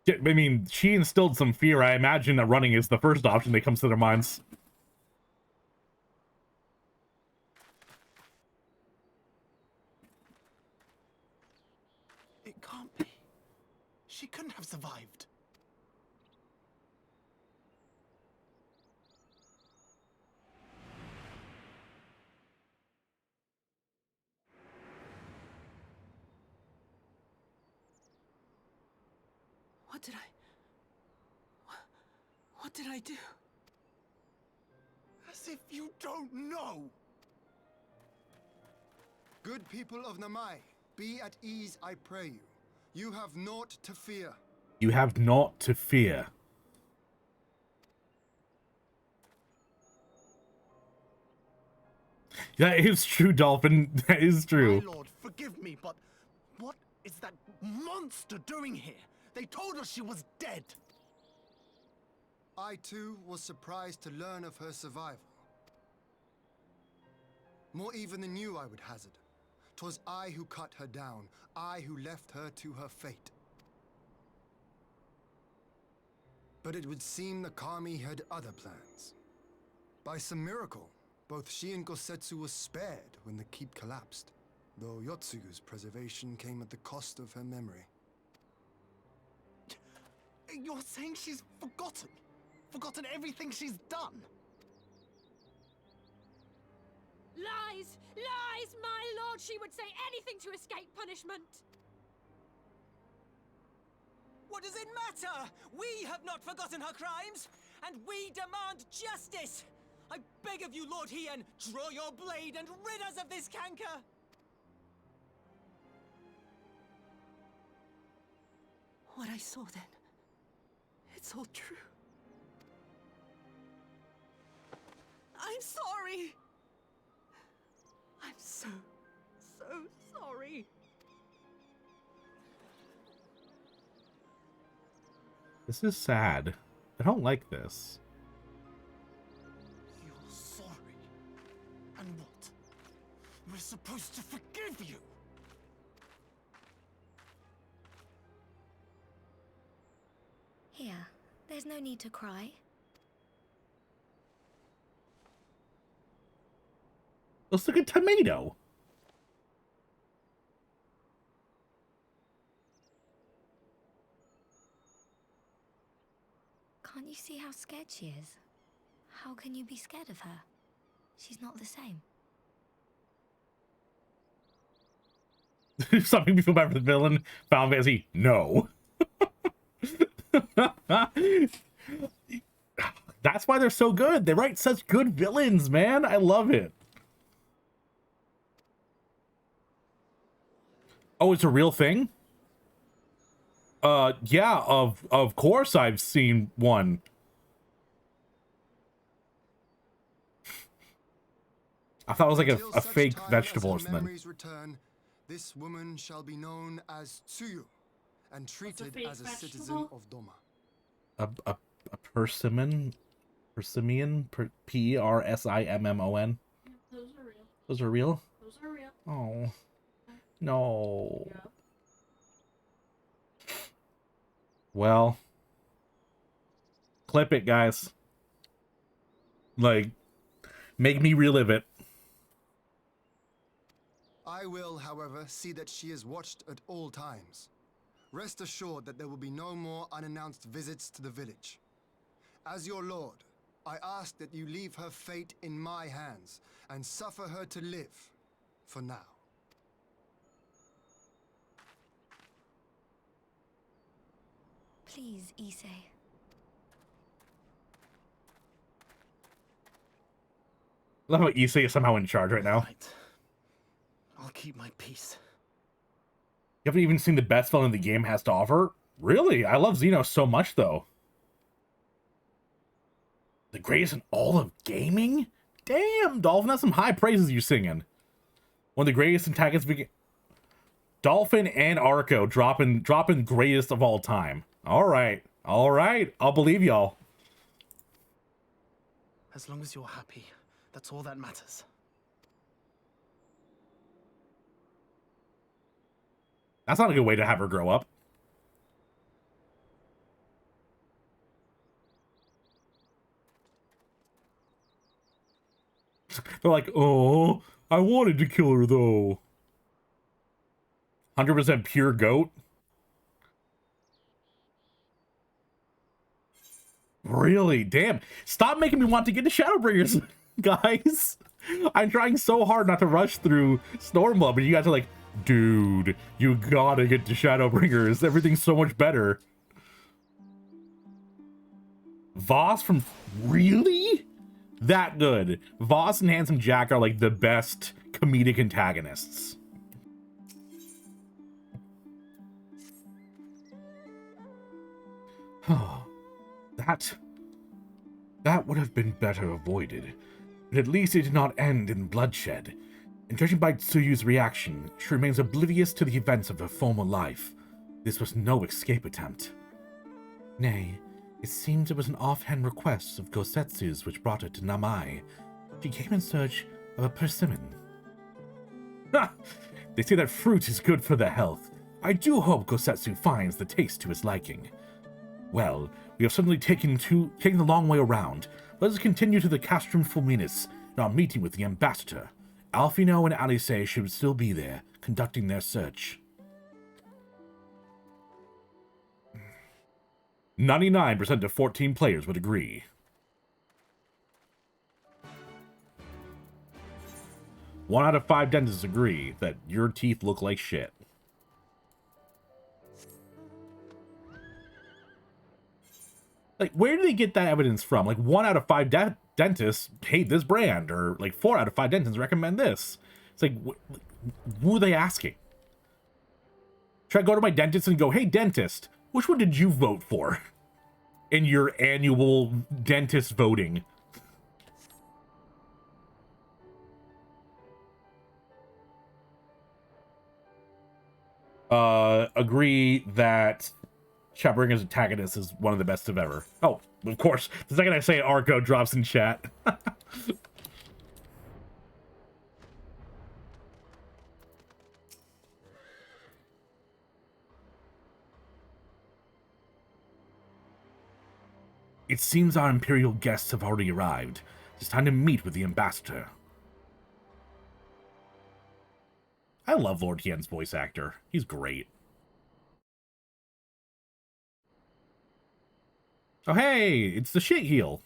I mean, she instilled some fear. I imagine that running is the first option that comes to their minds. It can't be. She couldn't have survived. What did I do? As if you don't know! Good people of Namai, be at ease, I pray you. You have naught to fear. You have naught to fear. That is true, Dolphin. That is true. My lord, forgive me, but what is that monster doing here? They told us she was dead. I too was surprised to learn of her survival. More even than you, I would hazard. 'Twas I who cut her down, I who left her to her fate. But it would seem the Kami had other plans. By some miracle, both she and Gosetsu were spared when the keep collapsed, though Yotsuyu's preservation came at the cost of her memory. You're saying she's forgotten? Forgotten everything she's done? Lies! Lies! My lord, she would say anything to escape punishment! What does it matter? We have not forgotten her crimes, and we demand justice! I beg of you, Lord Hien, draw your blade and rid us of this canker! What I saw then, it's all true. I'm sorry! I'm so sorry. This is sad. I don't like this. You're sorry. And what? We're supposed to forgive you. Here, there's no need to cry. Looks like a tomato. Can't you see how scared she is? How can you be scared of her? She's not the same. Something me feel bad for the villain. Final Fantasy, no. That's why they're so good. They write such good villains, man. I love it. Oh, it's a real thing? Yeah, of course I've seen one. I thought it was like Until a such fake time vegetable or as her something. memories return, this woman shall be known as Tsuyu and treated as a citizen of Doma. A persimmon? Persimmon? Persimmon? Those are real. Those are real? Those are real. Oh. No. Yeah. Well. Clip it, guys. Like, make me relive it. I will, however, see that she is watched at all times. Rest assured that there will be no more unannounced visits to the village. As your lord, I ask that you leave her fate in my hands and suffer her to live, for now. Please, Issei. I love how Issei is somehow in charge right now. Right. I'll keep my peace. You haven't even seen the best villain the game has to offer? Really? I love Xeno so much, though. The greatest in all of gaming? Damn, Dolphin, that's some high praises you singing. One of the greatest antagonists Dolphin and Arco dropping greatest of all time. Alright. Alright. I'll believe y'all. As long as you're happy, that's all that matters. That's not a good way to have her grow up. They're like, oh, I wanted to kill her though. 100% pure goat. Really? Damn. Stop making me want to get to Shadowbringers, guys. I'm trying so hard not to rush through Stormblood, but you guys are like, dude, you gotta get to Shadowbringers. Everything's so much better. Voss from... Really? That good. Voss and Handsome Jack are like the best comedic antagonists. That would have been better avoided, but at least it did not end in bloodshed. And judging by Tsuyu's reaction, she remains oblivious to the events of her former life. This was no escape attempt. Nay, it seems it was an offhand request of Gosetsu's which brought her to Namai. She came in search of a persimmon. Ha! They say that fruit is good for the health. I do hope Gosetsu finds the taste to his liking. Well, we have suddenly taken the long way around. Let us continue to the Castrum Fulminus and our meeting with the ambassador. Alphino and Alice should still be there, conducting their search. 99% of 14 players would agree. One out of 5 dentists agree that your teeth look like shit. Like, where do they get that evidence from? Like, 1 out of 5 dentists hate this brand, or like 4 out of 5 dentists recommend this. It's like, who are they asking? Should I go to my dentist and go, hey, dentist, which one did you vote for in your annual dentist voting? Agree that Shadowbringers Antagonist is one of the best of ever. Oh, of course. The second I say it, Arco drops in chat. It seems our Imperial guests have already arrived. It's time to meet with the Ambassador. I love Lord Hien's voice actor. He's great. Oh hey, it's the shit heel.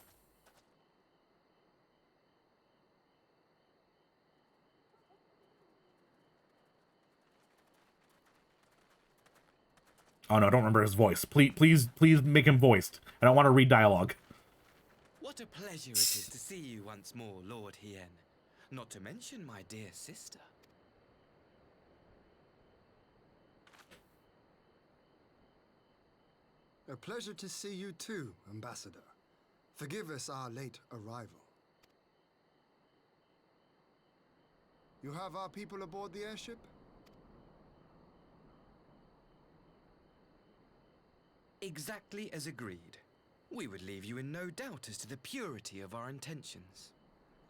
Oh no, I don't remember his voice. Please make him voiced. I don't want to read dialogue. What a pleasure it is to see you once more, Lord Hien. Not to mention my dear sister. A pleasure to see you too, Ambassador. Forgive us our late arrival. You have our people aboard the airship? Exactly as agreed. We would leave you in no doubt as to the purity of our intentions.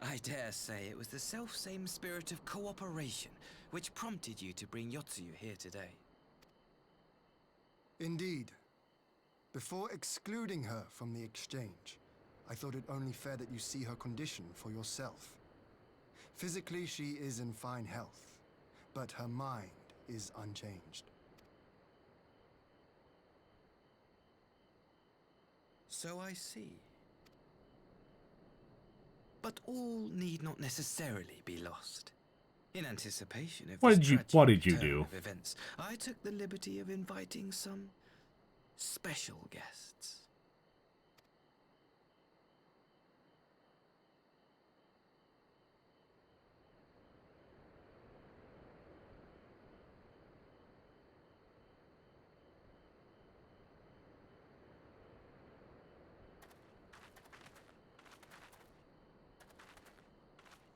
I dare say it was the self-same spirit of cooperation which prompted you to bring Yotsuyu here today. Indeed. Before excluding her from the exchange, I thought it only fair that you see her condition for yourself. Physically, she is in fine health, but her mind is unchanged. So I see. But all need not necessarily be lost. In anticipation of What this did you tragic turn do? of events, I took the liberty of inviting some special guests.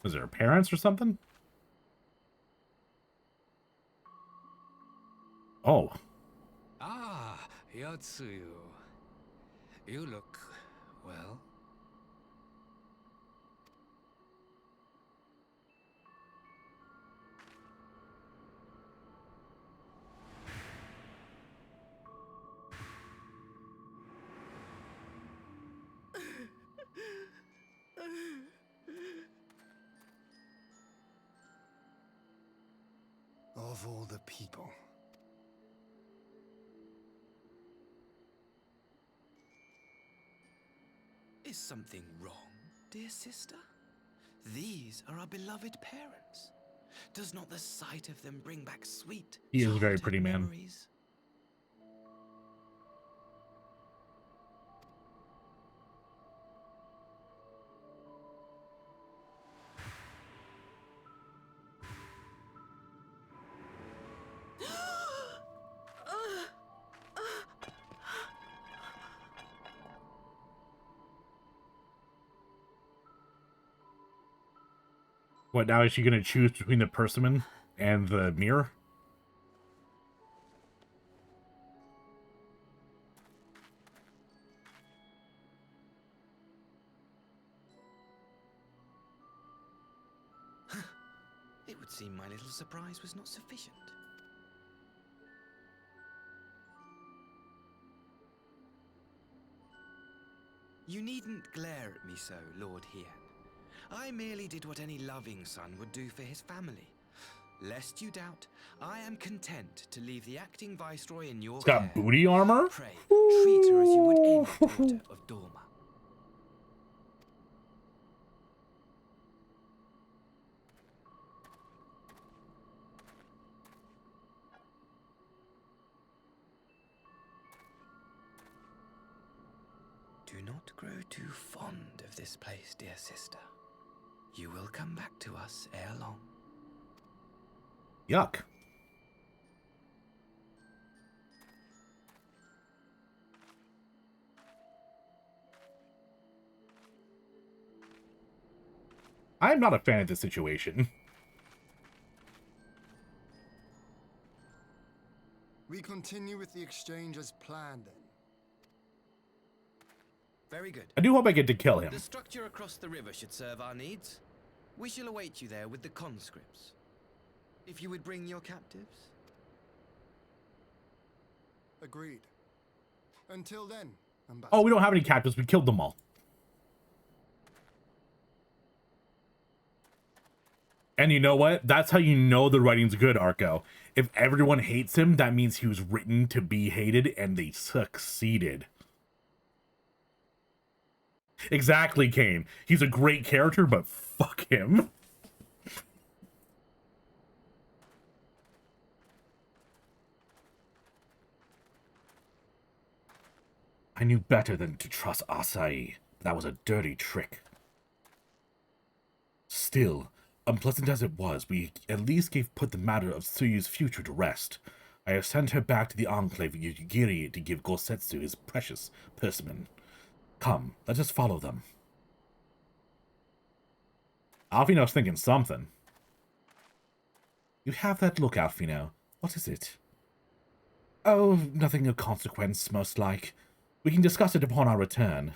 Was it her parents or something? Oh. Ah, Yotsuyu. You look well. Of all the people. Is something wrong, dear sister? These are our beloved parents. Does not the sight of them bring back sweet He is a very childhood pretty man. memories? What, now is she gonna choose between the persimmon and the mirror? It would seem my little surprise was not sufficient. You needn't glare at me so, Lord Hien. I merely did what any loving son would do for his family. Lest you doubt, I am content to leave the acting viceroy in your It's care. got booty armor? Pray, treat her as you would any daughter of Dorma. Do not grow too fond of this place, dear sister. You will come back to us ere long. Yuck. I'm not a fan of this situation. We continue continue with the exchange as planned, then. Very good. I do hope I get to kill him. The structure across the river should serve our needs. We shall await you there with the conscripts. If you would bring your captives. Agreed. Until then, Ambassador. Oh, we don't have any captives. We killed them all. And you know what? That's how you know the writing's good, Arco. If everyone hates him, that means he was written to be hated, and they succeeded. Exactly, Kane. He's a great character, but fuck him. I knew better than to trust Asahi. That was a dirty trick. Still, unpleasant as it was, we at least put the matter of Tsuyu's future to rest. I have sent her back to the Enclave of Yugiri to give Gosetsu his precious persimmon. Come, let us follow them. Alphinaud's thinking something. You have that look, Alphinaud. What is it? Oh, nothing of consequence, most like. We can discuss it upon our return.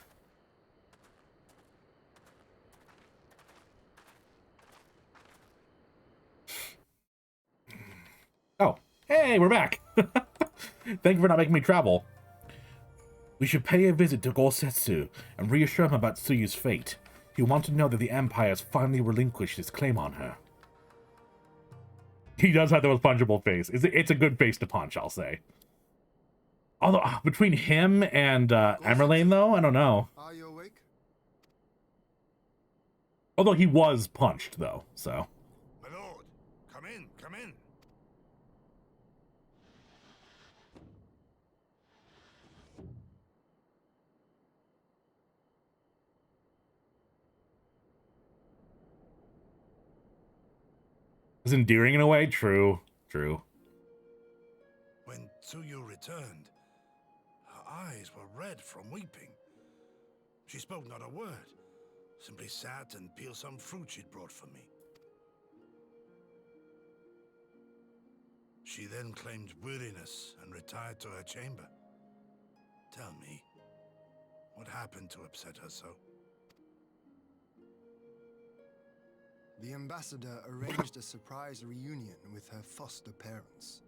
Oh, hey, we're back. Thank you for not making me travel. We should pay a visit to Gosetsu and reassure him about Tsuyu's fate. He'll want to know that the Empire has finally relinquished its claim on her. He does have the most punchable face. It's a good face to punch, I'll say. Although, between him and Emerlane, though, I don't know. Are you awake? Although he was punched, though, so. My lord, come in, come in. It's endearing in a way. True, true. When Tsuyu returned, her eyes were red from weeping. She spoke not a word, simply sat and peeled some fruit she'd brought for me. She then claimed weariness and retired to her chamber. Tell me, what happened to upset her so? The ambassador arranged a surprise reunion with her foster parents.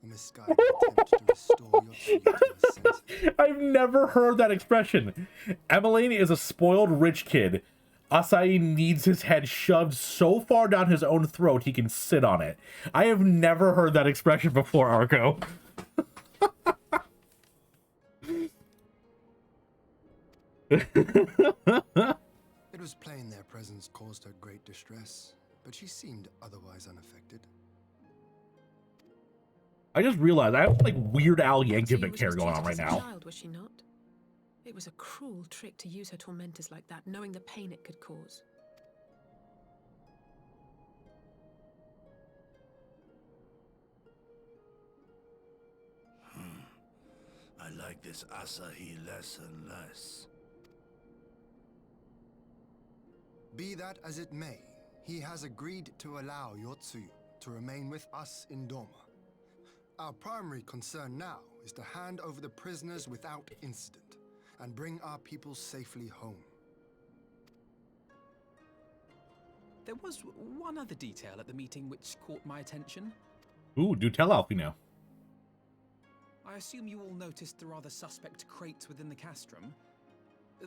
A misguided attempt to restore Yotsuyu to her senses. I've never heard that expression. Emerlane is a spoiled rich kid. Asahi needs his head shoved so far down his own throat he can sit on it. I have never heard that expression before, Arco. It was plain their presence caused her great distress, but she seemed otherwise unaffected. I just realized I have like Weird Al Tsuyu's Yankovic was hair going on treated right as a now. child, was she not? It was a cruel trick to use her tormentors like that, knowing the pain it could cause. I like this Asahi less and less. Be that as it may, he has agreed to allow Yotsuyu to remain with us in Doma. Our primary concern now is to hand over the prisoners without incident and bring our people safely home. There was one other detail at the meeting which caught my attention. Ooh, do tell Alphinaud. I assume you all noticed the rather suspect crates within the castrum.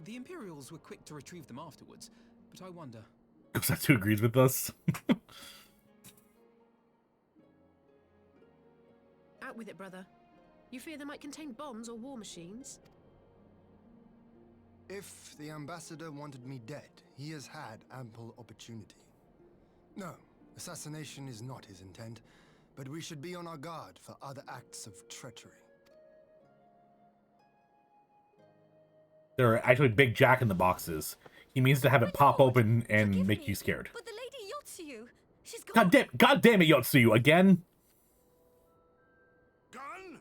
The Imperials were quick to retrieve them afterwards, but I wonder... Gosetsu agrees with us. Out with it, brother. You fear they might contain bombs or war machines? If the ambassador wanted me dead, he has had ample opportunity. No, assassination is not his intent, but we should be on our guard for other acts of treachery. There are actually big jack-in-the-boxes. He means to have it pop open and make you scared. But the Lady Yotsuyu, she's gone. God damn it, Yotsuyu, again? Gone?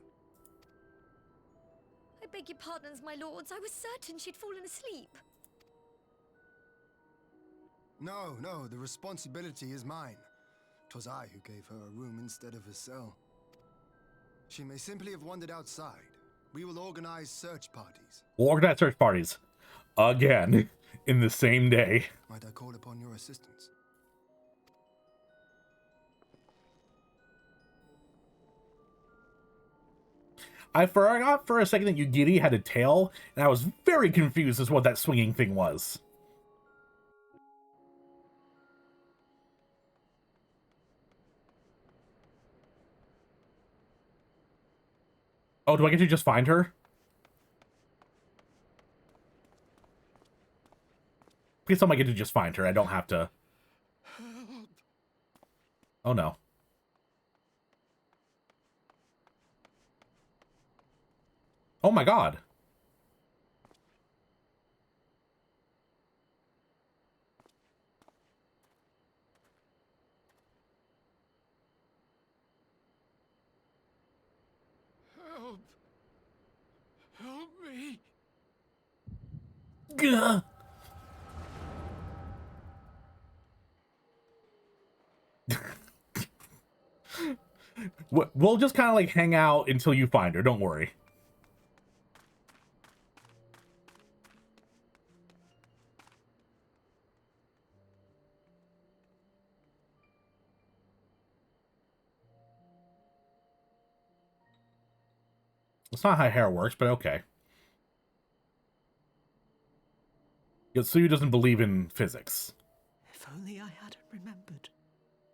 I beg your pardons, my lords. I was certain she'd fallen asleep. No, the responsibility is mine. 'Twas I who gave her a room instead of a cell. She may simply have wandered outside. We will organize search parties. We'll organize search parties. Again. In the same day. Might I call upon your assistance? I forgot for a second that Yugiri had a tail, and I was very confused as to what that swinging thing was. Oh, do I get to just find her? Please tell me I get to just find her. I don't have to. Oh no. Oh my god. Help! Help me! Gah. We'll just kind of like hang out until you find her. Don't worry. It's not how hair works, but okay. Yotsuyu doesn't believe in physics. If only I hadn't remembered.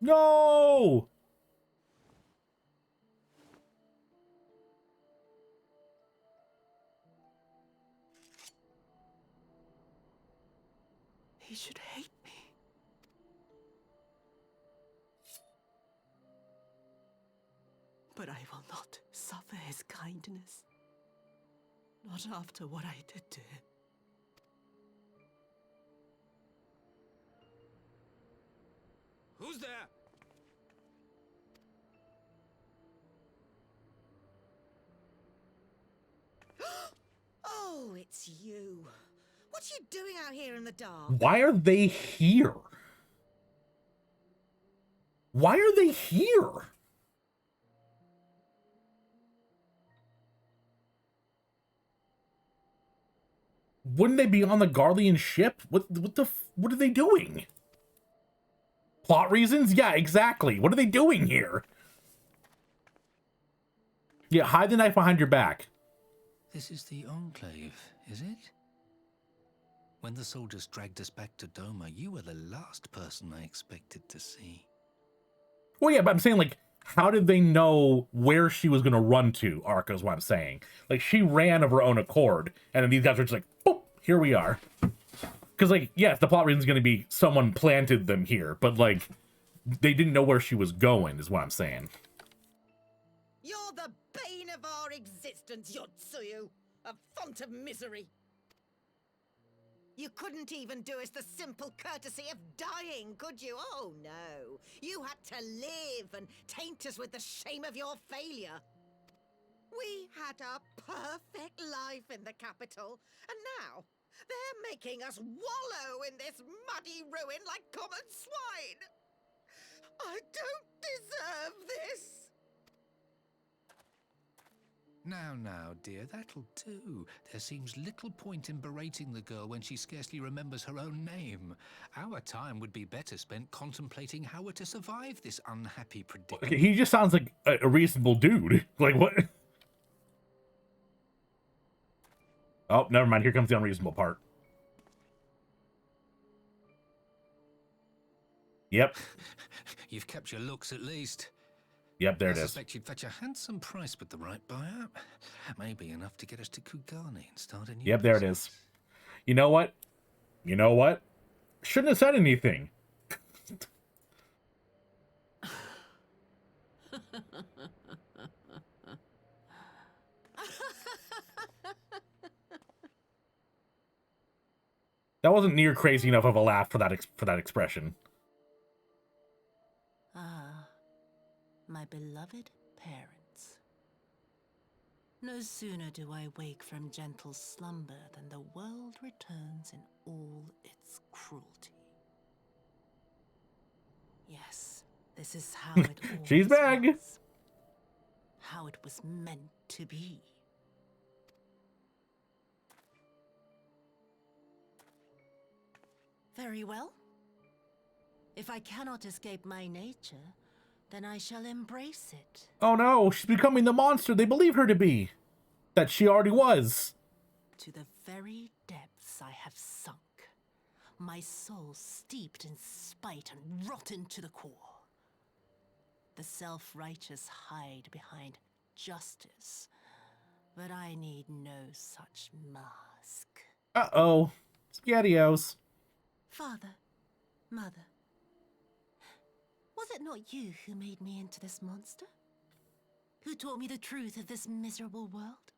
No! He should hate me. But I will not suffer his kindness. Not after what I did to him. Who's there? Oh, it's you. What are you doing out here in the dark? Why are they here? Why are they here? Wouldn't they be on the Garlean ship? What are they doing? Plot reasons? Yeah, exactly. What are they doing here? Yeah, hide the knife behind your back. This is the Enclave, is it? When the soldiers dragged us back to Doma, you were the last person I expected to see. Well, yeah, but I'm saying, like, how did they know where she was going to run to, Arca, is what I'm saying. Like, she ran of her own accord, and then these guys were just like, boop, here we are. Because, like, yes, the plot reason is going to be someone planted them here, but, like, they didn't know where she was going, is what I'm saying. You're the bane of our existence, Yotsuyu. A font of misery. You couldn't even do us the simple courtesy of dying, could you? Oh, no. You had to live and taint us with the shame of your failure. We had a perfect life in the capital, and now they're making us wallow in this muddy ruin like common swine. I don't deserve this. Now, dear, that'll do. There seems little point in berating the girl when she scarcely remembers her own name. Our time would be better spent contemplating how we're to survive this unhappy predicament. He just sounds like a reasonable dude. Like, what? Oh, never mind. Here comes the unreasonable part. Yep. You've kept your looks at least. Yep, there it I is. suspect you'd fetch a handsome price with the right buyer. Maybe enough to get us to Kugane and start a new Yep, there it is. You know what? You know what? Shouldn't have said anything. That wasn't near crazy enough of a laugh for that expression. Ah, my beloved parents. No sooner do I wake from gentle slumber than the world returns in all its cruelty. Yes, this is how it always She's back. was. how it was meant to be. Very well. If I cannot escape my nature, then I shall embrace it. Oh no, she's becoming the monster they believe her to be. That she already was. To the very depths I have sunk, my soul steeped in spite and rotten to the core. The self-righteous hide behind justice, but I need no such mask. Uh-oh. SpaghettiOs. Father, Mother, was it not you who made me into this monster? Who taught me the truth of this miserable world?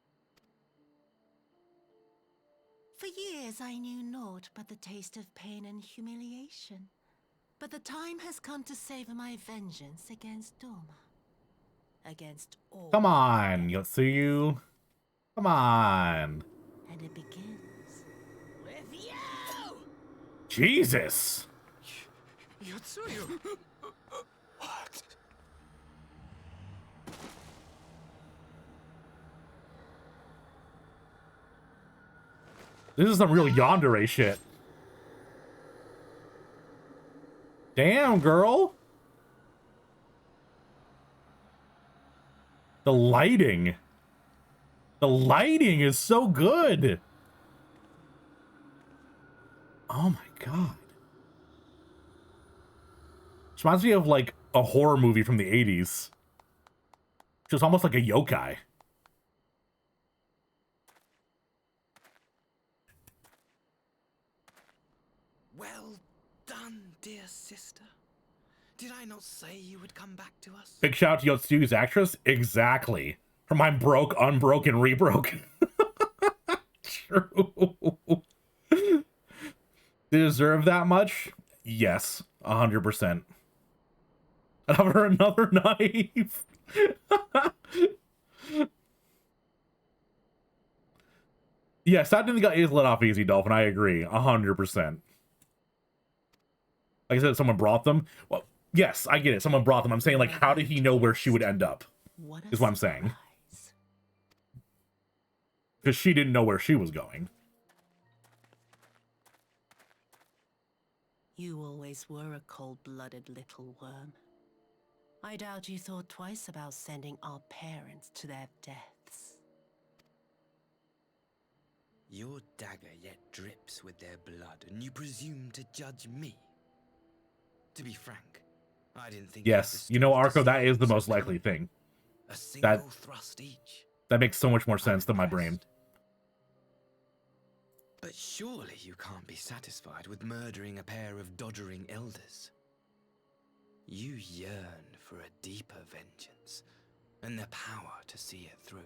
For years I knew naught but the taste of pain and humiliation. But the time has come to savor my vengeance against Doma. Against all. Come on, Yotsuyu. Come on. And it begins with you! Jesus! Yotsuyu! What? This is some real yandere shit. Damn, girl. The lighting. The lighting is so good. Oh my god. This reminds me of like a horror movie from the 80s. Just almost like a yokai. Well done, dear sister. Did I not say you would come back to us? Big shout out to Yotsuyu's actress. Exactly. From I'm broke, unbroken, rebroken. True. They deserve that much? Yes, 100%. I'd have her another knife. Yes, that didn't get let off easy, Dolphin. I agree, 100%. Like I said, someone brought them. Well, yes, I get it. Someone brought them. I'm saying, like, how did he know where she would end up? Is what I'm saying. Because she didn't know where she was going. You always were a cold-blooded little worm. I doubt you thought twice about sending our parents to their deaths. Your dagger yet drips with their blood, and you presume to judge me? To be frank, I didn't think... Yes, you know, Arco, that is the most likely thing. A single That, thrust each. that makes so much more sense than my brain. But surely you can't be satisfied with murdering a pair of doddering elders. You yearn for a deeper vengeance, and the power to see it through.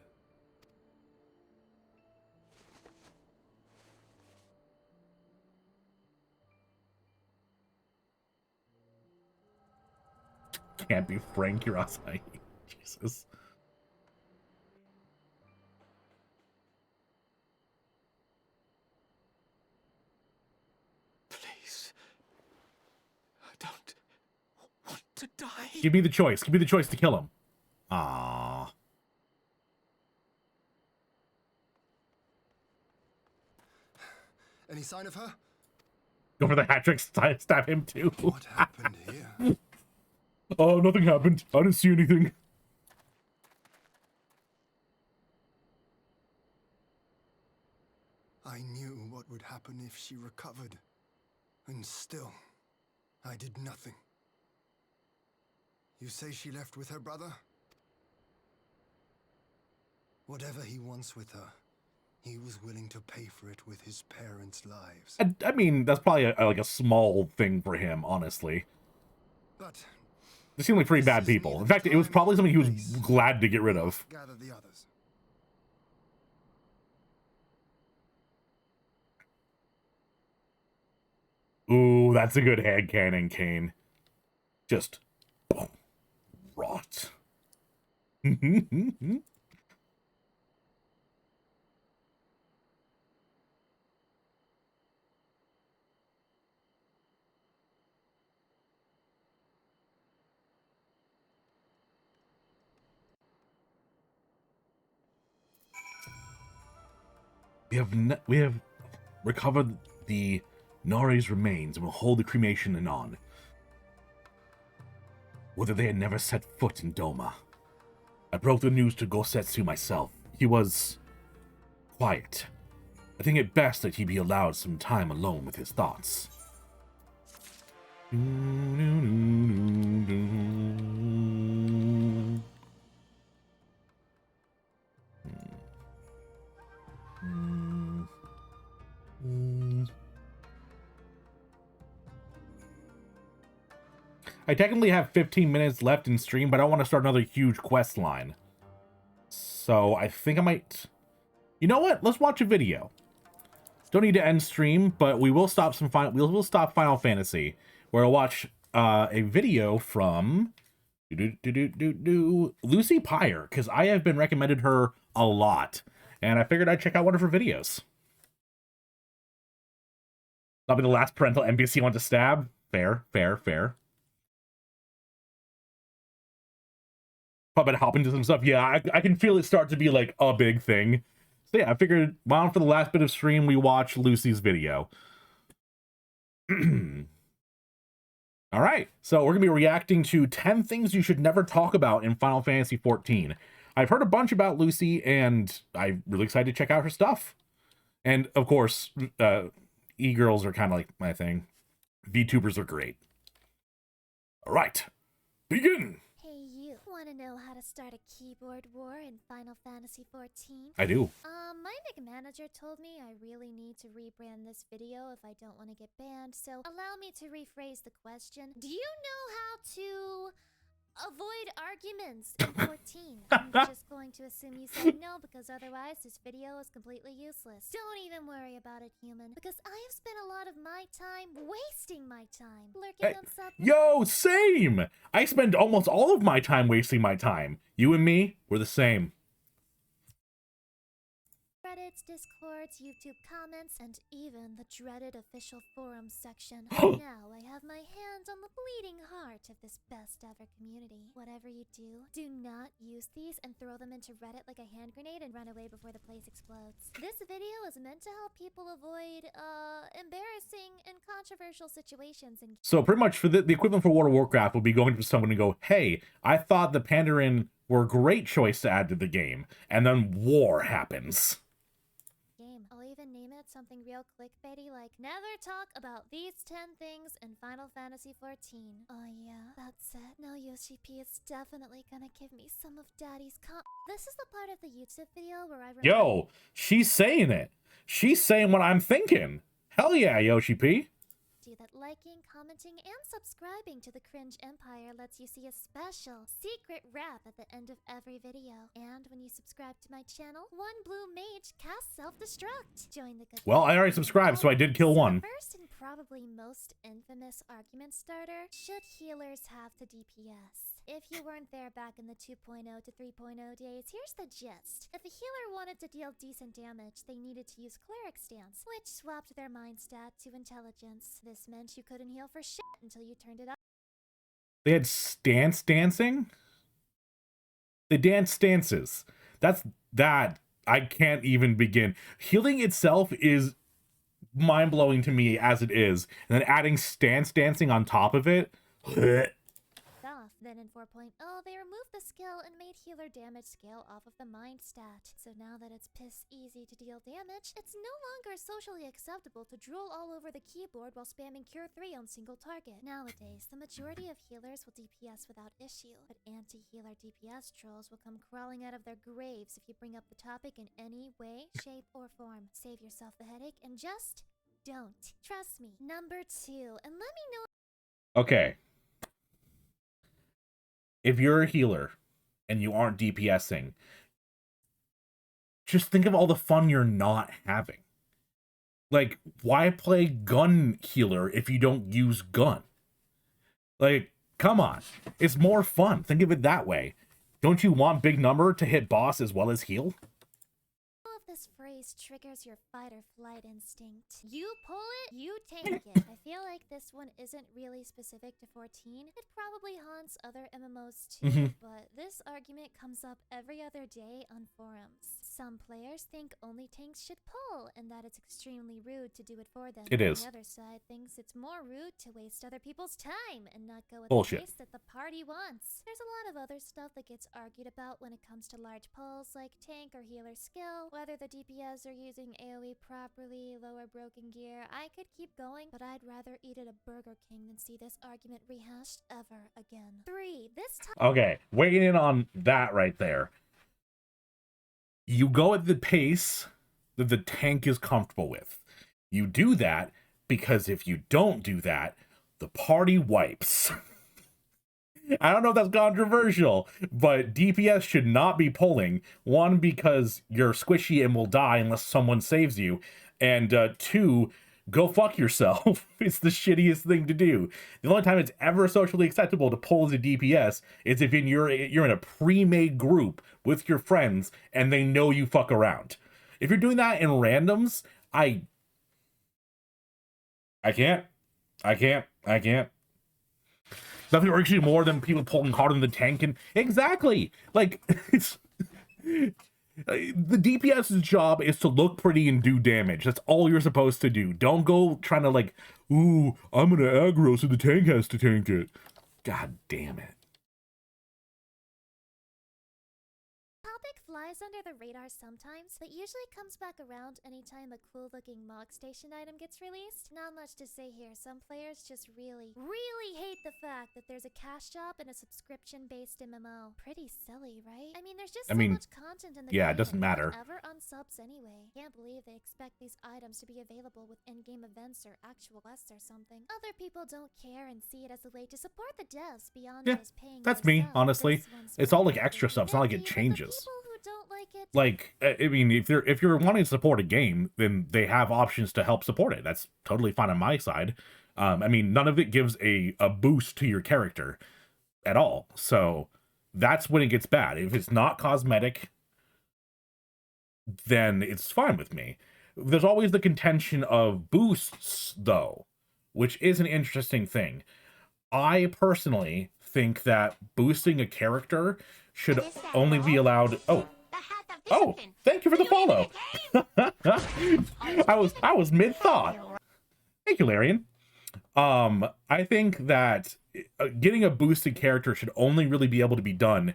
Can't be Frank Hirasai. Jesus. Please. I don't want to die. Give me the choice. Give me the choice to kill him. Ah. Any sign of her? Go for the hat trick. Stab him too. What happened here? Oh, nothing happened. I didn't see anything. I knew what would happen if she recovered. And still, I did nothing. You say she left with her brother? Whatever he wants with her, he was willing to pay for it with his parents' lives. I mean, that's probably like a small thing for him, honestly. But They seem like pretty bad people. In fact, it was probably something he was glad to get rid of. gather the others. Ooh, that's a good headcanon, Kane. Just boom, rot. We have recovered the Nari's remains and will hold the cremation anon. Whether they had never set foot in Doma. I broke the news to Gosetsu myself. He was quiet. I think it best that he be allowed some time alone with his thoughts. I technically have 15 minutes left in stream, but I don't want to start another huge quest line. So I think I might... You know what? Let's watch a video. Don't need to end stream, but we will stop we'll stop Final Fantasy, where I'll watch a video from Lucy Pyre, because I have been recommended her a lot, and I figured I'd check out one of her videos. That'll be the last parental NPC I want to stab. Fair, fair, fair. Probably hop into some stuff. Yeah, I can feel it start to be like a big thing. So yeah, I figured, why don't for the last bit of stream we watch Lucy's video. All right, so we're gonna be reacting to 10 things you should never talk about in Final Fantasy XIV. I've heard a bunch about Lucy, and I'm really excited to check out her stuff. And of course, e-girls are kind of like my thing. VTubers are great. All right, begin. Hey, you want to know how to start a keyboard war in Final Fantasy XIV? I do. My Nick manager told me I really need to rebrand this video if I don't want to get banned, so allow me to rephrase the question. Do you know how to avoid arguments in 14? I'm just going to assume you said no, because otherwise this video is completely useless. Don't even worry about it, human, because I have spent a lot of my time wasting my time lurking on sub. Yo, same! I spend almost all of my time wasting my time. You and me, we're the same. Reddits, Discords, YouTube comments, and even the dreaded official forums section. Now I have my hands on the bleeding heart of this best ever community. Whatever you do, do not use these and throw them into Reddit like a hand grenade and run away before the place explodes. This video is meant to help people avoid, embarrassing and controversial situations. And so pretty much for the equivalent for World of Warcraft would be going to someone and go, hey, I thought the Pandaren were a great choice to add to the game, and then war happens. I'll even name it something real clickbaity like never talk about these 10 things in Final Fantasy XIV. Oh yeah, that's it. Now Yoshi P is definitely gonna give me some of Daddy's This is the part of the YouTube video where I Yo, she's saying it. She's saying what I'm thinking. Hell yeah, Yoshi P. That liking, commenting, and subscribing to the Cringe Empire lets you see a special secret rap at the end of every video. And when you subscribe to my channel, one blue mage casts self-destruct. Join the good. Well, I already subscribed, so I did kill one. First and probably most infamous argument starter: should healers have to DPS? If you weren't there back in the 2.0 to 3.0 days, here's the gist. If a healer wanted to deal decent damage, they needed to use Cleric Stance, which swapped their mind stat to Intelligence. This meant you couldn't heal for shit until you turned it up. They had stance dancing? They dance stances. That I can't even begin. Healing itself is mind-blowing to me as it is, and then adding stance dancing on top of it. Then in 4.0, they removed the skill and made healer damage scale off of the mind stat. So now that it's piss easy to deal damage, it's no longer socially acceptable to drool all over the keyboard while spamming Cure 3 on single target. Nowadays, the majority of healers will DPS without issue, but anti-healer DPS trolls will come crawling out of their graves if you bring up the topic in any way, shape, or form. Save yourself the headache and just don't. Trust me. Number 2, and let me know. Okay. If you're a healer and you aren't DPSing, just think of all the fun you're not having. Like, why play gun healer if you don't use gun? Like, come on. It's more fun. Think of it that way. Don't you want big number to hit boss as well as heal? This phrase triggers your fight or flight instinct. You pull it, you take it. I feel like this one isn't really specific to 14. It probably haunts other MMOs too, but this argument comes up every other day on forums. Some players think only tanks should pull, and that it's extremely rude to do it for them. It is. The other side thinks it's more rude to waste other people's time and not go with Bullshit. the pace that the party wants. There's a lot of other stuff that gets argued about when it comes to large pulls, like tank or healer skill, whether the DPS are using AoE properly, lower broken gear. I could keep going, but I'd rather eat at a Burger King than see this argument rehashed ever again. 3. This time. Okay, weighing in on that right there. You go at the pace that the tank is comfortable with. You do that because if you don't do that, the party wipes. I don't know if that's controversial, but DPS should not be pulling. 1, because you're squishy and will die unless someone saves you. And 2, go fuck yourself. It's the shittiest thing to do. The only time it's ever socially acceptable to pull as a DPS is if you're in a pre-made group with your friends and they know you fuck around. If you're doing that in randoms, I can't. Nothing actually more than people pulling harder than the tank. And exactly, like, it's the DPS's job is to look pretty and do damage. That's all you're supposed to do. Don't go trying to like, ooh, I'm gonna aggro so the tank has to tank it. God damn it. Topic flies under the radar sometimes, but usually comes back around anytime a cool-looking Mog Station item gets released. Not much to say here. Some players just really hate the fact that there's a cash shop and a subscription-based MMO. Pretty silly, right? I mean, there's just so much content in the game. It doesn't matter. Ever unsubs anyway. Can't believe they expect these items to be available with in-game events or actual quests or something. Other people don't care and see it as a way to support the devs beyond just paying. That's me, honestly. It's all like extra stuff. It's not like it changes. Like, I mean, if you're wanting to support a game, then they have options to help support it. That's totally fine on my side. I mean, none of it gives a boost to your character at all. So that's when it gets bad. If it's not cosmetic, then it's fine with me. There's always the contention of boosts, though, which is an interesting thing. I personally think that boosting a character should only be allowed. Oh, thank you for the follow. I was mid-thought. Thank you, Larian. I think that getting a boosted character should only really be able to be done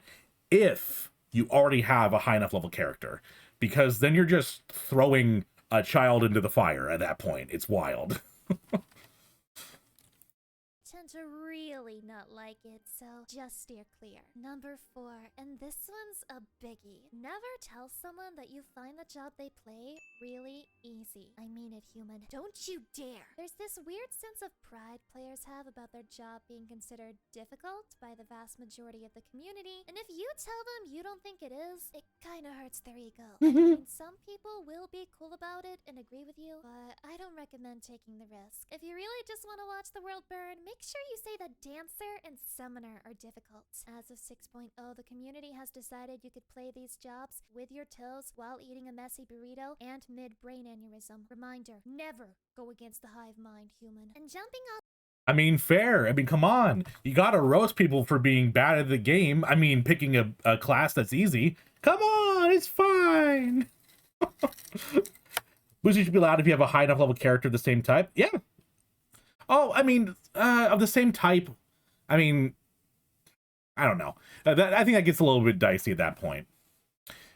if you already have a high enough level character, because then you're just throwing a child into the fire at that point. It's wild. Tend to really not like it, so just steer clear. Number 4, and this one's a biggie. Never tell someone that you find the job they play really easy. I mean it, human. Don't you dare! There's this weird sense of pride players have about their job being considered difficult by the vast majority of the community, and if you tell them you don't think it is, it kinda hurts their ego. I mean, some people will be cool about it and agree with you, but I don't recommend taking the risk. If you really just want to watch the world burn, make sure you say that Dancer and Summoner are difficult. As of 6.0, the community has decided you could play these jobs with your tills while eating a messy burrito and mid-brain aneurysm. Reminder, never go against the hive mind, human. And jumping off. I mean, fair. I mean, come on. You gotta roast people for being bad at the game. I mean, picking a class that's easy. Come on, it's fine. Boosting should be allowed if you have a high enough level character of the same type. Yeah. Oh, I mean, of the same type. I mean, I don't know. I think that gets a little bit dicey at that point.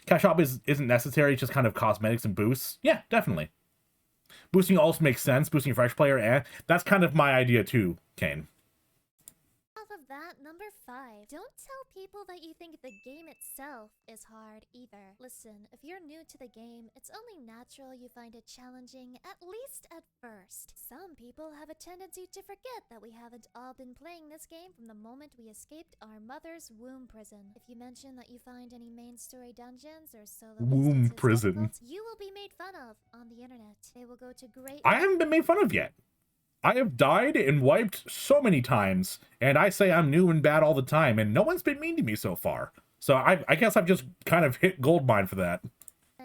Cash shop isn't necessary. It's just kind of cosmetics and boosts. Yeah, definitely. Boosting also makes sense. Boosting a fresh player, that's kind of my idea too, Kane. Off of that, number 5. Don't tell people that you think the game itself is hard either. Listen, if you're new to the game, it's only natural you find it challenging, at least at first. Some people have a tendency to forget that we haven't all been playing this game from the moment we escaped our mother's womb prison. If you mention that you find any main story dungeons or solo womb prison, you will be made fun of on the internet. They will go to great. I haven't been made fun of yet. I have died and wiped so many times, and I say I'm new and bad all the time, and no one's been mean to me so far. So I guess I've just kind of hit gold mine for that.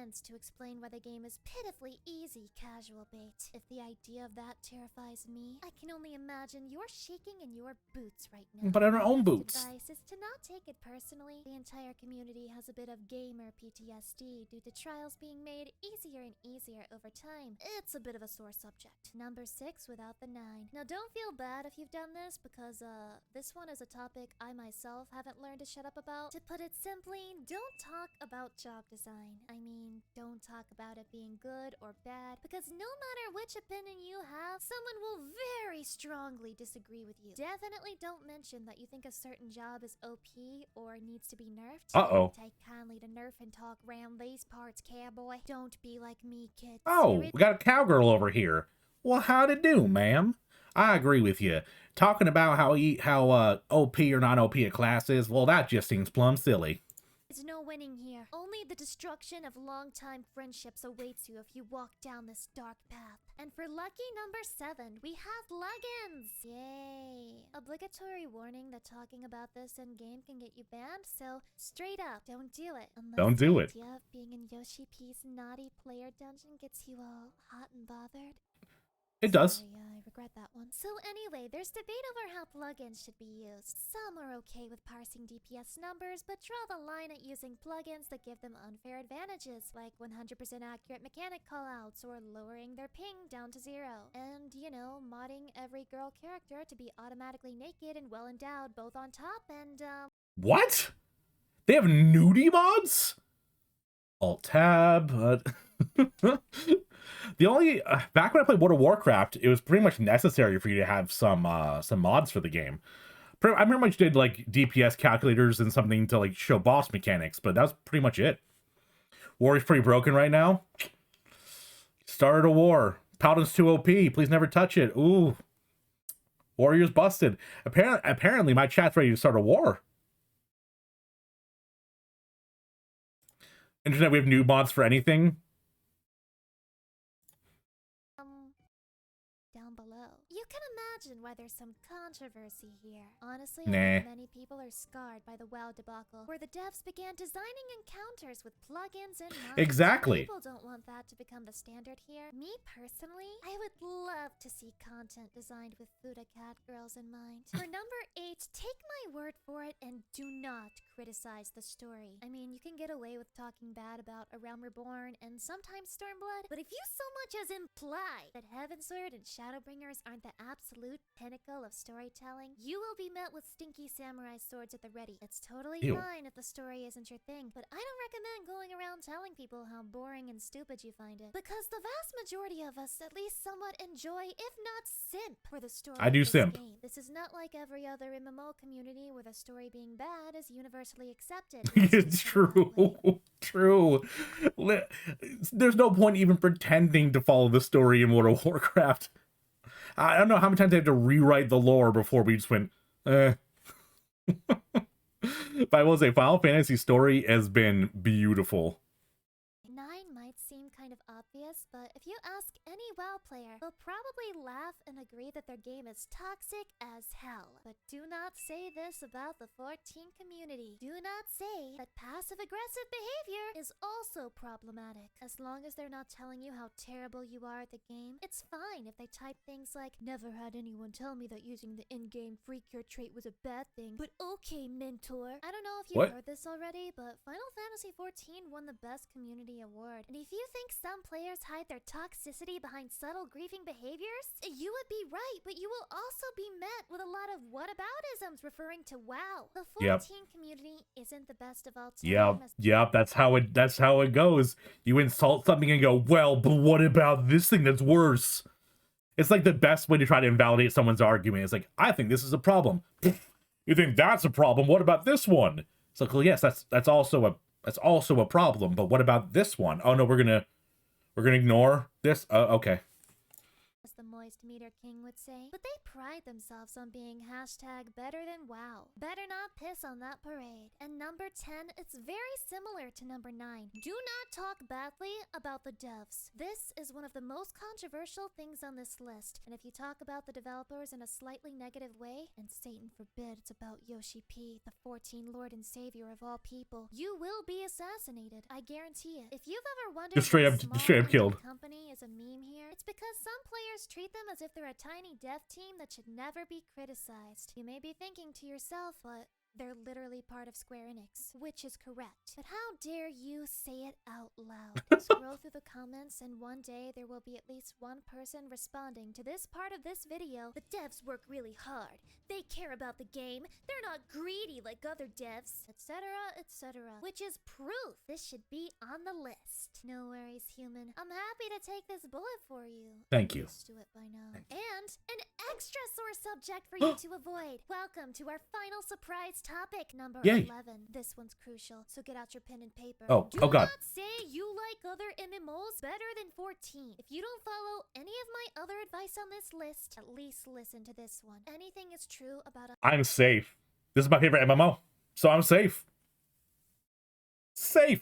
sentence to explain why the game is pitifully easy casual bait. If the idea of that terrifies me, I can only imagine you're shaking in your boots right now. But in our own My boots. best advice is to not take it personally. The entire community has a bit of gamer PTSD due to trials being made easier and easier over time. It's a bit of a sore subject. Number 6 without the 9. Now don't feel bad if you've done this, because this one is a topic I myself haven't learned to shut up about. To put it simply, don't talk about job design. I mean, don't talk about it being good or bad, because no matter which opinion you have, someone will very strongly disagree with you. Definitely don't mention that you think a certain job is OP or needs to be nerfed. Uh-oh. Take kindly to nerf and talk round these parts, cowboy. Don't be like me, kid. Oh, we got a cowgirl over here. Well, how'd it do, ma'am? I agree with you. Talking about how OP or not OP a class is, well, that just seems plumb silly. There's no winning here. Only the destruction of long-time friendships awaits you if you walk down this dark path. And for lucky number 7, we have plugins! Yay! Obligatory warning that talking about this in-game can get you banned, so straight up, don't do it. Unless Don't do it. the idea of being in Yoshi P's naughty player dungeon gets you all hot and bothered. It does. Sorry, I regret that one. So anyway, there's debate over how plugins should be used. Some are okay with parsing DPS numbers, but draw the line at using plugins that give them unfair advantages, like 100% accurate mechanic callouts or lowering their ping down to 0. And, you know, modding every girl character to be automatically naked and well endowed both on top and, What? They have nudie mods? Alt-tab. The only back when I played World of Warcraft, it was pretty much necessary for you to have some mods for the game. I pretty much did like DPS calculators and something to like show boss mechanics, but that was pretty much it. War is pretty broken right now. Started a war. Paladin's too OP. Please never touch it. Ooh. Warrior's busted. Apparently my chat's ready to start a war. Internet, we have new mods for anything. down below. You can imagine why there's some controversy here. Honestly, Nah. I think many people are scarred by the WoW debacle, where the devs began designing encounters with plugins in mind. Exactly. People don't want that to become the standard here. Me personally, I would love to see content designed with Fuda Cat girls in mind. For number 8, take my word for it and do not criticize the story. I mean, you can get away with talking bad about A Realm Reborn and sometimes Stormblood, but if you so much as imply that Heavensward and Shadowbringers aren't the absolute pinnacle of storytelling, you will be met with stinky samurai swords at the ready. It's totally Ew. fine if the story isn't your thing, but I don't recommend going around telling people how boring and stupid you find it, because the vast majority of us at least somewhat enjoy, if not simp, for the story. I do of this simp. game. This is not like every other MMO community where the story being bad is universally accepted. It's true. True. There's no point even pretending to follow the story in World of Warcraft. I don't know how many times they have to rewrite the lore before we just went, eh. But I will say, Final Fantasy story has been beautiful. 9 might seem kind of obvious, but if you ask any WoW player, they'll probably laugh and agree that their game is toxic as hell. But do not say this about the 14 community. Do not say that passive-aggressive behavior is also problematic. As long as they're not telling you how terrible you are at the game, it's fine if they type things like, "Never had anyone tell me that using the in-game free cure trait was a bad thing, but okay, mentor." I don't know if you've What? heard this already, but Final Fantasy XIV won the Best Community Award. And if you think some players hide their toxicity behind subtle griefing behaviors, you would be right, but you will also be met with a lot of whataboutisms referring to WoW. The 14 community isn't the best of all time. Yep, that's how it goes. You insult something and go, well, but what about this thing that's worse? It's like the best way to try to invalidate someone's argument. It's like, I think this is a problem. You think that's a problem? What about this one? It's like, well, yes, that's also a problem, but what about this one? Oh no, we're gonna ignore this. Okay. As the Moy Christ Meter King would say. But they pride themselves on being hashtag better than WoW. Better not piss on that parade. And number 10, it's very similar to number 9. Do not talk badly about the devs. This is one of the most controversial things on this list. And if you talk about the developers in a slightly negative way, and Satan forbid it's about Yoshi P, the 14 Lord and Savior of all people, you will be assassinated. I guarantee it. If you've ever wondered Just straight up killed. Company is a meme here, it's because some players treat them as if they're a tiny dev team that should never be criticized. You may be thinking to yourself, but they're literally part of Square Enix, which is correct. But how dare you say it out loud? Scroll through the comments and one day there will be at least one person responding to this part of this video. The devs work really hard. They care about the game. They're not greedy like other devs, etc., etc. Which is proof this should be on the list. No worries, human. I'm happy to take this bullet for you. Thank you. Used to it by now. And an extra sore subject for you to avoid. Welcome to our final surprise topic, number Yay. 11. This one's crucial, so get out your pen and paper. Oh God. Do not say you like other MMOs better than 14. If you don't follow any of my other advice on this list, at least listen to this one. Anything is true about a I'm safe. This is my favorite MMO, so I'm safe. Safe.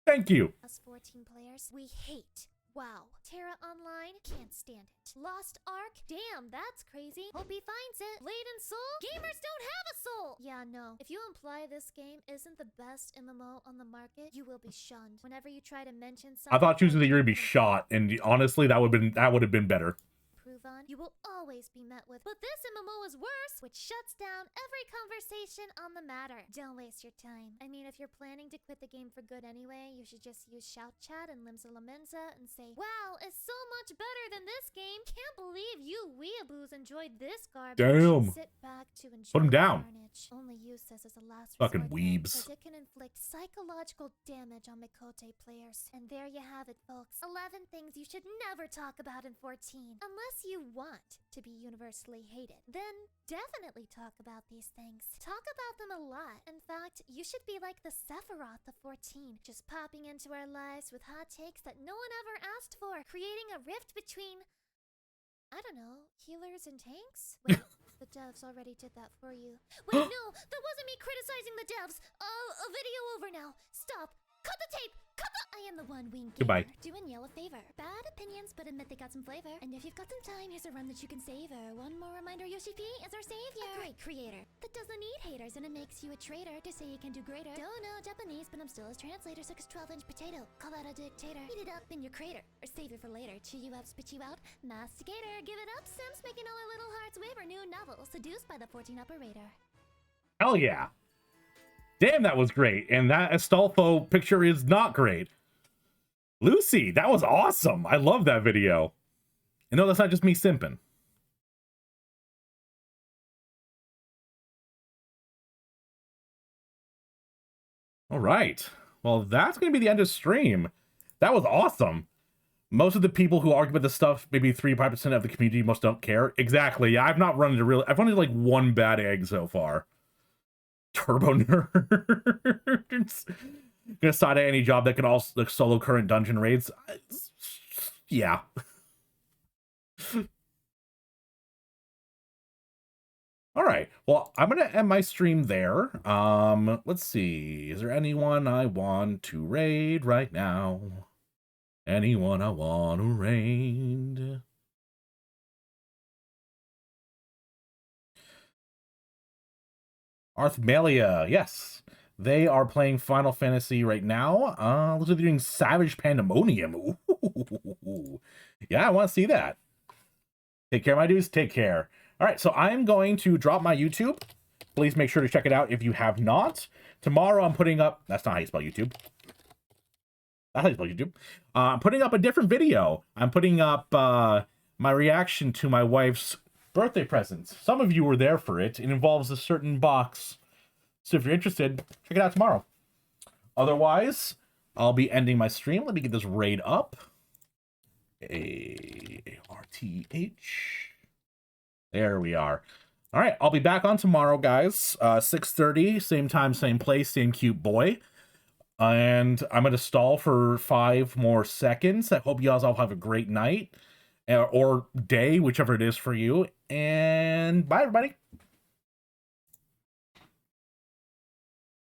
Thank you. us 14 players, we hate WoW. Terra Online, can't stand it. Lost Ark, damn, that's crazy. Hope he finds it. Blade and Soul, gamers don't have a soul. Yeah, no. If you imply this game isn't the best MMO on the market, you will be shunned. Whenever you try to mention something I thought choosing the year to be shot, and honestly, that would have been better. improve on, you will always be met with, but this MMO is worse, which shuts down every conversation on the matter. Don't waste your time. I mean, if you're planning to quit the game for good anyway, you should just use Shout Chat and Limsa Lamenza and say, wow, it's so much better than this game. Can't believe you weeaboos enjoyed this garbage. Damn. Sit back to enjoy Put him the down. carnage. Only use this as a last Fucking resort, weebs. because it can inflict psychological damage on Mikote players. And there you have it, folks. 11 things you should never talk about in 14. Unless you want to be universally hated. Then definitely talk about these things. Talk about them a lot. In fact, you should be like the Sephiroth of 14, just popping into our lives with hot takes that no one ever asked for, creating a rift between, I don't know, healers and tanks? Wait, the devs already did that for you. Wait, no, that wasn't me criticizing the devs. A video over now. Stop. Cut the tape. Cut the... I am the one wing gamer. Goodbye. Doing y'all a favor. Bad opinions, but admit they got some flavor. And if you've got some time, here's a run that you can savor. One more reminder, Yoshi P is our savior. A great creator that doesn't need haters, and it makes you a traitor to say you can do greater. Don't know Japanese, but I'm still his translator. Suck his 12-inch potato. Call that a dictator. Heat it up in your crater, or save it for later. Chew you up, spit you out. Masticator. Give it up, Sims, making all our little hearts waver. New novel, seduced by the 14 operator. Hell yeah. Damn, that was great. And that Astolfo picture is not great. Lucy, that was awesome. I love that video. And no, that's not just me simping. All right. Well, that's going to be the end of stream. That was awesome. Most of the people who argue about this stuff, maybe 3-5% of the community, most don't care. Exactly. I've not run into I've run into like one bad egg so far. Turbo nerds. Gonna side at any job that can also like solo current dungeon raids. Yeah. All right. Well, I'm gonna end my stream there. Let's see. Is there anyone I want to raid right now? Anyone I want to raid? Arthmelia, yes. They are playing Final Fantasy right now. Looks like they're doing Savage Pandemonium. Ooh. Yeah, I want to see that. Take care, my dudes. Take care. All right, so I'm going to drop my YouTube. Please make sure to check it out if you have not. Tomorrow I'm putting up... That's not how you spell YouTube. That's how you spell YouTube. I'm putting up a different video. I'm putting up my reaction to my wife's birthday presents. Some of you were there for it. It involves a certain box. So if you're interested, check it out tomorrow. Otherwise, I'll be ending my stream. Let me get this raid up. A-R-T-H. There we are. All right, I'll be back on tomorrow, guys. 6:30, same time, same place, same cute boy. And I'm going to stall for 5 more seconds. I hope you guys all have a great night. or day, whichever it is for you. And bye, everybody.